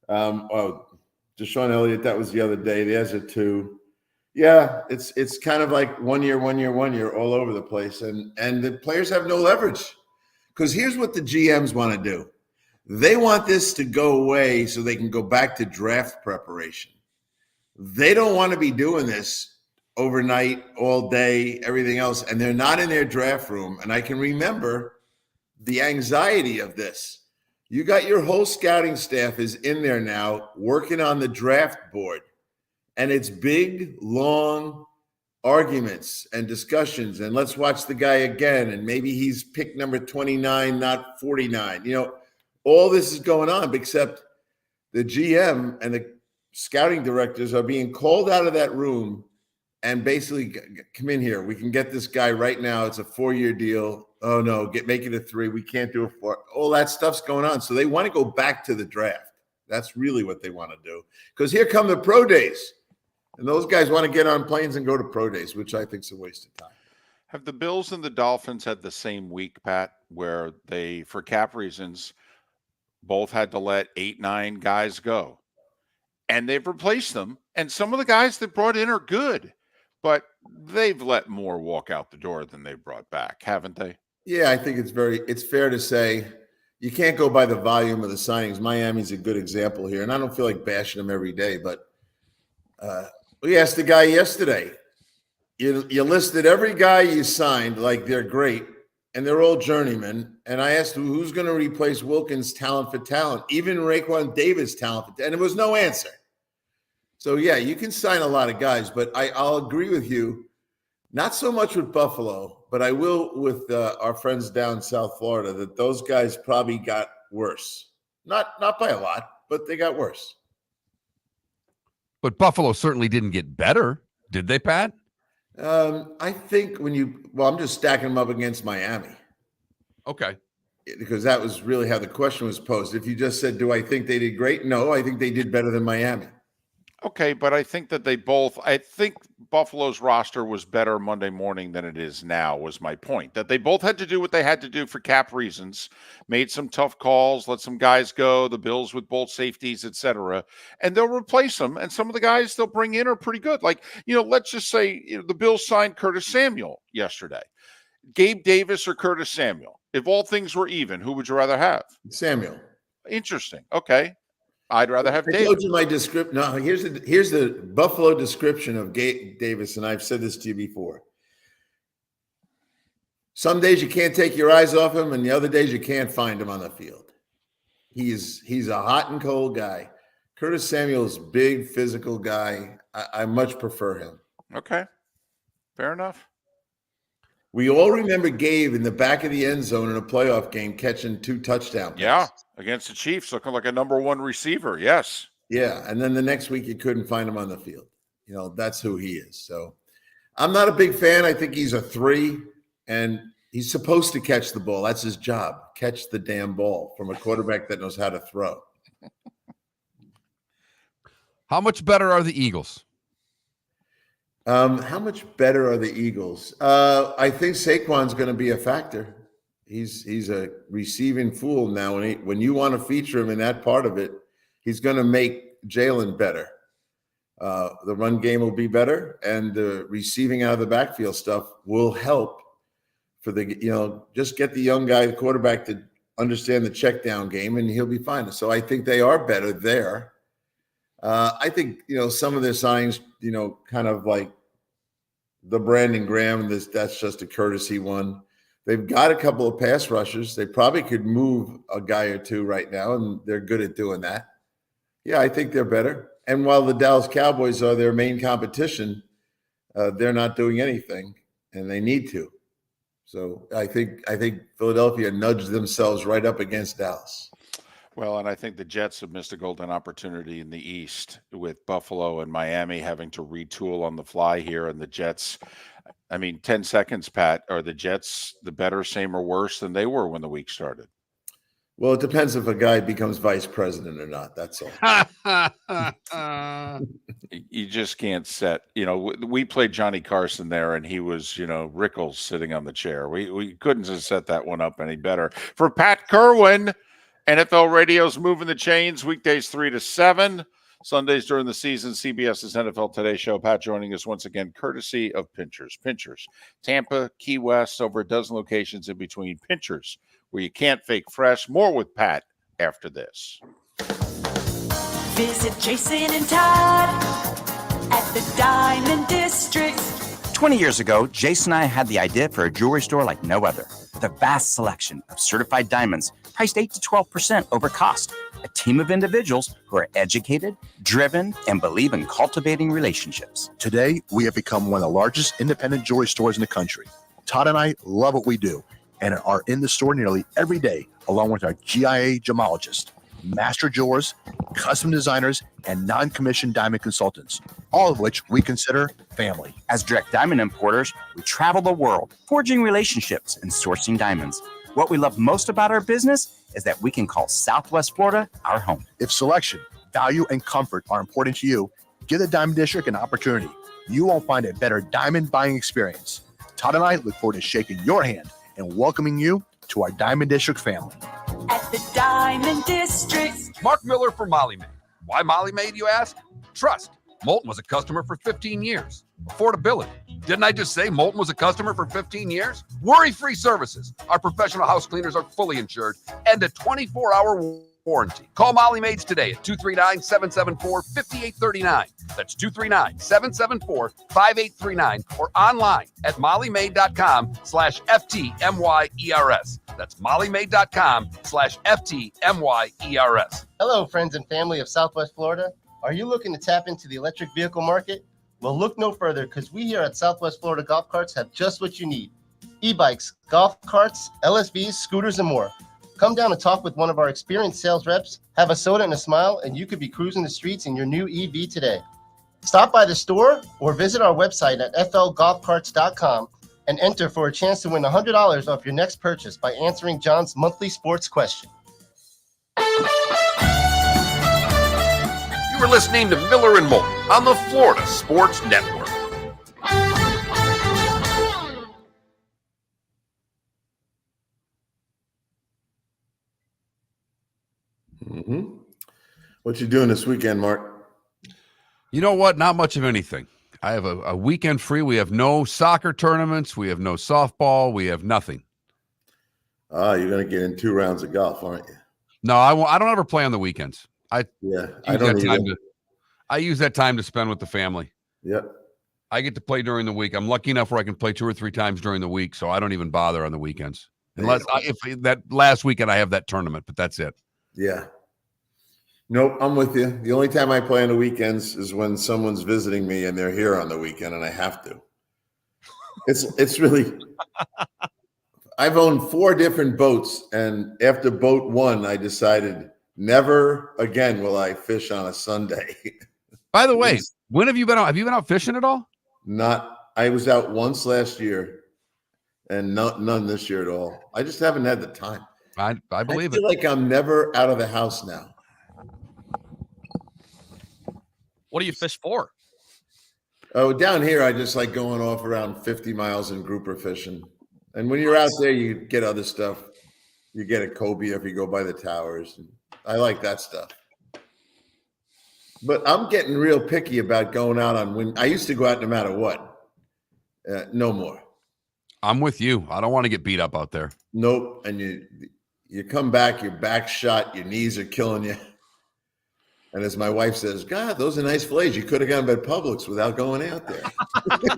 Deshaun Elliott, that was the other day. There's a 2. Yeah, it's kind of like 1 year all over the place. And the players have no leverage. Because here's what the GMs want to do. They want this to go away so they can go back to draft preparation. They don't want to be doing this overnight, all day, everything else. And they're not in their draft room. And I can remember the anxiety of this. You got your whole scouting staff is in there now working on the draft board. And it's big, long arguments and discussions. And let's watch the guy again. And maybe he's pick number 29, not 49. You know, all this is going on, except the GM and the scouting directors are being called out of that room and basically come in here. We can get this guy right now. It's a 4-year deal. Oh, no, make it a 3. We can't do a 4. All that stuff's going on. So they want to go back to the draft. That's really what they want to do. Because here come the pro days. And those guys want to get on planes and go to pro days, which I think is a waste of time. Have the Bills and the Dolphins had the same week, Pat, where they, for cap reasons, both had to let 8, 9 guys go? And they've replaced them. And some of the guys they brought in are good, but they've let more walk out the door than they've brought back, haven't they? Yeah, I think it's fair to say, you can't go by the volume of the signings. Miami's a good example here, and I don't feel like bashing them every day, but we asked the guy yesterday. You listed every guy you signed like they're great, and they're all journeymen. And I asked who's going to replace Wilkins' talent for talent, even Raekwon Davis' talent, and there was no answer. So, yeah, you can sign a lot of guys, but I'll agree with you. Not so much with Buffalo, but I will with our friends down South Florida, that those guys probably got worse. Not by a lot, but they got worse. But Buffalo certainly didn't get better, did they, Pat? I think I'm just stacking them up against Miami. Okay. Because that was really how the question was posed. If you just said, do I think they did great? No, I think they did better than Miami. Okay, but I think that I think Buffalo's roster was better Monday morning than it is now, was my point. That they both had to do what they had to do for cap reasons, made some tough calls, let some guys go, the Bills with both safeties, etc. And they'll replace them. And some of the guys they'll bring in are pretty good. Like, let's just say the Bills signed Curtis Samuel yesterday. Gabe Davis or Curtis Samuel? If all things were even, who would you rather have? Samuel. Interesting. Okay. I'd rather have Davis. I told you my description. No, here's the Buffalo description of Davis, and I've said this to you before. Some days you can't take your eyes off him, and the other days you can't find him on the field. He's a hot and cold guy. Curtis Samuel's big, physical guy. I much prefer him. Okay, fair enough. We all remember Gabe in the back of the end zone in a playoff game catching 2 touchdown passes. Yeah, against the Chiefs, looking like a number 1 receiver. Yes. Yeah, and then the next week you couldn't find him on the field. That's who he is. So I'm not a big fan. I think he's a 3, and he's supposed to catch the ball. That's his job. Catch the damn ball from a quarterback that knows how to throw. How much better are the Eagles? How much better are the Eagles? I think Saquon's going to be a factor. He's a receiving fool now. When you want to feature him in that part of it, he's going to make Jalen better. The run game will be better, and the receiving out of the backfield stuff will help for just get the young guy, the quarterback, to understand the check down game, and he'll be fine. So I think they are better there. I think, some of their signings, kind of like the Brandon Graham, that's just a courtesy one. They've got a couple of pass rushers. They probably could move a guy or two right now, and they're good at doing that. Yeah, I think they're better. And while the Dallas Cowboys are their main competition, they're not doing anything, and they need to. So I think Philadelphia nudged themselves right up against Dallas. Well, and I think the Jets have missed a golden opportunity in the East with Buffalo and Miami having to retool on the fly here. And the Jets, 10 seconds, Pat, are the Jets the better, same, or worse than they were when the week started? Well, it depends if a guy becomes vice president or not. That's all. You just can't set, we played Johnny Carson there, and he was, Rickles sitting on the chair. We couldn't have set that one up any better. For Pat Kirwan, NFL Radio's moving the chains weekdays 3 to 7, Sundays during the season. CBS's NFL Today show. Pat joining us once again, courtesy of Pinchers. Pinchers, Tampa, Key West, over a dozen locations in between. Pinchers, where you can't fake fresh. More with Pat after this. Visit Jason and Todd at the Diamond District. 20 years ago, Jason and I had the idea for a jewelry store like no other, with a vast selection of certified diamonds priced 8 to 12% over cost. A team of individuals who are educated, driven, and believe in cultivating relationships. Today, we have become one of the largest independent jewelry stores in the country. Todd and I love what we do and are in the store nearly every day, along with our GIA gemologists, master jewelers, custom designers, and non-commissioned diamond consultants, all of which we consider family. As direct diamond importers, we travel the world, forging relationships and sourcing diamonds. What we love most about our business is that we can call Southwest Florida our home. If selection, value, and comfort are important to you, give the Diamond District an opportunity. You won't find a better diamond buying experience. Todd and I look forward to shaking your hand and welcoming you to our Diamond District family. At the Diamond District. Mark Miller for Molly Maid. Why Molly Maid, you ask? Trust. Moulton was a customer for 15 years. affordability. Didn't I just say Moulton was a customer for 15 years? Worry-free services. Our professional house cleaners are fully insured and a 24-hour warranty. Call Molly Maids today at 239-774-5839. That's 239-774-5839 or online at mollymaid.com/FTMYERS. That's mollymaid.com/FTMYERS. Hello, friends and family of Southwest Florida. Are you looking to tap into the electric vehicle market? Well, look no further, because we here at Southwest Florida Golf Carts have just what you need. E-bikes, golf carts, LSVs, scooters, and more. Come down and talk with one of our experienced sales reps, have a soda and a smile, and you could be cruising the streets in your new EV today. Stop by the store or visit our website at flgolfcarts.com and enter for a chance to win $100 off your next purchase by answering John's monthly sports question. You were listening to Miller and Moulton on the Florida Sports Network. What you doing this weekend, Mark? You know what? Not much of anything. I have a weekend free. We have no soccer tournaments. We have no softball. We have nothing. You're going to get in 2 rounds of golf, aren't you? No, I don't ever play on the weekends. I don't I use that time to spend with the family. Yep. I get to play during the week. I'm lucky enough where I can play 2 or 3 times during the week, so I don't even bother on the weekends. Unless if that last weekend I have that tournament, but that's it. Yeah. Nope, I'm with you. The only time I play on the weekends is when someone's visiting me and they're here on the weekend and I have to. It's really I've owned 4 different boats, and after boat 1, I decided never again will I fish on a Sunday. By the way, when have you been out? Have you been out fishing at all? I was out once last year and none this year at all. I just haven't had the time. I believe I feel like I'm never out of the house now. What do you fish for? Oh, down here, I just like going off around 50 miles in grouper fishing. And when you're out there, you get other stuff. You get a cobia if you go by the towers. I like that stuff. But I'm getting real picky about going out on when I used to go out no matter what. No more. I'm with you. I don't want to get beat up out there. Nope. And you come back, your back's shot, your knees are killing you. And as my wife says, God, those are nice fillets. You could have gone by Publix without going out there.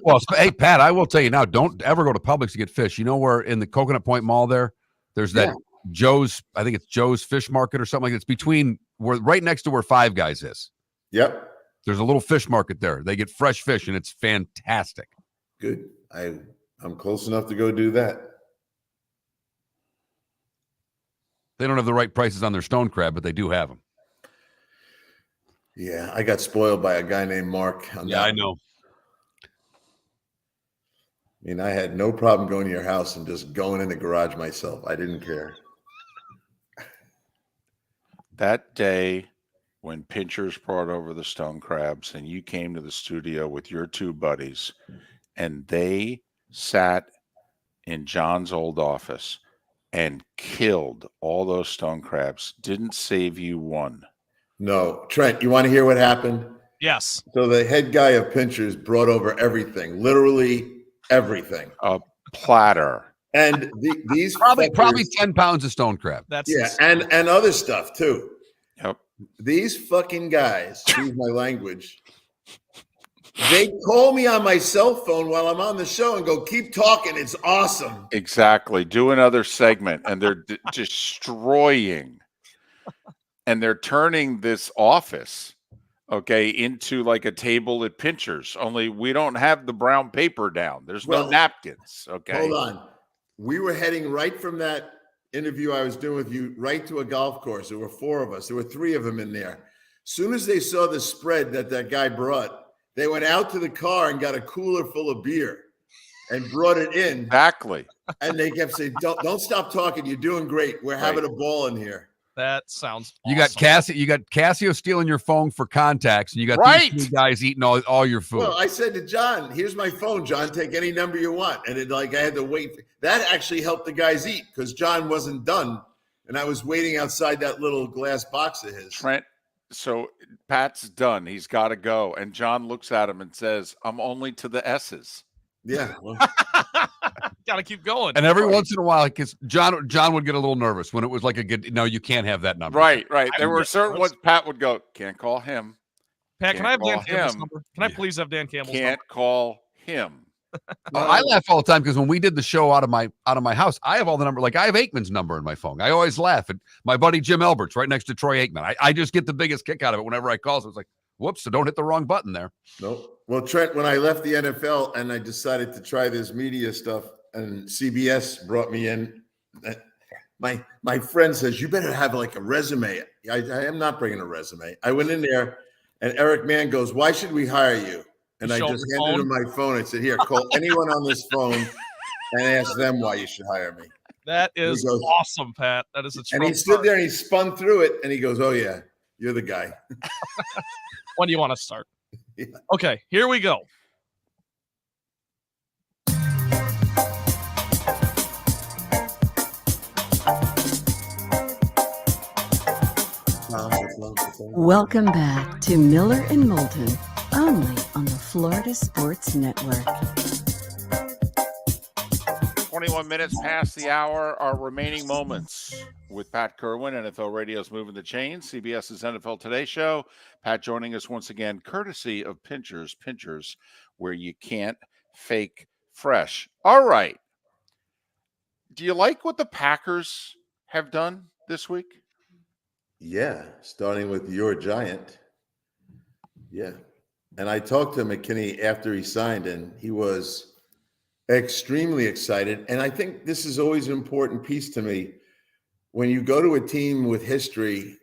Well, hey, Pat, I will tell you now, don't ever go to Publix to get fish. You know where in the Coconut Point Mall there's that Joe's, I think it's Joe's Fish Market or something like that. It's between, right next to where Five Guys is. Yep. There's a little fish market there. They get fresh fish, and it's fantastic. Good. I'm close enough to go do that. They don't have the right prices on their stone crab, but they do have them. Yeah, I got spoiled by a guy named Mark. I know. I mean, I had no problem going to your house and just going in the garage myself. I didn't care. That day when Pinchers brought over the stone crabs and you came to the studio with your 2 buddies and they sat in John's old office and killed all those stone crabs, didn't save you one. No. Trent, you want to hear what happened? Yes. So the head guy of Pinchers brought over everything, literally everything. A platter. And these probably 10 pounds of stone crab. That's and other stuff too. Yep. These fucking guys, excuse my language, they call me on my cell phone while I'm on the show and go, keep talking. It's awesome. Exactly. Do another segment, and they're destroying. And they're turning this office, into like a table at Pinchers. Only we don't have the brown paper down. There's no napkins. Okay. Hold on. We were heading right from that interview I was doing with you right to a golf course. There were 4 of us. There were 3 of them in there. Soon as they saw the spread that guy brought, they went out to the car and got a cooler full of beer and brought it in. Exactly. And they kept saying, don't stop talking. You're doing great. We're having a ball in here. That sounds awesome. You got Casio stealing your phone for contacts, and you got these 2 guys eating all your food. Well, I said to John, here's my phone, John, take any number you want. And I had to wait. That actually helped the guys eat because John wasn't done. And I was waiting outside that little glass box of his. Trent, So Pat's done. He's got to go. And John looks at him and says, I'm only to the S's. Yeah. Well, Got to keep going. And every once in a while, because John would get a little nervous when it was like a good. No, you can't have that number. Right. There were certain ones Pat would go, can't call him. Pat, can I have Dan call Campbell's him. number? Can I please have Dan Campbell's Can't number? call him. I laugh all the time because when we did the show out of my house, I have all the number. Like I have Aikman's number in my phone. I always laugh at my buddy Jim Elbert's right next to Troy Aikman. I just get the biggest kick out of it whenever I call. So it's like, whoops! So don't hit the wrong button there. nope. Well, Trent, when I left the NFL and I decided to try this media stuff, and CBS brought me in, my friend says, you better have like a resume. I am not bringing a resume. I went in there and Eric Mann goes, why should we hire you? And I just handed him my phone. I said, here, call anyone on this phone and ask them why you should hire me. That is awesome, Pat. That is a And he stood there and he spun through it and he goes, oh, yeah, you're the guy. When do you want to start? Yeah. Okay, here we go. Welcome back to Miller and Moulton, only on the Florida Sports Network. 21 minutes past the hour, our remaining moments with Pat Kirwan, NFL Radio's Moving the Chains, CBS's NFL Today Show. Pat joining us once again, courtesy of Pinchers, where you can't fake fresh. All right. Do you like what the Packers have done this week? Yeah, starting with your Giant. Yeah. And I talked to McKinney after he signed, and he was extremely excited. And I think this is always an important piece to me. When you go to a team with history,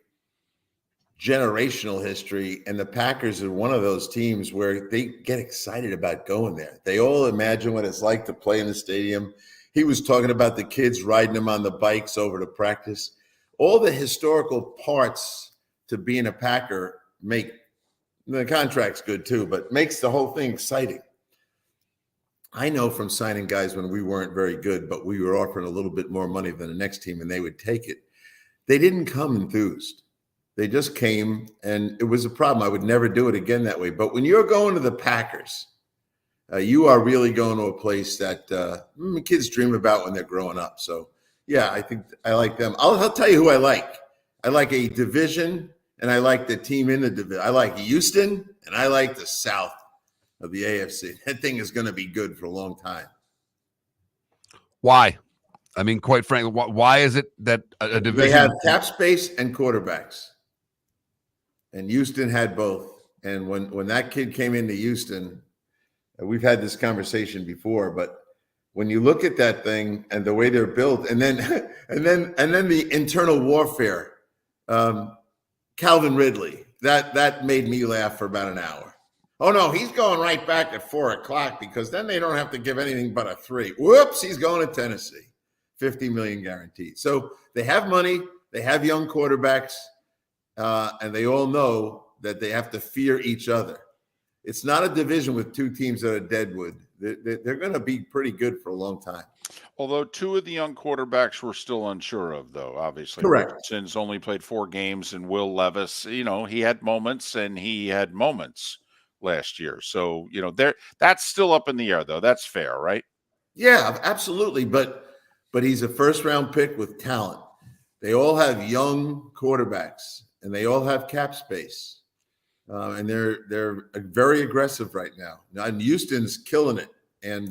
generational history, and the Packers are one of those teams where they get excited about going there. They all imagine what it's like to play in the stadium. He was talking about the kids riding them on the bikes over to practice. All the historical parts to being a Packer make the contract's good too, but makes the whole thing exciting. I know from signing guys when we weren't very good, but we were offering a little bit more money than the next team and they would take it. They didn't come enthused. They just came, and it was a problem. I would never do it again that way. But when you're going to the Packers, you are really going to a place that kids dream about when they're growing up. So, yeah, I think I like them. I'll tell you who I like. I like a division, and I like the team in the division. I like Houston, and I like the South of the AFC. That thing is going to be good for a long time. Why? I mean, quite frankly, why is it that a division? They have cap space and quarterbacks. And Houston had both. And when that kid came into Houston, we've had this conversation before, but when you look at that thing and the way they're built, and then the internal warfare, Calvin Ridley, that made me laugh for about an hour. Oh no, he's going right back at 4:00 because then they don't have to give anything but a 3. Whoops, he's going to Tennessee. $50 million guaranteed. So they have money, they have young quarterbacks, and they all know that they have to fear each other. It's not a division with two teams that are deadwood. They're going to be pretty good for a long time. Although 2 of the young quarterbacks we're still unsure of, though, obviously. Correct. Richardson's only played 4 games, and Will Levis, he had moments, and he had moments last year. So, that's still up in the air, though. That's fair, right? Yeah, absolutely. But he's a first-round pick with talent. They all have young quarterbacks, and they all have cap space. And they're very aggressive right now. And Houston's killing it. And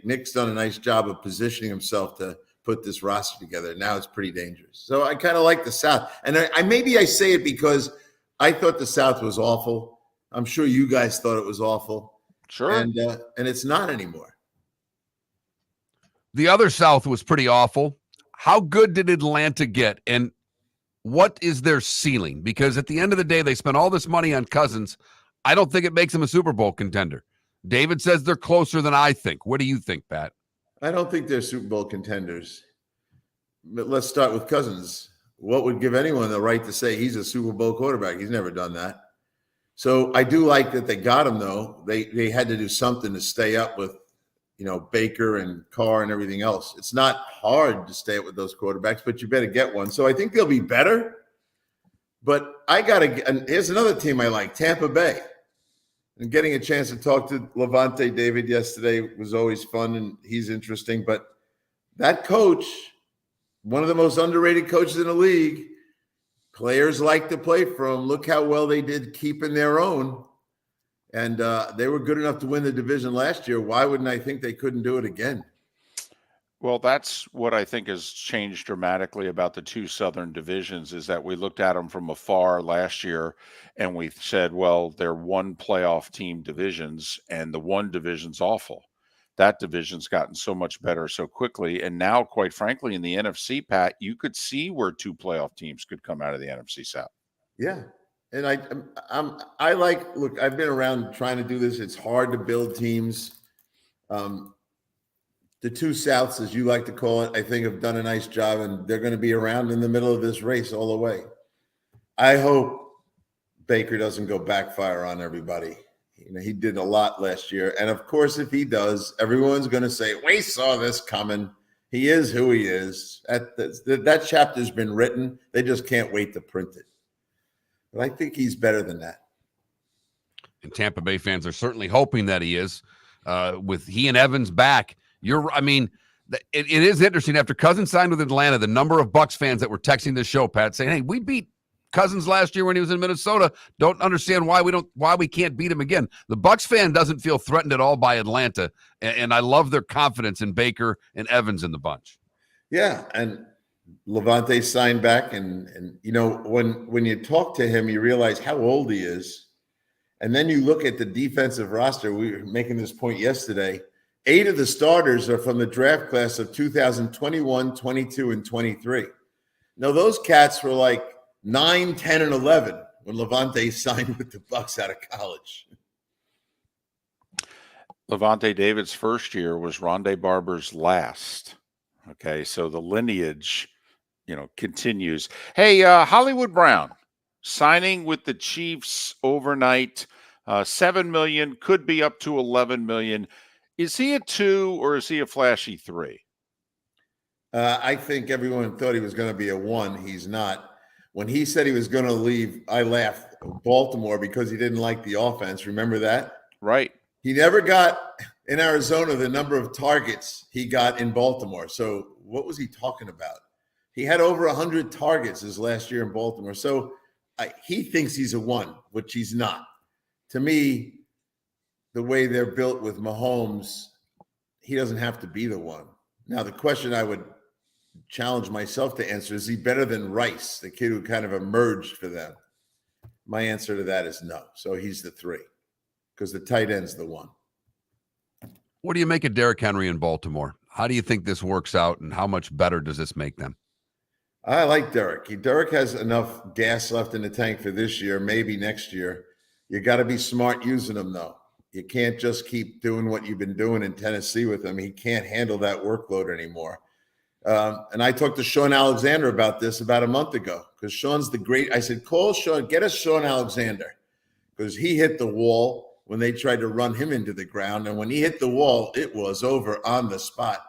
Nick's done a nice job of positioning himself to put this roster together. Now it's pretty dangerous. So I kind of like the South. And I say it because I thought the South was awful. I'm sure you guys thought it was awful. Sure. And it's not anymore. The other South was pretty awful. How good did Atlanta get? And what is their ceiling? Because at the end of the day, they spent all this money on Cousins. I don't think it makes them a Super Bowl contender. David says they're closer than I think. What do you think, Pat? I don't think they're Super Bowl contenders. But let's start with Cousins. What would give anyone the right to say he's a Super Bowl quarterback? He's never done that. So I do like that they got him, though. They had to do something to stay up with, Baker and Carr and everything else. It's not hard to stay up with those quarterbacks, but you better get one. So I think they'll be better. But here's another team I like, Tampa Bay. And getting a chance to talk to Levante David yesterday was always fun, and he's interesting. But that coach, one of the most underrated coaches in the league, players like to play for him. Look how well they did keeping their own. And they were good enough to win the division last year. Why wouldn't I think they couldn't do it again? Well, that's what I think has changed dramatically about the two Southern divisions is that we looked at them from afar last year and we said, well, they're one playoff team divisions and the one division's awful. That division's gotten so much better so quickly. And now, quite frankly, in the NFC, Pat, you could see where two playoff teams could come out of the NFC South. Yeah. And I like, look, I've been around trying to do this. It's hard to build teams. The two Souths, as you like to call it, I think have done a nice job, and they're going to be around in the middle of this race all the way. I hope Baker doesn't go backfire on everybody. He did a lot last year. And of course, if he does, everyone's going to say, we saw this coming. He is who he is. That chapter's been written. They just can't wait to print it. But I think he's better than that. And Tampa Bay fans are certainly hoping that he is. With he and Evans back, it is interesting. After Cousins signed with Atlanta, the number of Bucs fans that were texting this show, Pat, saying, hey, we beat Cousins last year when he was in Minnesota. Don't understand why we can't beat him again. The Bucs fan doesn't feel threatened at all by Atlanta, and I love their confidence in Baker and Evans in the bunch. Yeah, and Levante signed back, and when you talk to him, you realize how old he is, and then you look at the defensive roster. We were making this point yesterday. 8 of the starters are from the draft class of 2021, 22, and 23. Now, those cats were like 9, 10, and 11 when Levante signed with the Bucs out of college. Levante David's first year was Rondé Barber's last. Okay, so the lineage, continues. Hey, Hollywood Brown signing with the Chiefs overnight, $7 million, could be up to $11 million. Is he a 2 or is he a flashy 3? I think everyone thought he was going to be a 1. He's not. When he said he was going to leave, I laughed. Baltimore, because he didn't like the offense. Remember that? Right. He never got in Arizona the number of targets he got in Baltimore. So what was he talking about? He had over 100 targets his last year in Baltimore. So he thinks he's a 1, which he's not. To me, the way they're built with Mahomes, he doesn't have to be the 1. Now, the question I would challenge myself to answer, is he better than Rice, the kid who kind of emerged for them? My answer to that is no. So he's the 3 because the tight end's the 1. What do you make of Derrick Henry in Baltimore? How do you think this works out, and how much better does this make them? I like Derrick. Derrick has enough gas left in the tank for this year, maybe next year. You got to be smart using him, though. You can't just keep doing what you've been doing in Tennessee with him. He can't handle that workload anymore. And I talked to Sean Alexander about this about a month ago, because Sean's the great. I said, call Sean, get us Sean Alexander, because he hit the wall when they tried to run him into the ground. And when he hit the wall, it was over on the spot.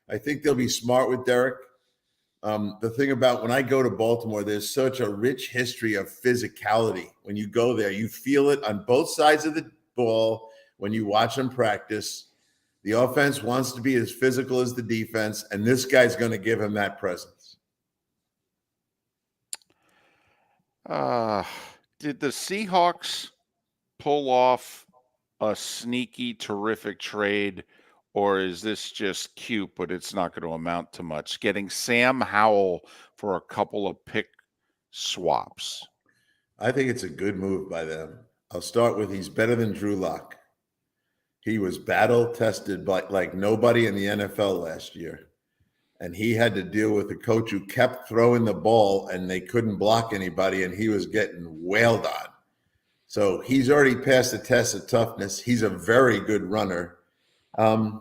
I think they'll be smart with Derrick. The thing about when I go to Baltimore, there's such a rich history of physicality. When you go there, you feel it on both sides of the ball. When you watch them practice, the offense wants to be as physical as the defense, and this guy's going to give him that presence. Did the Seahawks pull off a sneaky, terrific trade, or is this just cute, but it's not going to amount to much? Getting Sam Howell for a couple of pick swaps. I think it's a good move by them. I'll start with he's better than Drew Lock. He was battle-tested like nobody in the NFL last year. And he had to deal with a coach who kept throwing the ball and they couldn't block anybody, and he was getting wailed on. So he's already passed the test of toughness. He's a very good runner. And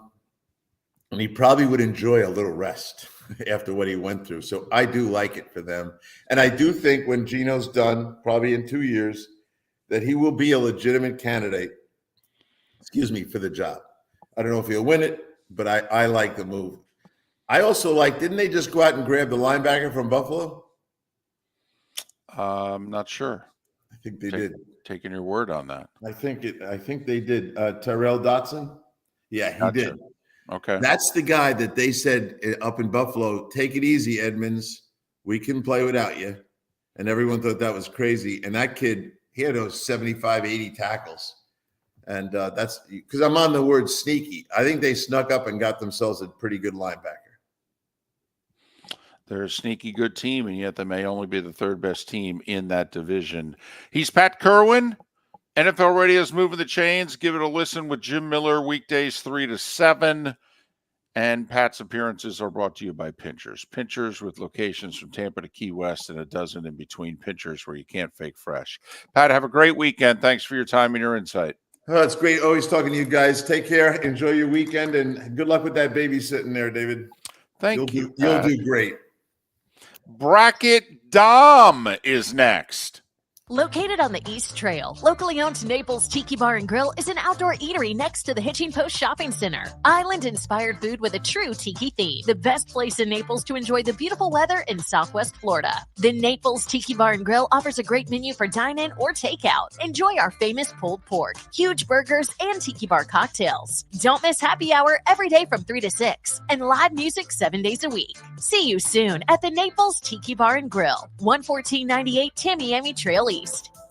he probably would enjoy a little rest after what he went through. So I do like it for them. And I do think when Geno's done, probably in 2 years, that he will be a legitimate candidate, for the job. I don't know if he'll win it, but I like the move. I also like, didn't they just go out and grab the linebacker from Buffalo? I'm not sure. I think they did. Taking your word on that. I think they did. Tyrell Dotson. Yeah, he Gotcha. did. Okay. That's the guy that they said up in Buffalo, take it easy, Edmonds. We can play without you. And everyone thought that was crazy. And that kid, he had those 75, 80 tackles. And that's because I'm on the word sneaky. I think they snuck up and got themselves a pretty good linebacker. They're a sneaky good team, and yet they may only be the third best team in that division. He's Pat Kirwan. NFL Radio's Moving the Chains. Give it a listen with Jim Miller weekdays 3 to 7. And Pat's appearances are brought to you by Pinchers. Pinchers with locations from Tampa to Key West and a dozen in between. Pinchers where you can't fake fresh. Pat, have a great weekend. Thanks for your time and your insight. Oh, it's great always talking to you guys. Take care. Enjoy your weekend, and good luck with that babysitting there, David. Thank you. You'll do great. Bracket Dom is next. Located on the East Trail, locally owned Naples Tiki Bar and Grill is an outdoor eatery next to the Hitching Post Shopping Center. Island-inspired food with a true tiki theme. The best place in Naples to enjoy the beautiful weather in Southwest Florida. The Naples Tiki Bar and Grill offers a great menu for dine-in or takeout. Enjoy our famous pulled pork, huge burgers, and tiki bar cocktails. Don't miss happy hour every day from 3 to 6 and live music 7 days a week. See you soon at the Naples Tiki Bar and Grill, 11498 Tamiami Trail East.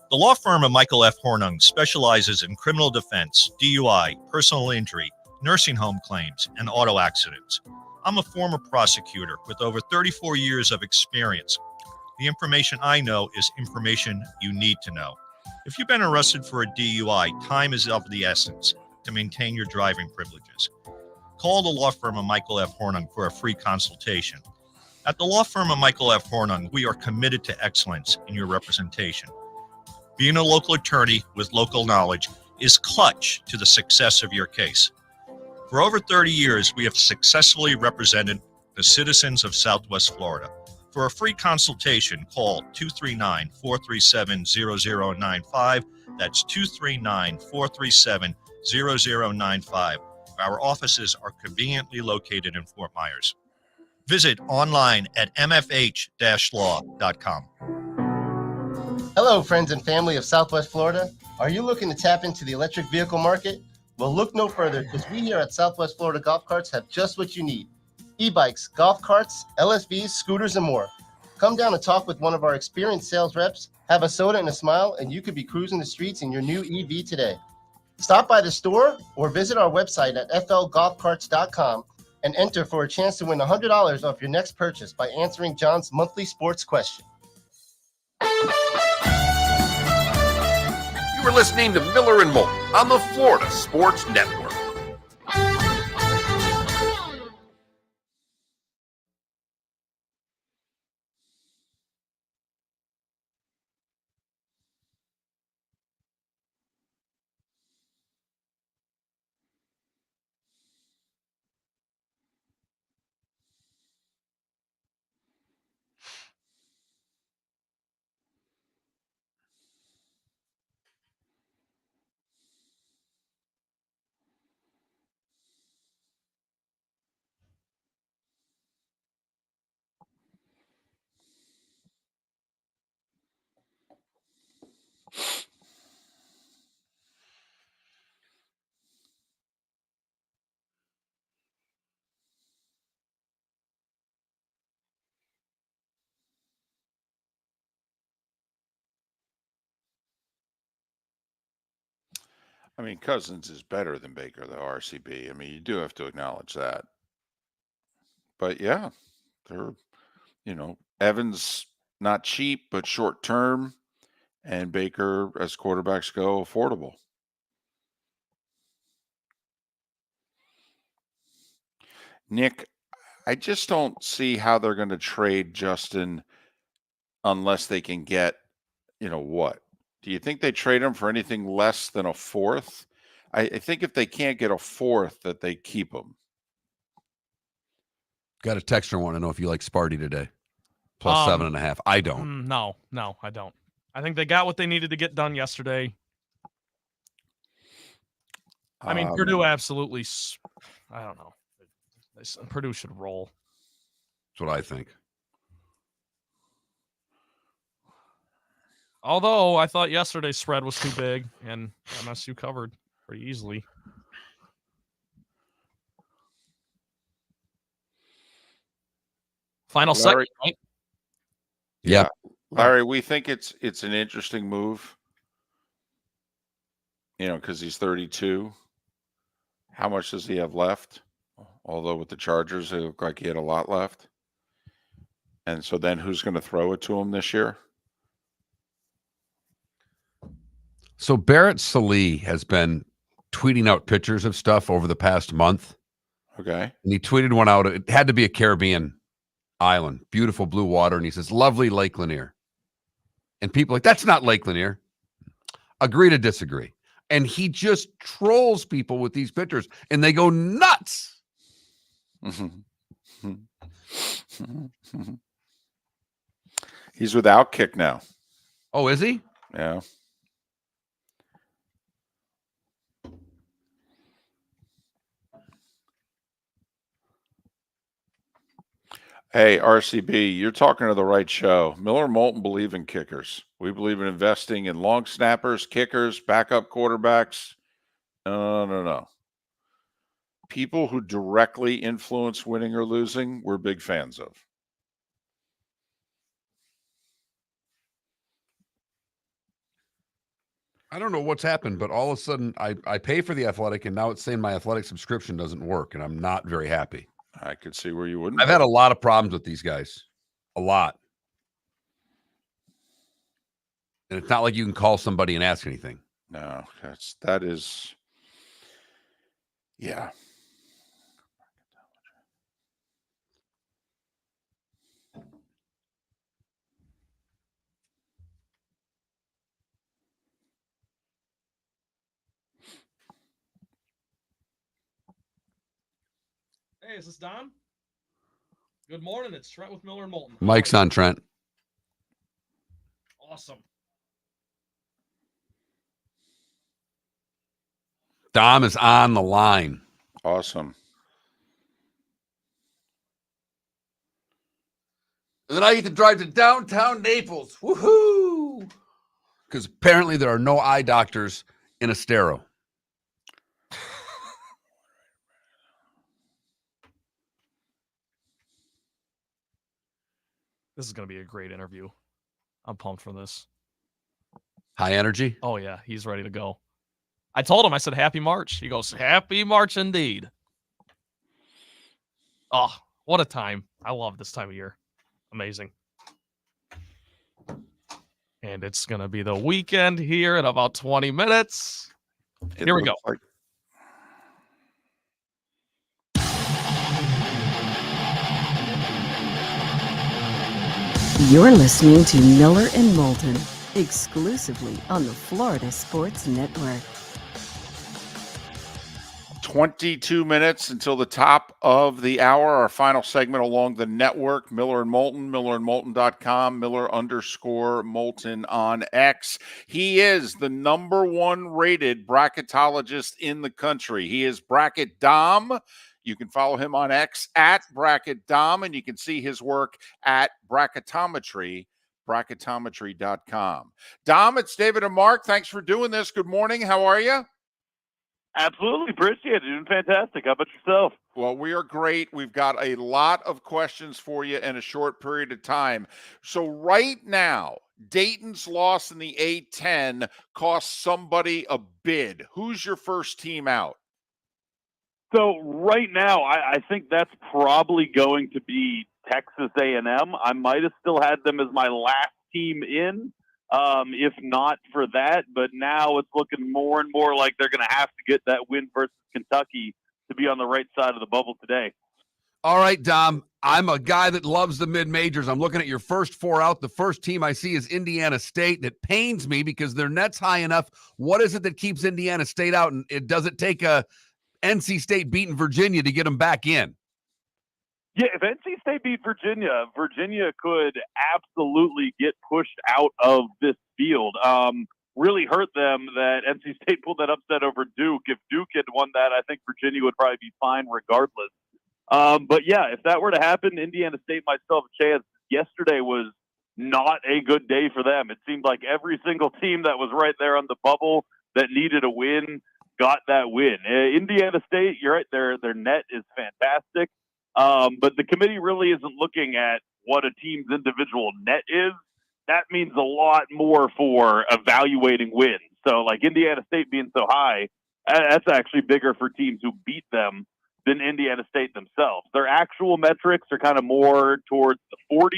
The law firm of Michael F. Hornung specializes in criminal defense, DUI, personal injury, nursing home claims, and auto accidents. I'm a former prosecutor with over 34 years of experience. The information I know is information you need to know. If you've been arrested for a DUI, time is of the essence to maintain your driving privileges. Call the law firm of Michael F. Hornung for a free consultation. At the law firm of Michael F. Hornung, we are committed to excellence in your representation. Being a local attorney with local knowledge is clutch to the success of your case. For over 30 years, we have successfully represented the citizens of Southwest Florida. For a free consultation, call 239-437-0095. That's 239-437-0095. Our offices are conveniently located in Fort Myers. Visit online at mfh-law.com. Hello, friends and family of Southwest Florida. Are you looking to tap into the electric vehicle market? Well, look no further, because we here at Southwest Florida Golf Carts have just what you need. E-bikes, golf carts, LSVs, scooters, and more. Come down and talk with one of our experienced sales reps, have a soda and a smile, and you could be cruising the streets in your new EV today. Stop by the store or visit our website at flgolfcarts.com and enter for a chance to win $100 off your next purchase by answering John's monthly sports question. You were listening to Miller and Moulton on the Florida Sports Network. I mean, Cousins is better than Baker, though, RCB. I mean, you do have to acknowledge that. But yeah, they're, Evans not cheap, but short term, and Baker, as quarterbacks go, affordable. Nick, I just don't see how they're going to trade Justin unless they can get, what? Do you think they trade him for anything less than a fourth? I think if they can't get a fourth, that they keep him. Got a texter want to know if you like Sparty today. Plus 7.5. I don't. No, I don't. I think they got what they needed to get done yesterday. I mean, Purdue absolutely, I don't know. Purdue should roll. That's what I think. Although I thought yesterday's spread was too big, and MSU covered pretty easily. Final segment, right? Yeah. Larry, we think it's an interesting move. Because he's 32. How much does he have left? Although with the Chargers, it looked like he had a lot left. And so then who's going to throw it to him this year? So Barrett Sallee has been tweeting out pictures of stuff over the past month. Okay. And he tweeted one out. It had to be a Caribbean island, beautiful blue water. And he says, lovely Lake Lanier. And people are like, that's not Lake Lanier. Agree to disagree. And he just trolls people with these pictures and they go nuts. He's without kick now. Oh, is he? Yeah. Hey, RCB, you're talking to the right show. Miller and Moulton believe in kickers. We believe in investing in long snappers, kickers, backup quarterbacks. No. People who directly influence winning or losing, we're big fans of. I don't know what's happened, but all of a sudden I pay for the Athletic and now it's saying my Athletic subscription doesn't work and I'm not very happy. I could see where you wouldn't. I've had a lot of problems with these guys. A lot. And it's not like you can call somebody and ask anything. No, that is, yeah. Hey, is this Don? Good morning. It's Trent with Miller and Moulton. Mike's on, Trent. Awesome. Dom is on the line. Awesome. And then I get to drive to downtown Naples. Woohoo! Because apparently there are no eye doctors in Estero. This is going to be a great interview. I'm pumped for this. High energy? Oh, yeah. He's ready to go. I told him, I said, happy March. He goes, happy March indeed. Oh, what a time. I love this time of year. Amazing. And it's going to be the weekend here in about 20 minutes. Here we go. You're listening to Miller and Moulton, exclusively on the Florida Sports Network. 22 minutes until the top of the hour. Our final segment along the network, Miller and Moulton, millerandmoulton.com, Miller_Moulton on X. He is the #1 rated bracketologist in the country. He is Bracket Dom. You can follow him on X at Bracket Dom, and you can see his work at Bracketometry, bracketometry.com. Dom, it's David and Mark. Thanks for doing this. Good morning. How are you? Absolutely. Appreciate it. Doing fantastic. How about yourself? Well, we are great. We've got a lot of questions for you in a short period of time. So right now, Dayton's loss in the A-10 cost somebody a bid. Who's your first team out? So right now, I think that's probably going to be Texas A&M. I might have still had them as my last team in, if not for that. But now it's looking more and more like they're going to have to get that win versus Kentucky to be on the right side of the bubble today. All right, Dom. I'm a guy that loves the mid-majors. I'm looking at your first four out. The first team I see is Indiana State. And it pains me because their net's high enough. What is it that keeps Indiana State out? And does it take a NC State beating Virginia to get them back in? Yeah, if NC State beat Virginia, Virginia could absolutely get pushed out of this field. Really hurt them that NC State pulled that upset over Duke. If Duke had won that, I think Virginia would probably be fine regardless. But yeah, if that were to happen, Indiana State might still have a chance. Yesterday was not a good day for them. It seemed like every single team that was right there on the bubble that needed a win got that win. Indiana State, you're right, their net is fantastic, but the committee really isn't looking at what a team's individual net is. That means a lot more for evaluating wins. So, like Indiana State being so high, that's actually bigger for teams who beat them than Indiana State themselves. Their actual metrics are kind of more towards the 40s,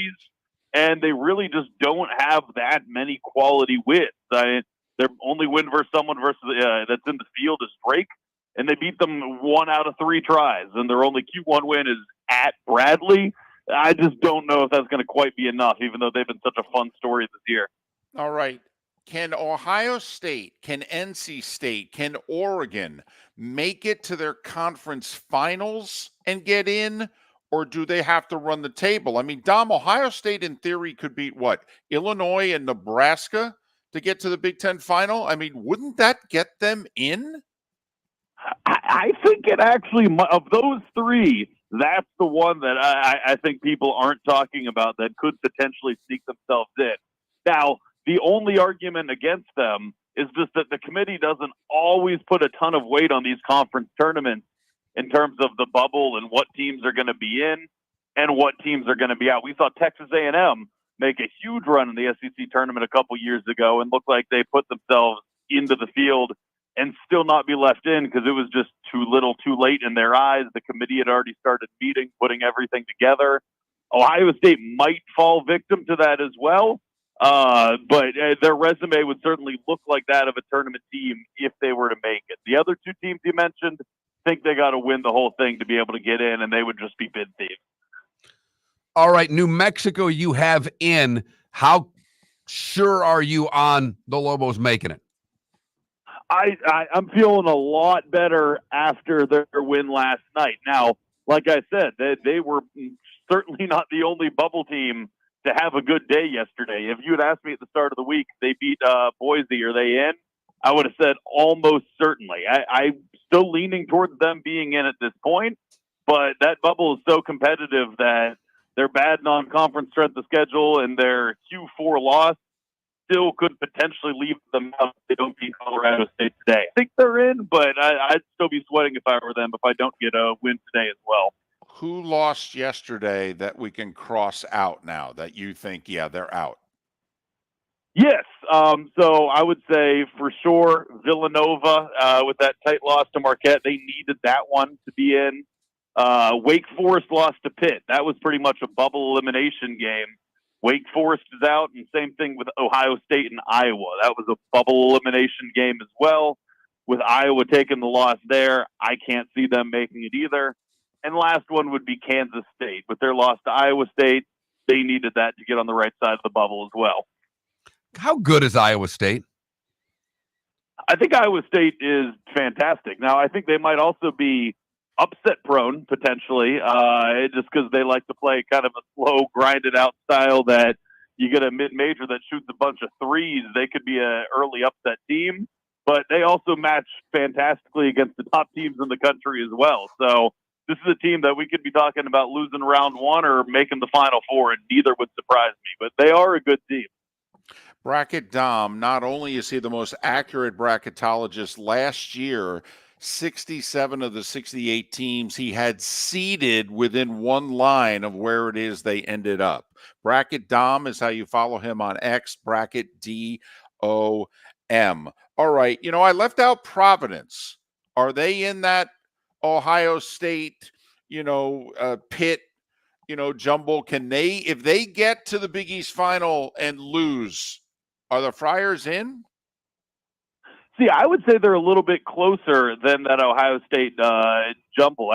and they really just don't have that many quality wins. Their only win versus someone that's in the field is Drake, and they beat them 1 out of 3 tries, and their only Q1 win is at Bradley. I just don't know if that's going to quite be enough, even though they've been such a fun story this year. All right. Can Ohio State, can NC State, can Oregon make it to their conference finals and get in, or do they have to run the table? I mean, Dom, Ohio State in theory could beat what? Illinois and Nebraska to get to the Big Ten final? I mean, wouldn't that get them in? I think it actually, of those 3, that's the one that I think people aren't talking about that could potentially sneak themselves in. Now, the only argument against them is just that the committee doesn't always put a ton of weight on these conference tournaments in terms of the bubble and what teams are going to be in and what teams are going to be out. We saw Texas A&M make a huge run in the SEC tournament a couple years ago and look like they put themselves into the field and still not be left in because it was just too little too late in their eyes. The committee had already started meeting, putting everything together. Ohio State might fall victim to that as well. But their resume would certainly look like that of a tournament team if they were to make it. The other 2 teams you mentioned think they got to win the whole thing to be able to get in, and they would just be bid thieves. All right, New Mexico you have in. How sure are you on the Lobos making it? I'm feeling a lot better after their win last night. Now, like I said, they were certainly not the only bubble team to have a good day yesterday. If you had asked me at the start of the week, they beat Boise, are they in? I would have said almost certainly. I'm still leaning towards them being in at this point, but that bubble is so competitive that their bad non-conference strength of schedule and their Q4 loss still could potentially leave them out if they don't beat Colorado State today. I think they're in, but I'd still be sweating if I were them if I don't get a win today as well. Who lost yesterday that we can cross out now that you think, yeah, they're out? Yes. So I would say for sure Villanova with that tight loss to Marquette, they needed that one to be in. Wake Forest lost to Pitt. That was pretty much a bubble elimination game. Wake Forest is out, and same thing with Ohio State and Iowa. That was a bubble elimination game as well. With Iowa taking the loss there, I can't see them making it either. And last one would be Kansas State. With their loss to Iowa State, they needed that to get on the right side of the bubble as well. How good is Iowa State? I think Iowa State is fantastic. Now, I think they might also be upset prone potentially, just because they like to play kind of a slow, grinded out style that you get a mid-major that shoots a bunch of threes. They could be an early upset team, but they also match fantastically against the top teams in the country as well. So this is a team that we could be talking about losing round 1 or making the Final Four, and neither would surprise me, but they are a good team. Bracket Dom, not only is he the most accurate bracketologist last year, 67 of the 68 teams he had seeded within one line of where it is they ended up. Bracket Dom is how you follow him on X, Bracket DOM. All right, I left out Providence. Are they in that Ohio State, Pitt, jumble? Can they, if they get to the Big East final and lose, are the Friars in? See, I would say they're a little bit closer than that Ohio State jumble.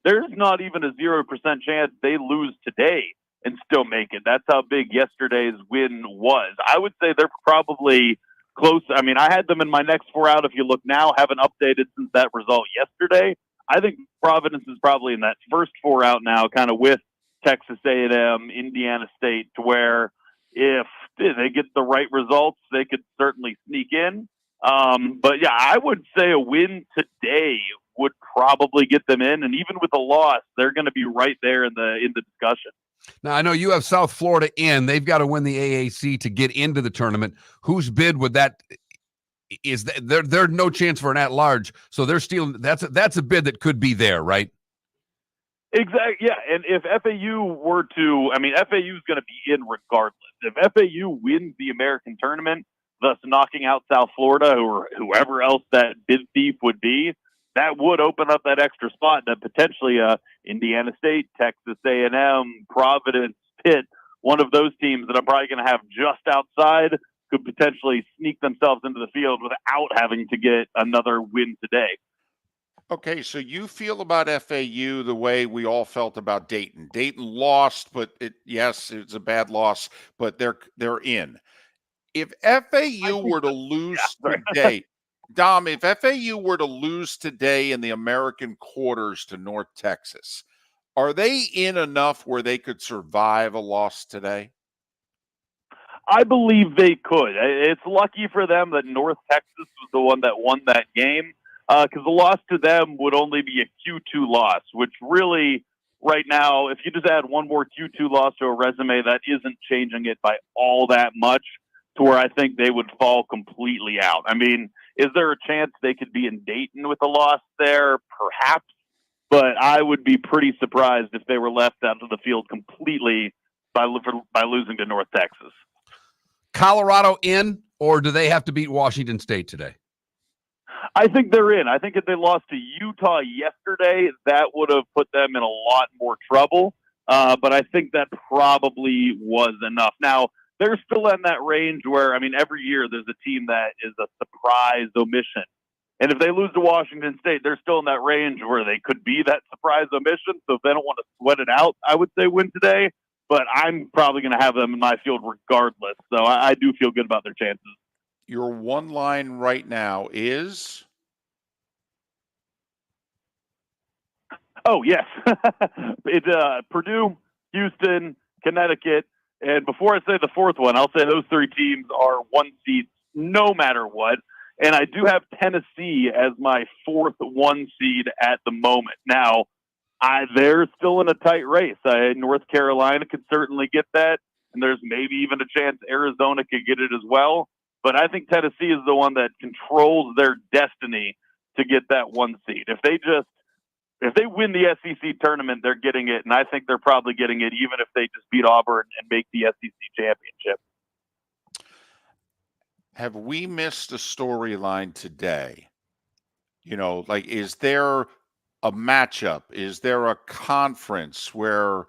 There's not even a 0% chance they lose today and still make it. That's how big yesterday's win was. I would say they're probably close. I mean, I had them in my next 4 out. If you look now, haven't updated since that result yesterday. I think Providence is probably in that first 4 out now, kind of with Texas A&M, Indiana State, to where if they get the right results, they could certainly sneak in. But yeah, I would say a win today would probably get them in, and even with a loss, they're going to be right there in the discussion. Now, I know you have South Florida in. They've got to win the AAC to get into the tournament. Whose bid would that is? They're no chance for an at-large, so they're stealing. That's a bid that could be there, right? Exactly. Yeah, and if FAU were to, FAU is going to be in regardless. If FAU wins the American tournament, thus knocking out South Florida or whoever else that bid thief would be, that would open up that extra spot that potentially Indiana State, Texas A&M, Providence, Pitt, one of those teams that I'm probably going to have just outside could potentially sneak themselves into the field without having to get another win today. Okay, so you feel about FAU the way we all felt about Dayton. Dayton lost, but it's a bad loss, but they're in. If FAU were to lose today, Dom, if FAU were to lose today in the American quarters to North Texas, are they in enough where they could survive a loss today? I believe they could. It's lucky for them that North Texas was the one that won that game, because the loss to them would only be a Q2 loss, which really, right now, if you just add one more Q2 loss to a resume, that isn't changing it by all that much to where I think they would fall completely out. Is there a chance they could be in Dayton with a loss there? Perhaps, but I would be pretty surprised if they were left out of the field completely by losing to North Texas. Colorado in, or do they have to beat Washington State today? I think they're in. I think if they lost to Utah yesterday, that would have put them in a lot more trouble. But I think that probably was enough. Now, they're still in that range where, every year there's a team that is a surprise omission. And if they lose to Washington State, they're still in that range where they could be that surprise omission. So if they don't want to sweat it out, I would say win today. But I'm probably going to have them in my field regardless. So I do feel good about their chances. Your one line right now is? Oh, yes. It's Purdue, Houston, Connecticut. And before I say the fourth one, I'll say those three teams are one seed no matter what. And I do have Tennessee as my fourth one seed at the moment. Now, they're still in a tight race. North Carolina could certainly get that, and there's maybe even a chance Arizona could get it as well. But I think Tennessee is the one that controls their destiny to get that one seed. If they win the SEC tournament, they're getting it, and I think they're probably getting it even if they just beat Auburn and make the SEC championship. Have we missed a storyline today? Is there a matchup? Is there a conference where,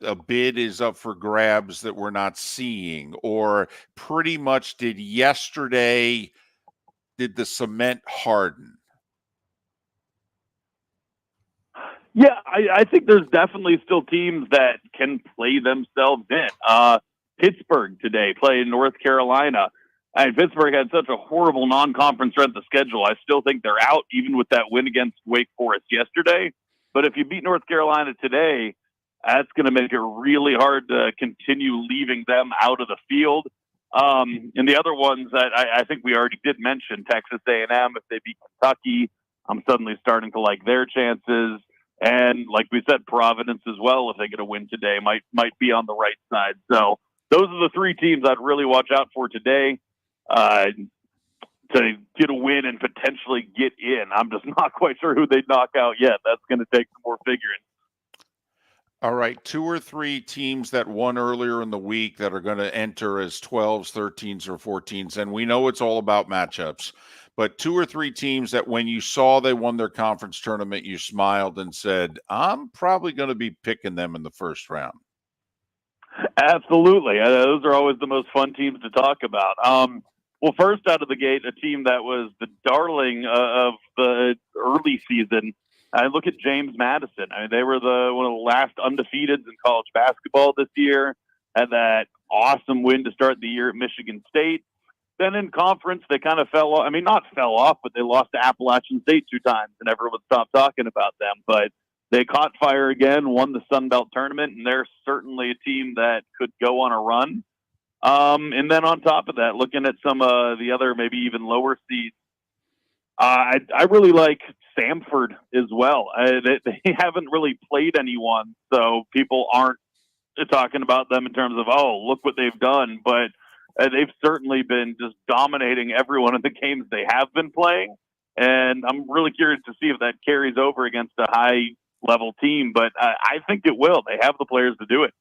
a bid is up for grabs that we're not seeing? Or pretty much did the cement harden? Yeah, I think there's definitely still teams that can play themselves in. Pittsburgh today played North Carolina. Pittsburgh had such a horrible non-conference strength of schedule. I still think they're out, even with that win against Wake Forest yesterday. But if you beat North Carolina today, that's going to make it really hard to continue leaving them out of the field. And the other ones that I think we already did mention, Texas A&M, if they beat Kentucky, I'm suddenly starting to like their chances. And like we said, Providence as well, if they get a win today, might be on the right side. So those are the three teams I'd really watch out for today. To get a win and potentially get in. I'm just not quite sure who they'd knock out yet. That's going to take some more figuring. All right, 2 or 3 teams that won earlier in the week that are going to enter as 12s, 13s, or 14s. And we know it's all about matchups. But 2 or 3 teams that when you saw they won their conference tournament, you smiled and said, I'm probably going to be picking them in the first round. Absolutely. Those are always the most fun teams to talk about. Well, first out of the gate, a team that was the darling of the early season. I look at James Madison. They were one of the last undefeateds in college basketball this year. Had that awesome win to start the year at Michigan State. Then in conference, they kind of fell off. Not fell off, but they lost to Appalachian State 2 times, and everyone stopped talking about them. But they caught fire again, won the Sun Belt tournament, and they're certainly a team that could go on a run. And then on top of that, looking at some of the other maybe even lower seeds, I really like Samford as well. They haven't really played anyone, so people aren't talking about them in terms of, oh, look what they've done, but they've certainly been just dominating everyone in the games they have been playing. And I'm really curious to see if that carries over against a high-level team, but I think it will. They have the players to do it.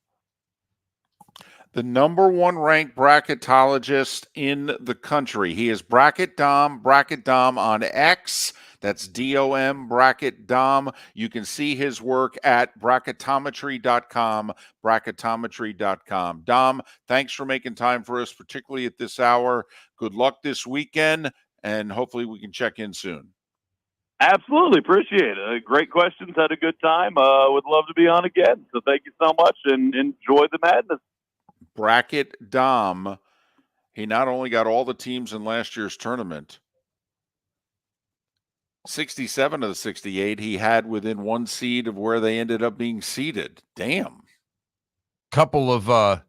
The number one ranked bracketologist in the country. He is Bracket Dom on X. That's DOM, Bracket Dom. You can see his work at bracketometry.com. Dom, thanks for making time for us, particularly at this hour. Good luck this weekend, and hopefully we can check in soon. Absolutely. Appreciate it. Great questions. Had a good time. Would love to be on again. So thank you so much, and enjoy the madness. Bracket Dom. He not only got all the teams in last year's tournament, 67 of the 68 he had within one seed of where they ended up being seated. Damn. Couple of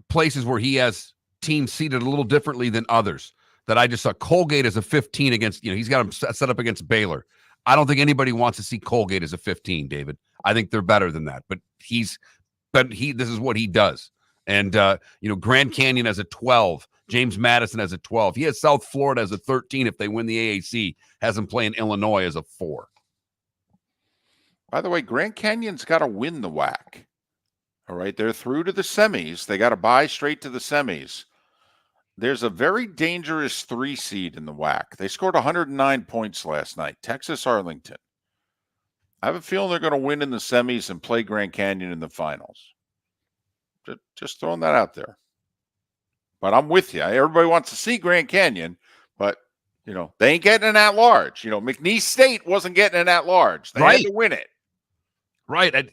places where he has teams seated a little differently than others that I just saw. Colgate as a 15 against, he's got them set up against Baylor. I don't think anybody wants to see Colgate as a 15, David. I think they're better than that, but this is what he does. And, Grand Canyon as a 12, James Madison as a 12. He has South Florida as a 13 if they win the AAC, has him playing Illinois as a 4. By the way, Grand Canyon's got to win the WAC. All right, they're through to the semis. They got to bye straight to the semis. There's a very dangerous 3 seed in the WAC. They scored 109 points last night, Texas Arlington. I have a feeling they're going to win in the semis and play Grand Canyon in the finals. Just throwing that out there. But I'm with you. Everybody wants to see Grand Canyon, but, they ain't getting an at-large. McNeese State wasn't getting an at-large. They had to win it. Right. I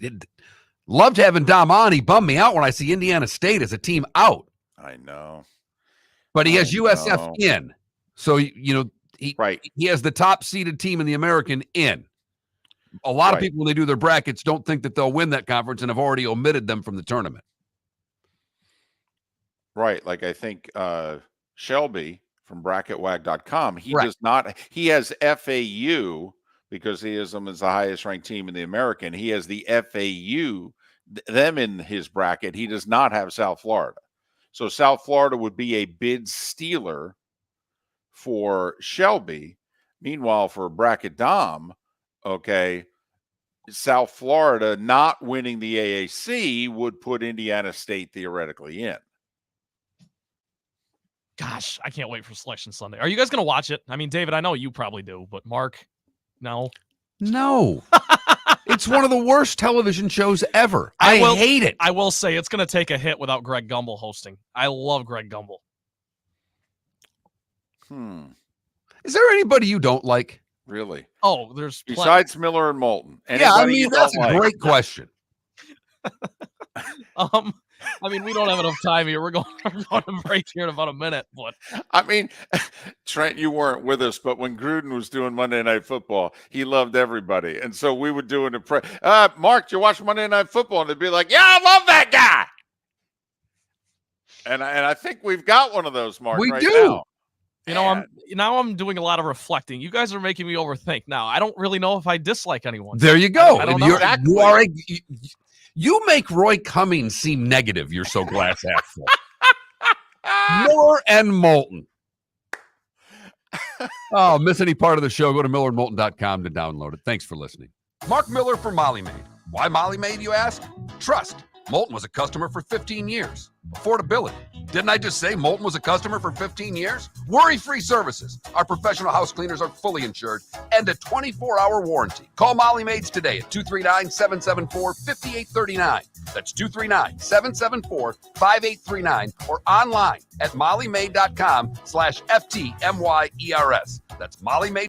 loved having Dom on. He bummed me out when I see Indiana State as a team out. I know. But he has USF in. So, he has the top-seeded team in the American in. A lot of people, when they do their brackets, don't think that they'll win that conference and have already omitted them from the tournament. Right. Like I think Shelby from bracketwag.com, does not, he has FAU because he has them as the highest ranked team in the American. He has the FAU, them in his bracket. He does not have South Florida. So South Florida would be a bid stealer for Shelby. Meanwhile, for Bracket Dom, South Florida not winning the AAC would put Indiana State theoretically in. Gosh, I can't wait for Selection Sunday. Are you guys going to watch it? I mean, David, I know you probably do, but Mark, no. No. It's one of the worst television shows ever. I hate it. I will say it's going to take a hit without Greg Gumbel hosting. I love Greg Gumbel. Is there anybody you don't like? Really? Oh, there's besides Miller and Moulton. Anybody that's a great question. I mean, we don't have enough time here. We're going to break here in about a minute. But I mean, Trent, you weren't with us, but when Gruden was doing Monday Night Football, he loved everybody, and so we would do an Mark, do you watch Monday Night Football? And they'd be like, "Yeah, I love that guy." And I think we've got one of those, Mark. We right do. Now. I'm doing a lot of reflecting. You guys are making me overthink now. I don't really know if I dislike anyone. There you go. I don't know. You make Roy Cummings seem negative. You're so glass half full. Miller and Moulton. Oh, miss any part of the show? Go to millerandmoulton.com to download it. Thanks for listening. Mark Miller for Molly Maid. Why Molly Maid, you ask? Trust. Moulton was a customer for 15 years. Affordability. Didn't I just say Moulton was a customer for 15 years? Worry-free services. Our professional house cleaners are fully insured and a 24-hour warranty. Call Molly Maids today at 239-774-5839. That's 239-774-5839 or online at mollymaid.com/FTMYERS. That's mollymaid.